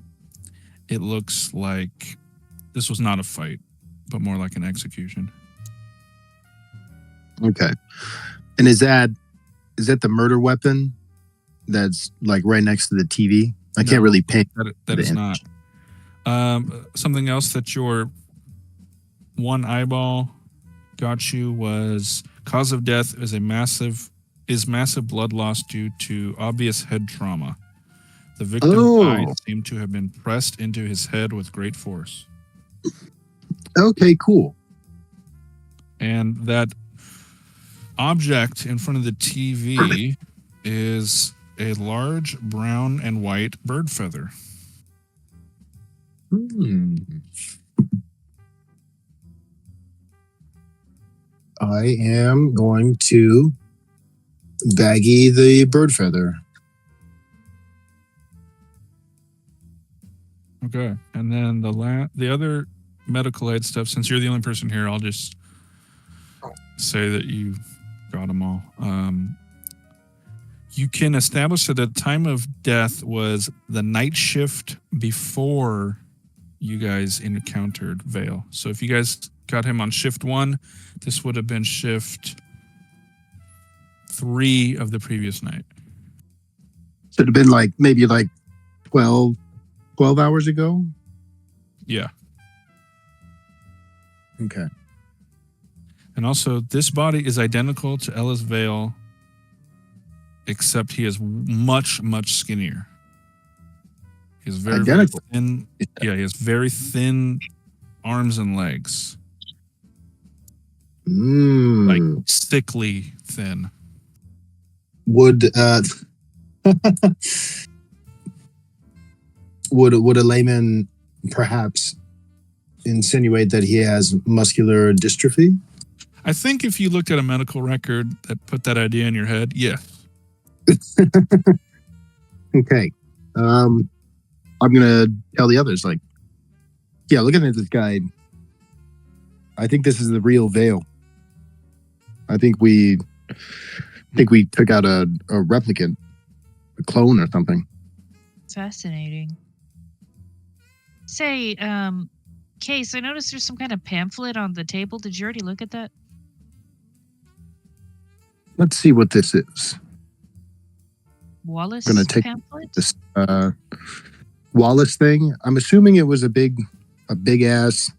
It looks like this was not a fight, but more like an execution. Okay. And is that the murder weapon that's like right next to the TV? I can't really paint that is image. not. Something else that your one eyeball got you was cause of death is massive blood loss due to obvious head trauma. The victim's Oh. eyes seem to have been pressed into his head with great force. Okay, cool. And that object in front of the TV is a large brown and white bird feather. I am going to baggy the bird feather. Okay. And then the other medical aid stuff, since you're the only person here, I'll just say that you got them all. You can establish that the time of death was the night shift before you guys encountered Vale. So if you guys got him on shift 1, this would have been shift 3 of the previous night. So it'd have been like maybe like 12 hours ago. Yeah. Okay. And also, this body is identical to Ellis Vale, except he is much, much skinnier. He is very, very Identical. thin. Yeah, he has very thin arms and legs. Like sickly thin. Would would a layman perhaps insinuate that he has muscular dystrophy? I think if you looked at a medical record that put that idea in your head, yes. Okay. I'm gonna tell the others, like, yeah, looking at this guy, I think this is the real Vale. I think we took out a replicant, a clone or something. Fascinating. Say, Case, I noticed there's some kind of pamphlet on the table. Did you already look at that? Let's see what this is. Wallace Gonna take pamphlet? This Wallace thing. I'm assuming it was a big ass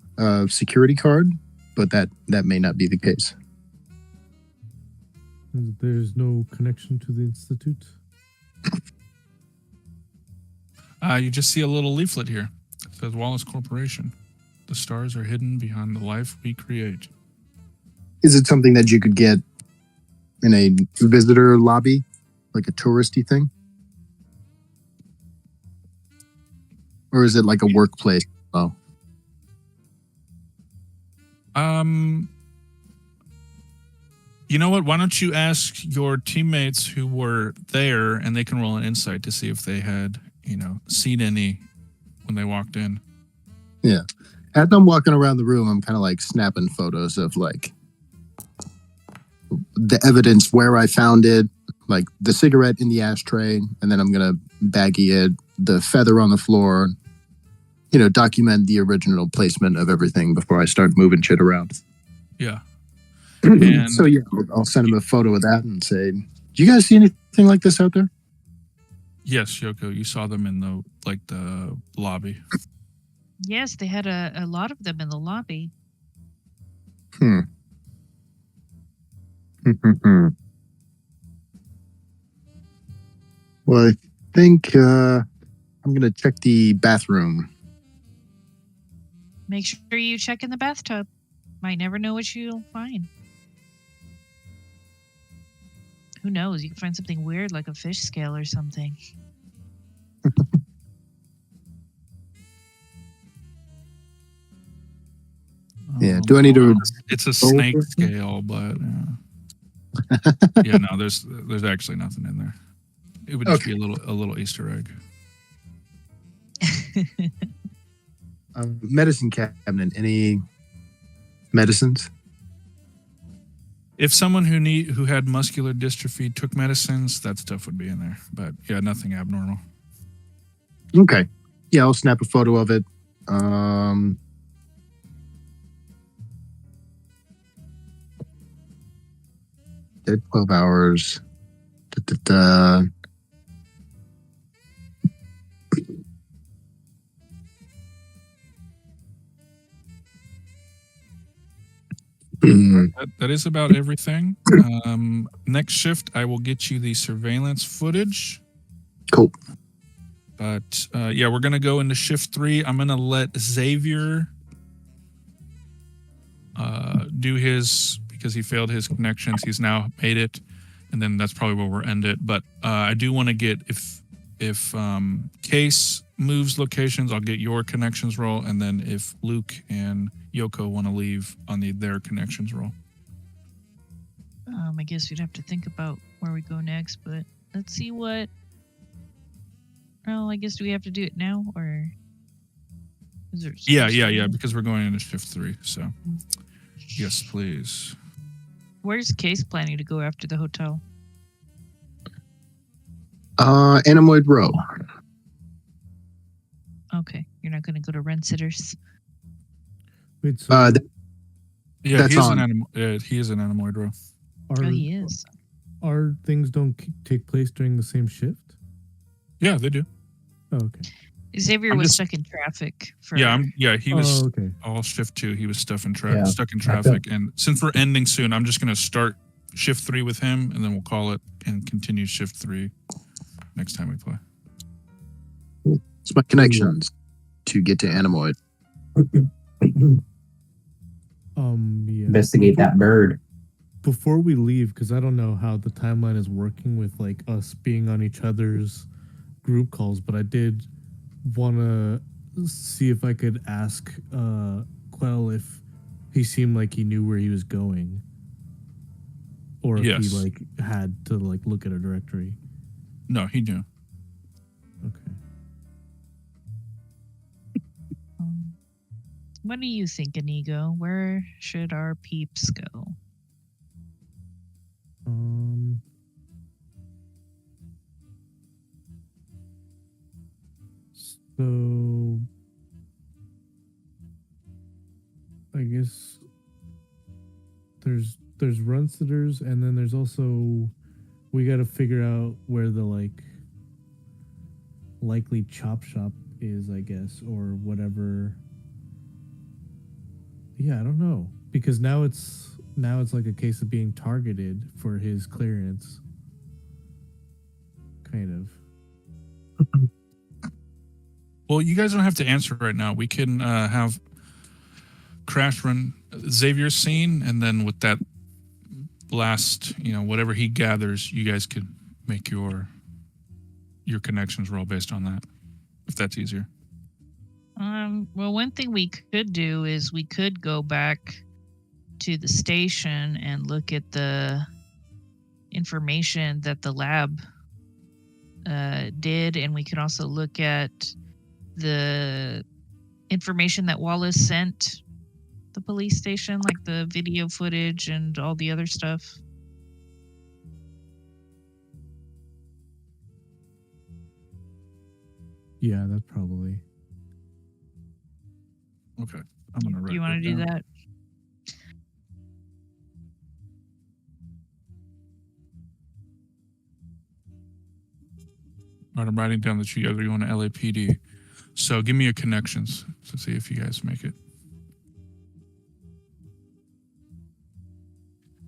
security card, but that may not be the case. There's no connection to the Institute. You just see a little leaflet here. It says Wallace Corporation. The stars are hidden behind the life we create. Is it something that you could get in a visitor lobby, like a touristy thing? Or is it like a workplace? Oh. You know what? Why don't you ask your teammates who were there, and they can roll an insight to see if they had, seen any when they walked in. Yeah. As I'm walking around the room, I'm kind of like snapping photos of like the evidence where I found it, like the cigarette in the ashtray, and then I'm gonna baggy it, the feather on the floor, document the original placement of everything before I start moving shit around. Yeah. And so yeah, I'll send him a photo of that and say, "Do you guys see anything like this out there?" Yes, Yoko, you saw them in the lobby. Yes, they had a lot of them in the lobby. Well, I think I'm gonna check the bathroom. Make sure you check in the bathtub. Might never know what you'll find. Who knows? You can find something weird like a fish scale or something. Yeah. Do I need to? It's a snake scale, but yeah, no, there's actually nothing in there. It would just be a little Easter egg. Medicine cabinet. Any medicines? If someone who had muscular dystrophy took medicines, that stuff would be in there. But yeah, nothing abnormal. Okay. Yeah, I'll snap a photo of it. Dead 12 hours. That is about everything. Next shift, I will get you the surveillance footage. Cool. But yeah, we're gonna go into shift 3. I'm gonna let Xavier do his, because he failed his connections. He's now made it, and then that's probably where we'll end it. But I do want to get, if Case moves locations, I'll get your connections roll, and then if Luke and Yoko want to leave on their connections roll. I guess we'd have to think about where we go next, but let's see what. Well, I guess do we have to do it now, or is there? Yeah, because we're going into shift 3. So, yes, please. Where's Case planning to go after the hotel? Animoid Row. Okay, you're not going to go to Rent Sitters. Wait, so Yeah, That's he is on. he is an Animoid Row. our, Oh, he is. our things don't take place during the same shift? Yeah, they do. Oh, okay. Xavier I'm was just- stuck in traffic for. He was Oh, okay. all shift 2. He was stuck in Yeah. stuck in traffic. And since we're ending soon, I'm just gonna start shift 3 with him, and then we'll call it and continue shift 3 next time we play. It's my connections to get to Animoid. Yeah. Investigate that bird. Before we leave, because I don't know how the timeline is working with like us being on each other's group calls, but I did want to see if I could ask Quell if he seemed like he knew where he was going, or if Yes. he like had to like look at a directory. No, he knew. Okay. What do you think, Inigo? Where should our peeps go? So I guess there's run sitters, and then there's also, we got to figure out where the like likely chop shop is, I guess, or whatever. Yeah, I don't know, because now it's like a case of being targeted for his clearance, kind of. Well, you guys don't have to answer right now. We can have Crash run Xavier's scene, and then with that last, whatever he gathers, you guys could make your connections roll based on that, if that's easier. Well, one thing we could do is we could go back to the station and look at the information that the lab did, and we could also look at the information that Wallace sent the police station, like the video footage and all the other stuff. Yeah, that's probably. Okay, I'm gonna write. Do you want to do that? All right, I'm writing down that you guys are going to LAPD. So give me your connections to see if you guys make it.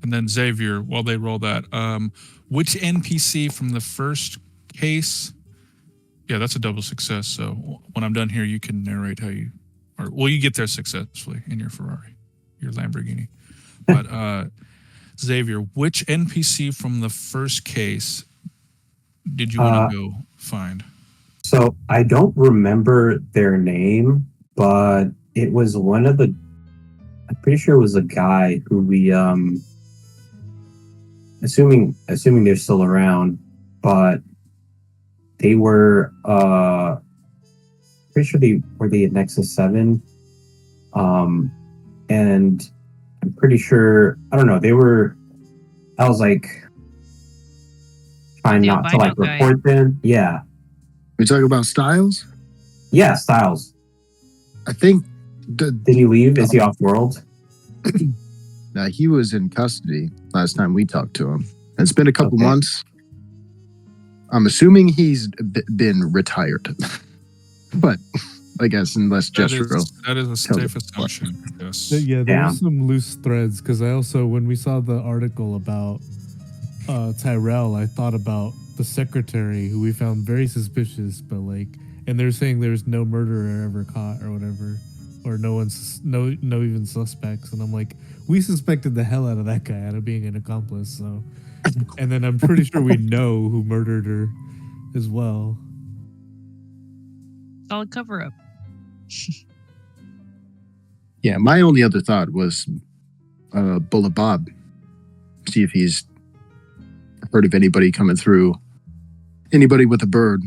And then Xavier, while they roll that, which NPC from the first case? Yeah, that's a double success. So when I'm done here, you can narrate how you, you get there successfully in your Ferrari, your Lamborghini. But Xavier, which NPC from the first case did you want to go find? So I don't remember their name, but it was one of the. I'm pretty sure it was a guy who we assuming they're still around, but they were pretty sure they were at Nexus 7, and I'm pretty sure, I don't know, they were. I was like trying not to like report them. Yeah. We talk about Styles? Yeah, Styles. I think. Did he leave? Is he off world? He was in custody last time we talked to him. It's been a couple months. I'm assuming he's been retired. But I guess unless Jethro. That is a safe assumption. Yes. Yeah, there were some loose threads, because I also, when we saw the article about Tyrell, I thought about the secretary, who we found very suspicious, but like, and they're saying there's no murderer ever caught or whatever, or no even suspects. And I'm like, we suspected the hell out of that guy out of being an accomplice. So, and then I'm pretty sure we know who murdered her as well. Solid cover up. Yeah, my only other thought was Bullet Bob. See if he's heard of anybody coming through. Anybody with a bird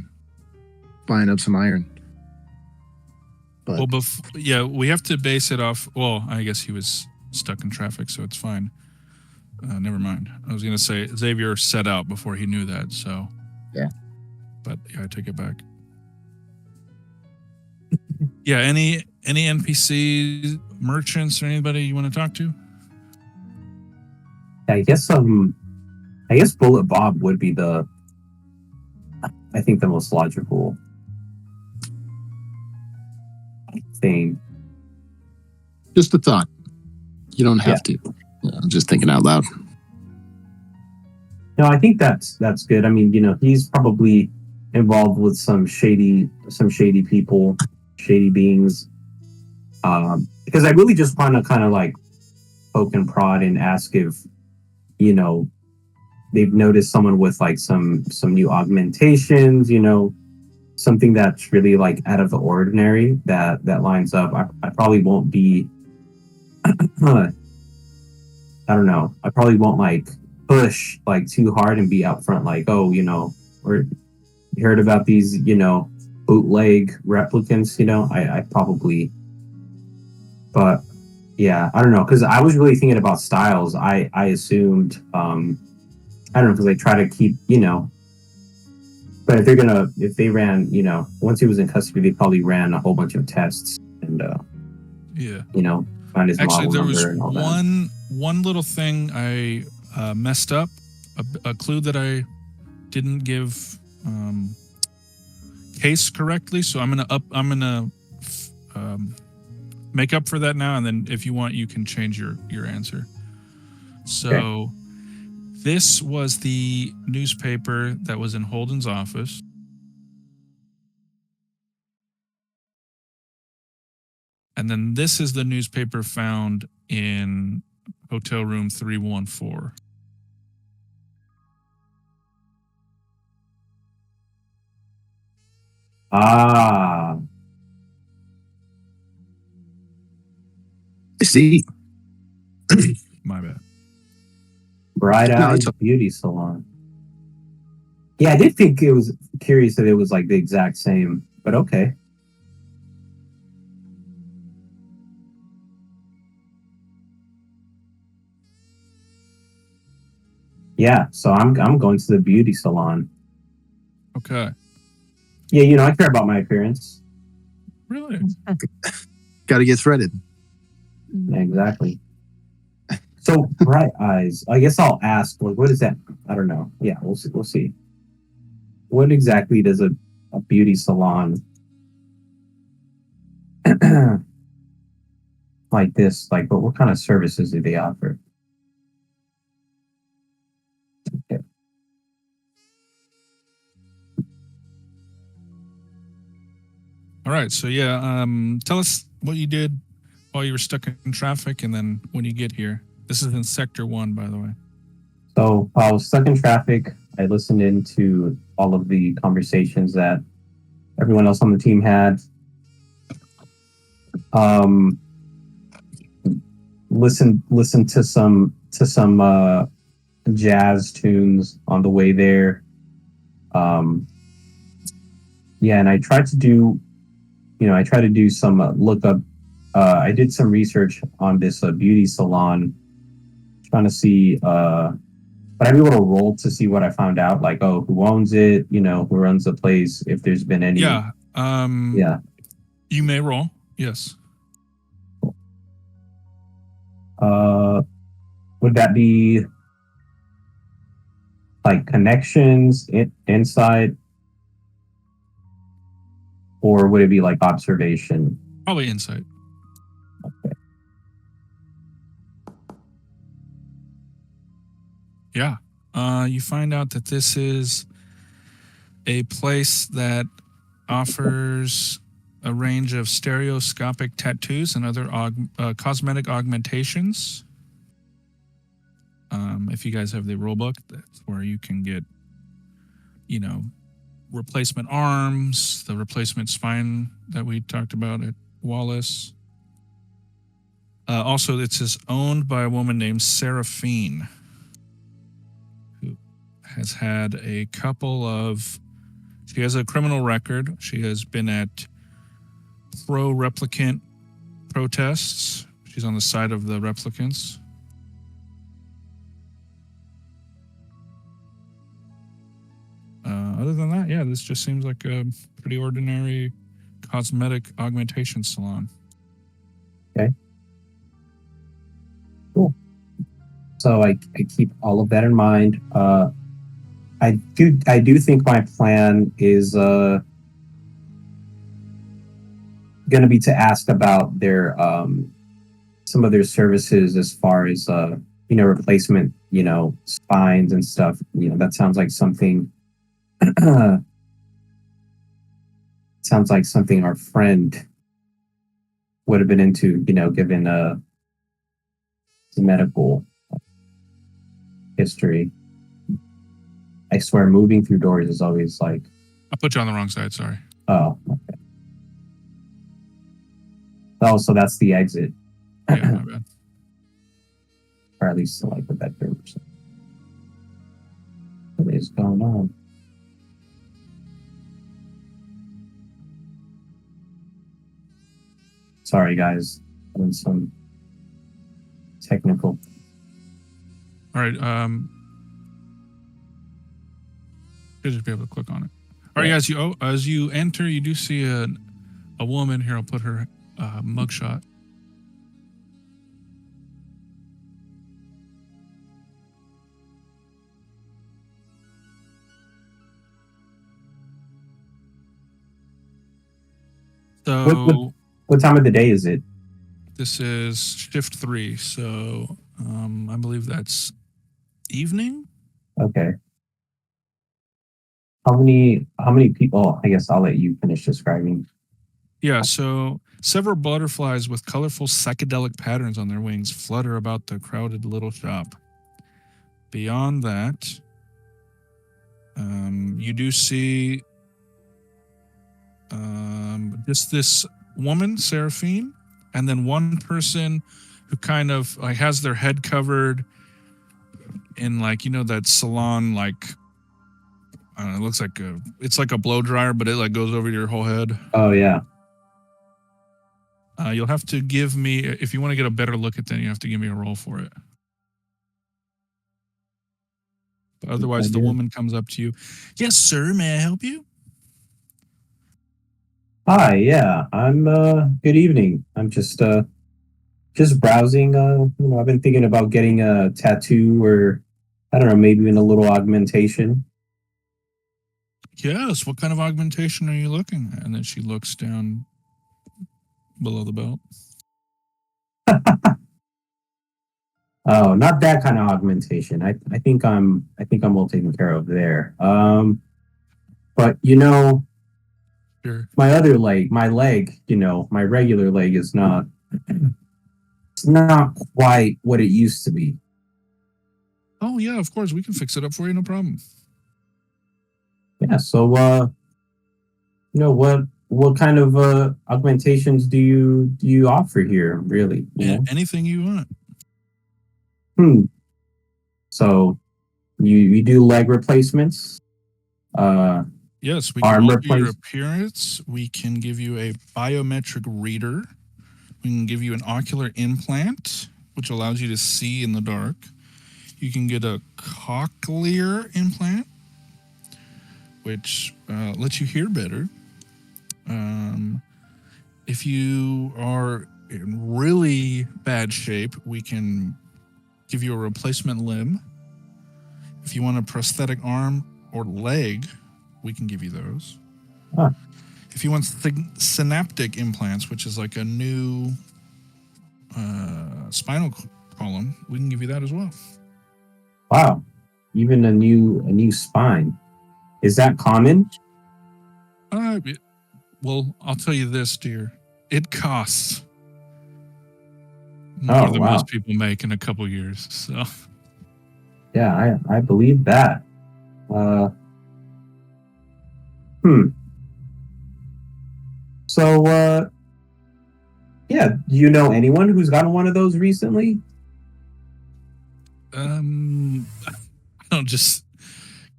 buying up some iron. But Well, we have to base it off. Well, I guess he was stuck in traffic, so it's fine. Never mind. I was going to say Xavier set out before he knew that, so. Yeah. But yeah, I take it back. Yeah, any NPC merchants or anybody you want to talk to? I guess Bullet Bob would be the most logical thing. just a thought. You don't have to. I'm just thinking out loud. No, I think that's good. I mean, he's probably involved with some shady people, shady beings. Because I really just want to kind of like poke and prod and ask if, they've noticed someone with like some new augmentations, something that's really like out of the ordinary that lines up. I probably won't be, I don't know. I probably won't like push like too hard and be out front like, oh, or heard about these, bootleg replicants, I probably, but yeah, I don't know. Cause I was really thinking about styles. I assumed, I don't know, because they try to keep, but if they ran, once he was in custody, they probably ran a whole bunch of tests and, find his Actually, model there number was and all that. one little thing I messed up, a clue that I didn't give case correctly. So I'm gonna make up for that now, and then if you want, you can change your answer. So. Okay. This was the newspaper that was in Holden's office. And then this is the newspaper found in hotel room 314. Ah, I see. My bad. Bright No, Eyes it's a- Beauty Salon. Yeah, I did think it was curious that it was like the exact same, but okay. Yeah, so I'm going to the beauty salon. Okay. Yeah, I care about my appearance. Really? Got to get threaded. Yeah, exactly. So Bright Eyes. I guess I'll ask. Like, what is that? I don't know. Yeah, we'll see. We'll see. What exactly does a beauty salon like this? Like, but what kind of services do they offer? Okay. All right. So yeah, tell us what you did while you were stuck in traffic, and then when you get here. This is in Sector 1, by the way. So while I was stuck in traffic, I listened into all of the conversations that everyone else on the team had. Listen to some jazz tunes on the way there. And I tried to do, some lookup. I did some research on this beauty salon, trying to see, but I'm able to roll to see what I found out, like, oh, who owns it, who runs the place, if there's been any. Yeah. Yeah. You may roll. Yes. Would that be like connections, insight, or would it be like observation? Probably insight. Okay. Yeah. You find out that this is a place that offers a range of stereoscopic tattoos and other cosmetic augmentations. If you guys have the rulebook, that's where you can get, replacement arms, the replacement spine that we talked about at Wallace. Also, it says owned by a woman named Seraphine, who has had a couple of. She has a criminal record. She has been at pro-replicant protests. She's on the side of the replicants. Other than that, yeah, this just seems like a pretty ordinary cosmetic augmentation salon. Okay. Cool. So I keep all of that in mind. I do think my plan is going to be to ask about their some of their services as far as replacement spines and stuff. That sounds like something. Sounds like something our friend would have been into, given the medical history. I swear, moving through doors is always like. I put you on the wrong side. Sorry. Oh, okay. Oh, so that's the exit. Yeah, my bad. Or at least like the bedroom or something. What is going on? Sorry, guys. Having some technical. All right. Should just be able to click on it. All right, as you enter, you do see a woman here. I'll put her mugshot. So, what time of the day is it? This is shift 3, so I believe that's evening. Okay. How many people? I guess I'll let you finish describing. Yeah, so several butterflies with colorful psychedelic patterns on their wings flutter about the crowded little shop. Beyond that, you do see just this woman, Seraphine, and then one person who kind of like has their head covered in that salon I don't know, it looks like it's like a blow dryer, but it like goes over your whole head. Oh yeah. You'll have to give me, if you want to get a better look at that, you have to give me a roll for it. But otherwise, the woman comes up to you. Yes, sir. May I help you? Hi. Yeah. I'm. Good evening. I'm just browsing. I've been thinking about getting a tattoo, or I don't know, maybe even a little augmentation. Yes. What kind of augmentation are you looking at? And then she looks down below the belt. Oh, not that kind of augmentation. I think I'm well taken care of there. But Sure. my other leg, my regular leg is not. It's not quite what it used to be. Oh yeah, of course we can fix it up for you, no problem. Yeah. So, what kind of augmentations do you offer here? Really? Anything you want. So, you do leg replacements? Yes, we arm can alter your replace. appearance. We can give you a biometric reader. We can give you an ocular implant, which allows you to see in the dark. You can get a cochlear implant, which lets you hear better. If you are in really bad shape, we can give you a replacement limb. If you want a prosthetic arm or leg, we can give you those. Huh. If you want synaptic implants, which is like a new spinal column, we can give you that as well. Wow, even a new spine. Is that common? Well, I'll tell you this, dear. It costs more than wow. most people make in a couple years. So, Yeah, I believe that. So, yeah, do you know anyone who's gotten one of those recently? I don't just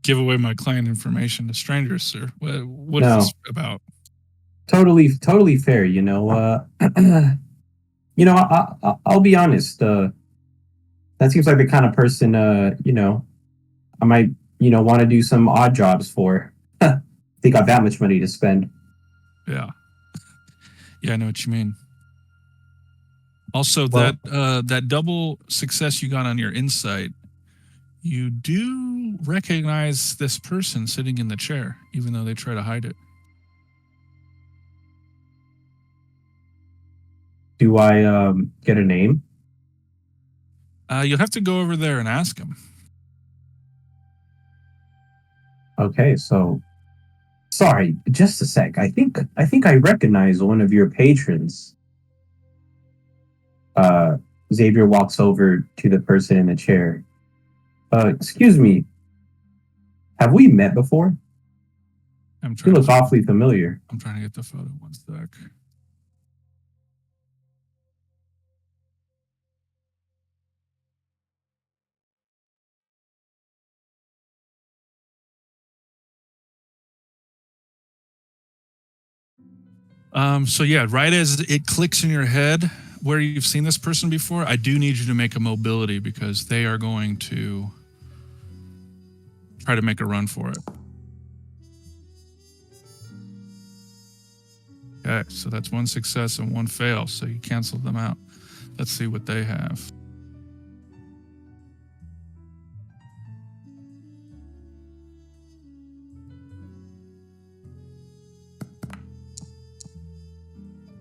give away my client information to strangers, sir. What is No. this about? Totally fair. You know, I'll be honest. That seems like the kind of person, I might, want to do some odd jobs for. They got that much money to spend. Yeah. Yeah, I know what you mean. Also, Well- that double success you got on your insight, you do recognize this person sitting in the chair, even though they try to hide it. Do I get a name? You'll have to go over there and ask him. Okay, so sorry, just a sec. I think I recognize one of your patrons. Xavier walks over to the person in the chair. Excuse me. Have we met before? I'm You trying. look awfully familiar. I'm trying to get the photo. One sec. So yeah, right as it clicks in your head where you've seen this person before, I do need you to make a mobility because they are going to try to make a run for it. Okay, so that's one success and one fail, so you cancel them out. Let's see what they have.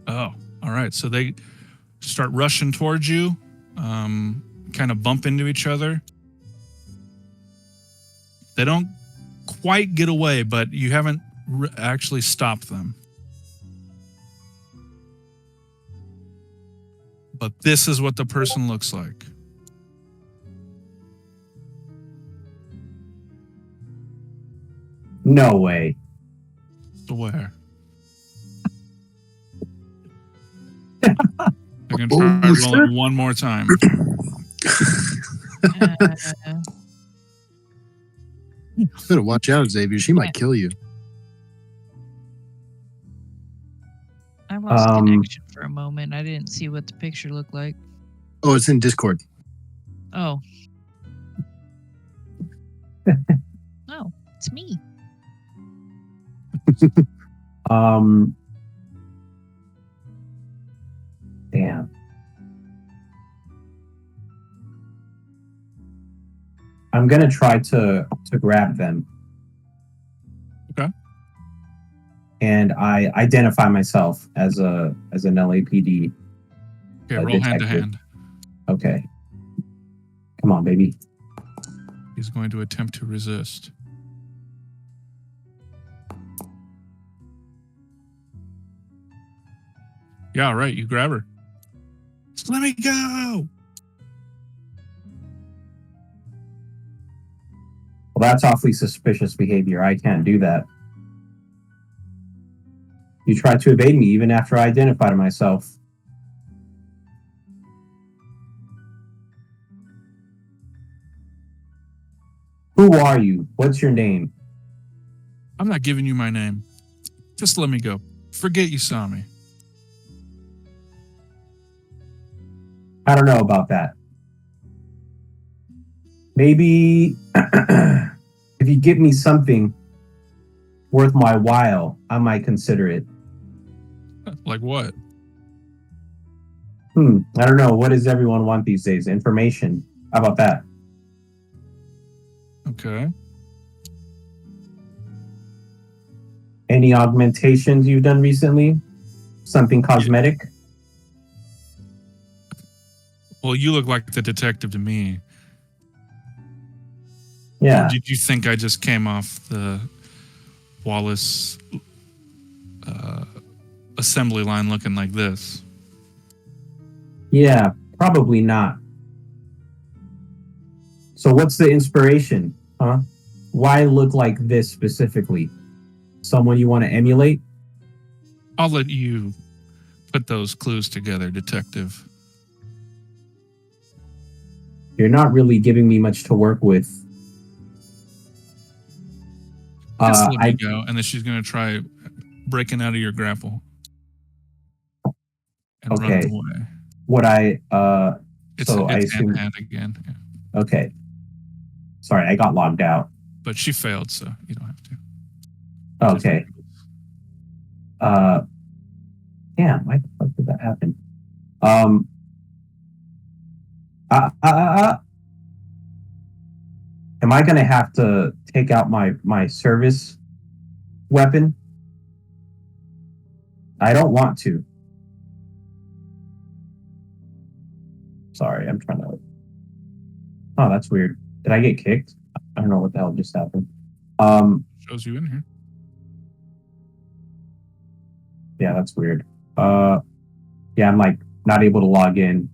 Oh, all right. So they start rushing towards you, kind of bump into each other. They don't quite get away, but you haven't actually stopped them. But this is what the person looks like. No way. Where? I can try rolling one more time. Better watch out, Xavier. She might kill you. I lost connection for a moment. I didn't see what the picture looked like. Oh, it's in Discord. Oh. Oh, it's me. Damn. I'm gonna try to grab them. Okay. And I identify myself as an LAPD. Okay, roll hand to hand. Okay. Come on, baby. He's going to attempt to resist. Yeah, all right. You grab her. Just let me go. Well, that's awfully suspicious behavior. I can't do that. You tried to evade me even after I identified myself. Who are you? What's your name? I'm not giving you my name. Just let me go. Forget you saw me. I don't know about that. Maybe if you give me something worth my while, I might consider it. Like what? I don't know. What does everyone want these days? Information. How about that? Okay. Any augmentations you've done recently? Something cosmetic? Well, you look like the detective to me. Yeah. Or did you think I just came off the Wallace assembly line looking like this. Yeah, probably not. So what's the inspiration, huh? Why look like this specifically? Someone you want to emulate? I'll let you put those clues together, detective. You're not really giving me much to work with. Just let me go, and then she's going to try breaking out of your grapple and Okay. run away. What I It's so I assume hand-to-hand again. Yeah. okay. Sorry, I got logged out. But she failed, so you don't have to. Okay. Damn, why the fuck did that happen? Am I gonna have to take out my service weapon? I don't want to. Sorry, I'm trying to. Oh, that's weird. Did I get kicked? I don't know what the hell just happened. Shows you in here. Yeah, that's weird. Yeah, I'm like not able to log in.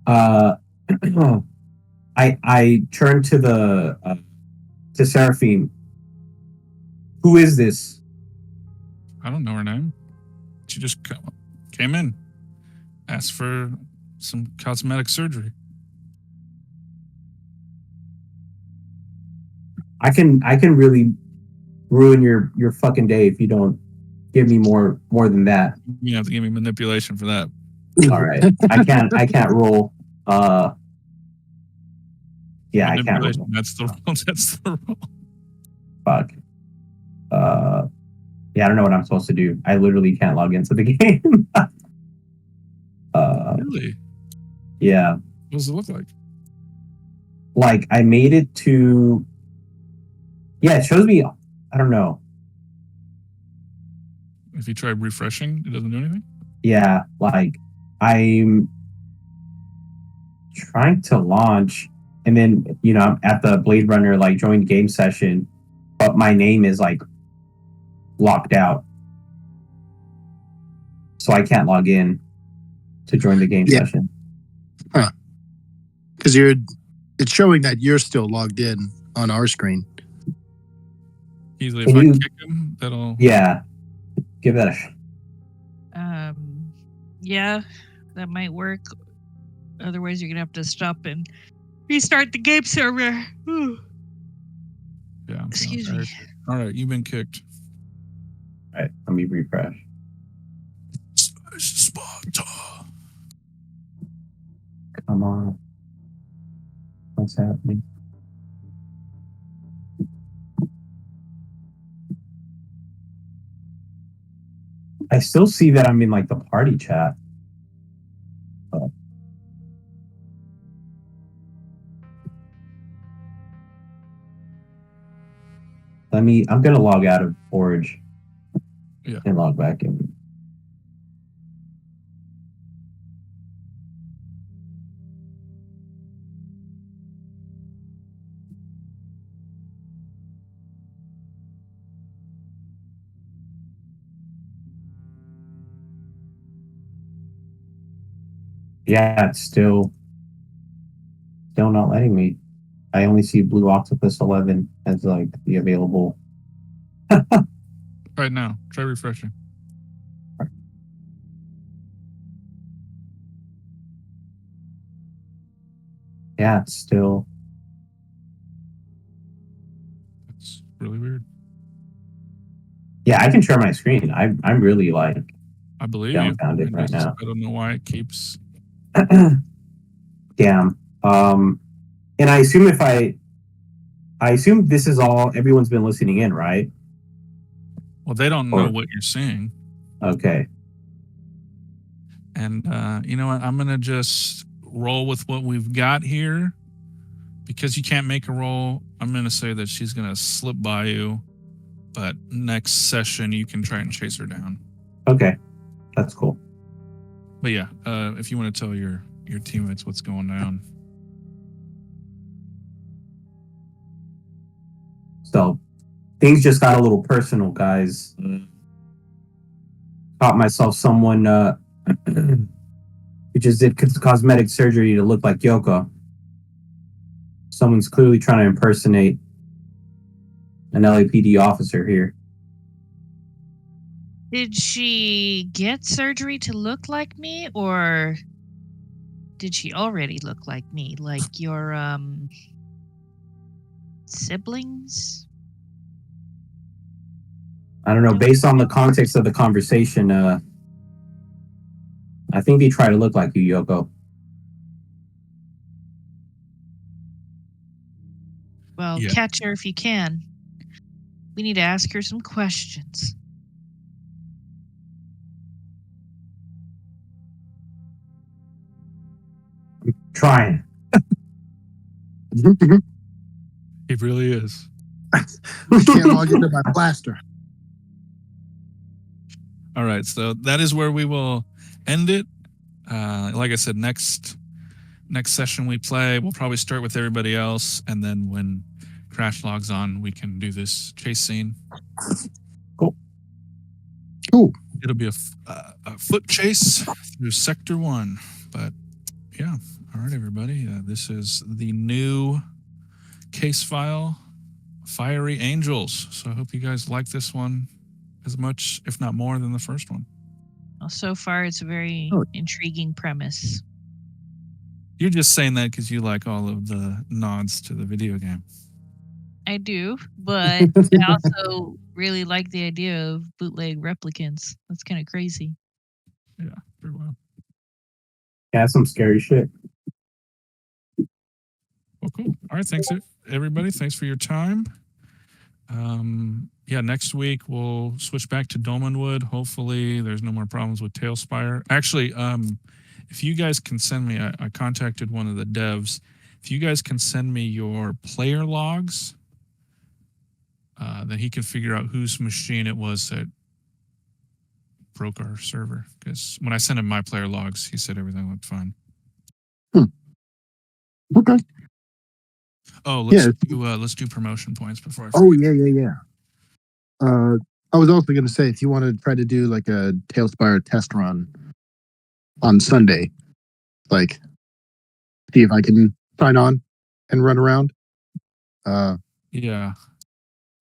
I turned to to Seraphine. Who is this? I don't know her name. She just came in, asked for some cosmetic surgery. I can really ruin your fucking day if you don't give me more than that. You have to give me manipulation for that. All right, I can't roll. Yeah, I can't roll. That's the rule. That's the rule. Fuck. Yeah, I don't know what I'm supposed to do. I literally can't log into the game. Really? Yeah. What does it look like? Like I made it to. Yeah, it shows me. I don't know. If you try refreshing, it doesn't do anything? Yeah, like I'm trying to launch, and then I'm at the Blade Runner like join game session, but my name is like locked out, so I can't log in to join the game session. Huh? Because it's showing that you're still logged in on our screen. Easily, if I kick him, that'll. Yeah, give that a shot. Yeah, that might work. Otherwise, you're gonna have to stop and restart the game server. Whew. Yeah. Excuse me. All right, you've been kicked. All right, let me refresh. Sparta. Come on, what's happening? I still see that I'm in like the party chat. Oh. I'm gonna log out of Forge. Yeah. And log back in. Yeah, it's still not letting me. I only see Blue Octopus 11 as like the available. Right now, try refreshing. Yeah, it's still. That's really weird. Yeah, I can share my screen. I'm really like. I believe dumbfounded right now. I don't know why it keeps. Damn. And I assume I assume this is all everyone's been listening in, right? Well, they don't know what you're seeing. Okay. And you know what? I'm gonna just roll with what we've got here. Because you can't make a roll, I'm gonna say that she's gonna slip by you. But next session, you can try and chase her down. Okay, that's cool. But yeah, if you want to tell your teammates what's going down. So things just got a little personal, guys. Caught myself someone who just did cosmetic surgery to look like Yoko. Someone's clearly trying to impersonate an LAPD officer here. Did she get surgery to look like me, or did she already look like me? Like your siblings? I don't know. Based on the context of the conversation, I think they try to look like you, Yoko. Well, Yeah. catch her if you can. We need to ask her some questions. Trying. It really is. We can't all get to my plaster. All right, so that is where we will end it. Like I said, next session we play, we'll probably start with everybody else, and then when Crash logs on, we can do this chase scene. Cool. It'll be a foot chase through Sector 1, but yeah. All right, everybody. This is the new case file, Fiery Angels. So I hope you guys like this one as much, if not more, than the first one. Well, so far, it's a very intriguing premise. You're just saying that because you like all of the nods to the video game. I do, but I also really like the idea of bootleg replicants. That's kind of crazy. Yeah, pretty well. Yeah, some scary shit. Well, cool. All right, thanks, everybody. Thanks for your time. Yeah, next week we'll switch back to Dolmenwood. Hopefully there's no more problems with Tailspire. Actually, if you guys can send me, I contacted one of the devs. If you guys can send me your player logs, then he can figure out whose machine it was that broke our server. Because when I sent him my player logs, he said everything looked fine. Okay. Oh, let's do promotion points before I forget. Oh, yeah. I was also going to say, if you want to try to do like a Tailspire test run on Sunday, like see if I can sign on and run around. Yeah.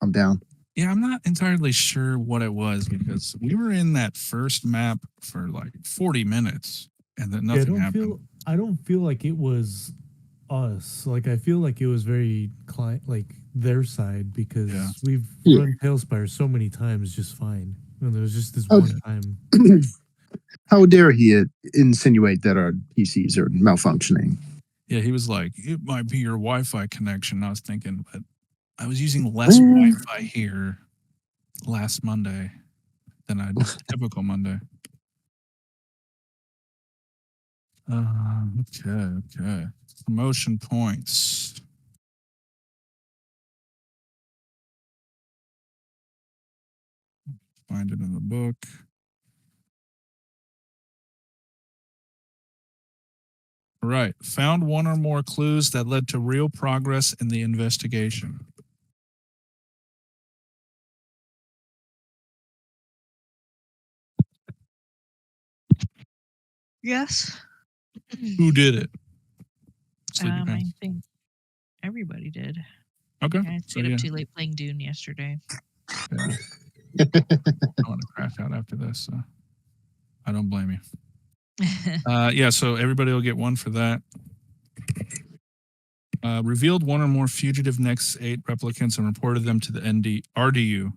I'm down. Yeah, I'm not entirely sure what it was because we were in that first map for like 40 minutes and then nothing happened. I don't feel like it was us. Like I feel like it was very like their side because we've run Tailspire so many times just fine. And there was just this one time. How dare he insinuate that our PCs are malfunctioning? Yeah, he was like, it might be your Wi-Fi connection. I was thinking, but I was using less Wi-Fi here last Monday than I did typical Monday. Okay. Promotion points. Find it in the book. Right. Found one or more clues that led to real progress in the investigation. Yes. Who did it? I think everybody did. Okay. I stayed up too late playing Dune yesterday. Yeah. I want to crash out after this, so I don't blame you. Yeah, so everybody will get one for that. Revealed one or more fugitive Nexus 8 replicants and reported them to the RDU.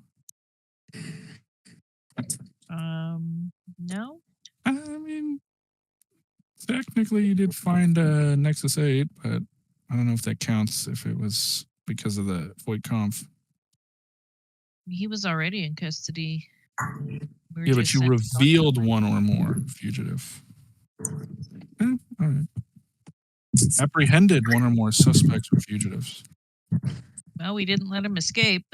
No. I mean, technically you did find Nexus 8, but I don't know if that counts if it was because of the Voight-Kampff. He was already in custody. Yeah, but you revealed one or more fugitive. All right. Apprehended one or more suspects or fugitives. Well, we didn't let him escape.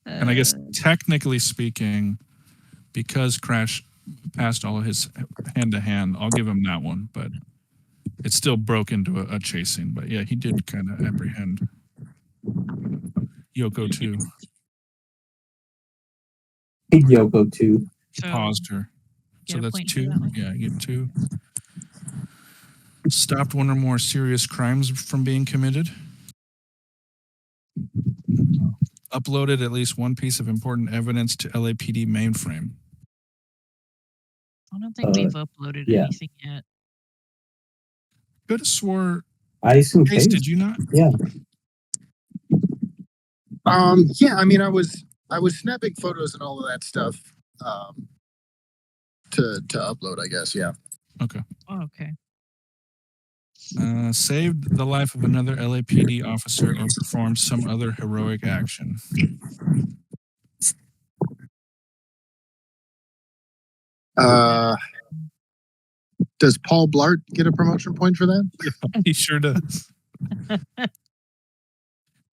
And I guess technically speaking, because Crash passed all of his hand-to-hand, I'll give him that one. But It still broke into a chasing, but yeah, he did kind of apprehend Yoko too. Hey, Yoko too. So Paused her. get So a that's point for 2. that one? Yeah, you get 2. Stopped one or more serious crimes from being committed. Uploaded at least one piece of important evidence to LAPD mainframe. I don't think we've uploaded yeah. anything yet. Could have swore. I assume Case, Chase. did you not? Yeah. Yeah, I mean, I was snapping photos and all of that stuff to upload, I guess. Yeah. Okay. Oh, okay. Saved the life of another LAPD officer or performed some other heroic action. Does Paul Blart get a promotion point for that? He sure does.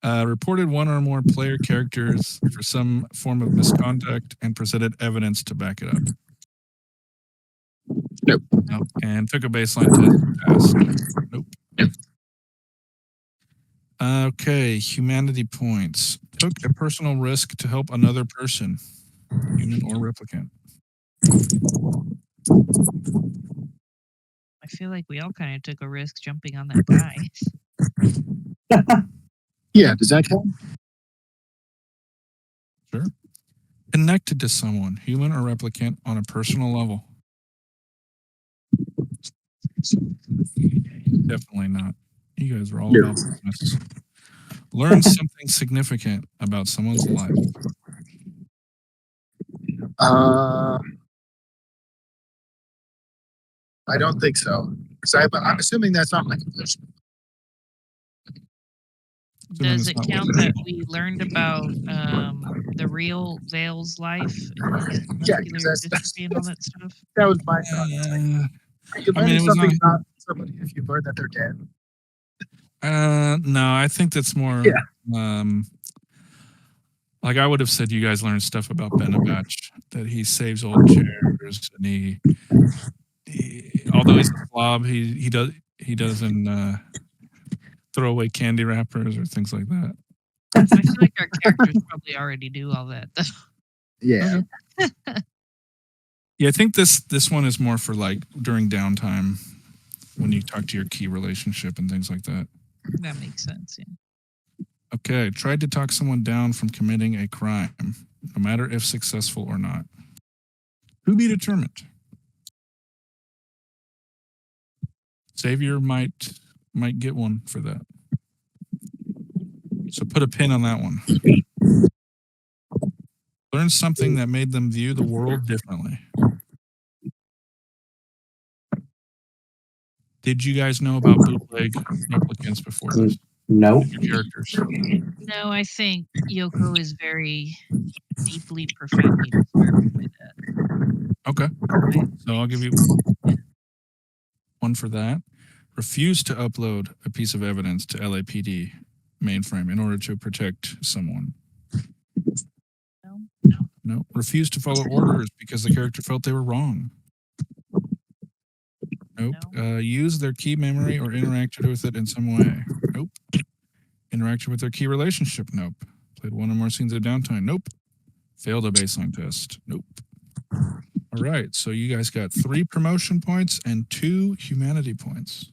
Reported one or more player characters for some form of misconduct and presented evidence to back it up. Nope. Nope. And took a baseline test and passed. Nope. Okay, humanity points. Took a personal risk to help another person, human or replicant. I feel like we all kind of took a risk jumping on that guy. Yeah, does that count? Sure. Connected to someone, human or replicant, on a personal level. Definitely not. You guys are all about business. Learn something significant about someone's life. I don't think so. So I'm assuming that's not like a person. Does it count that we learned about the real Vale's life and his Yeah, muscular dystrophy and all that stuff? That was my thought. Are you learning something about somebody if you learn that they're dead? No, I think that's more. Like I would have said, you guys learned stuff about Benabatch, that he saves old chairs, and he although he's a slob, he doesn't throw away candy wrappers or things like that. I feel like our characters probably already do all that, though. Yeah. Okay. Yeah, I think this one is more for like during downtime when you talk to your key relationship and things like that. That makes sense. Yeah. Okay, tried to talk someone down from committing a crime, no matter if successful or not. To be determined. Xavier might get one for that. So put a pin on that one. Learn something that made them view the world differently. Did you guys know about bootleg replicants before this? No. Your characters. No, I think Yoko is very deeply, profoundly disturbed by that. Okay. So I'll give you one for that. Refuse to upload a piece of evidence to LAPD mainframe in order to protect someone. No. Refuse to follow orders because the character felt they were wrong. Nope. Use their key memory or interacted with it in some way. Nope. Interacted with their key relationship. Nope. Played one or more scenes of downtime. Nope. Failed a baseline test. Nope. All right. So you guys got 3 promotion points and 2 humanity points.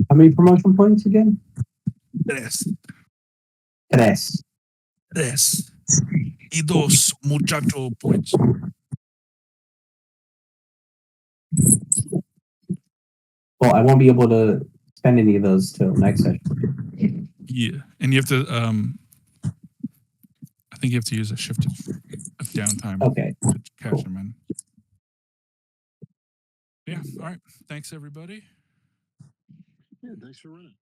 How many promotion points again? Tres. Y 2 muchacho points. Well, I won't be able to spend any of those till next session. Yeah. And you have to I think you have to use a shift of downtime Okay. to catch Cool. them in. Yeah. All right. Thanks everybody. Yeah, thanks for running.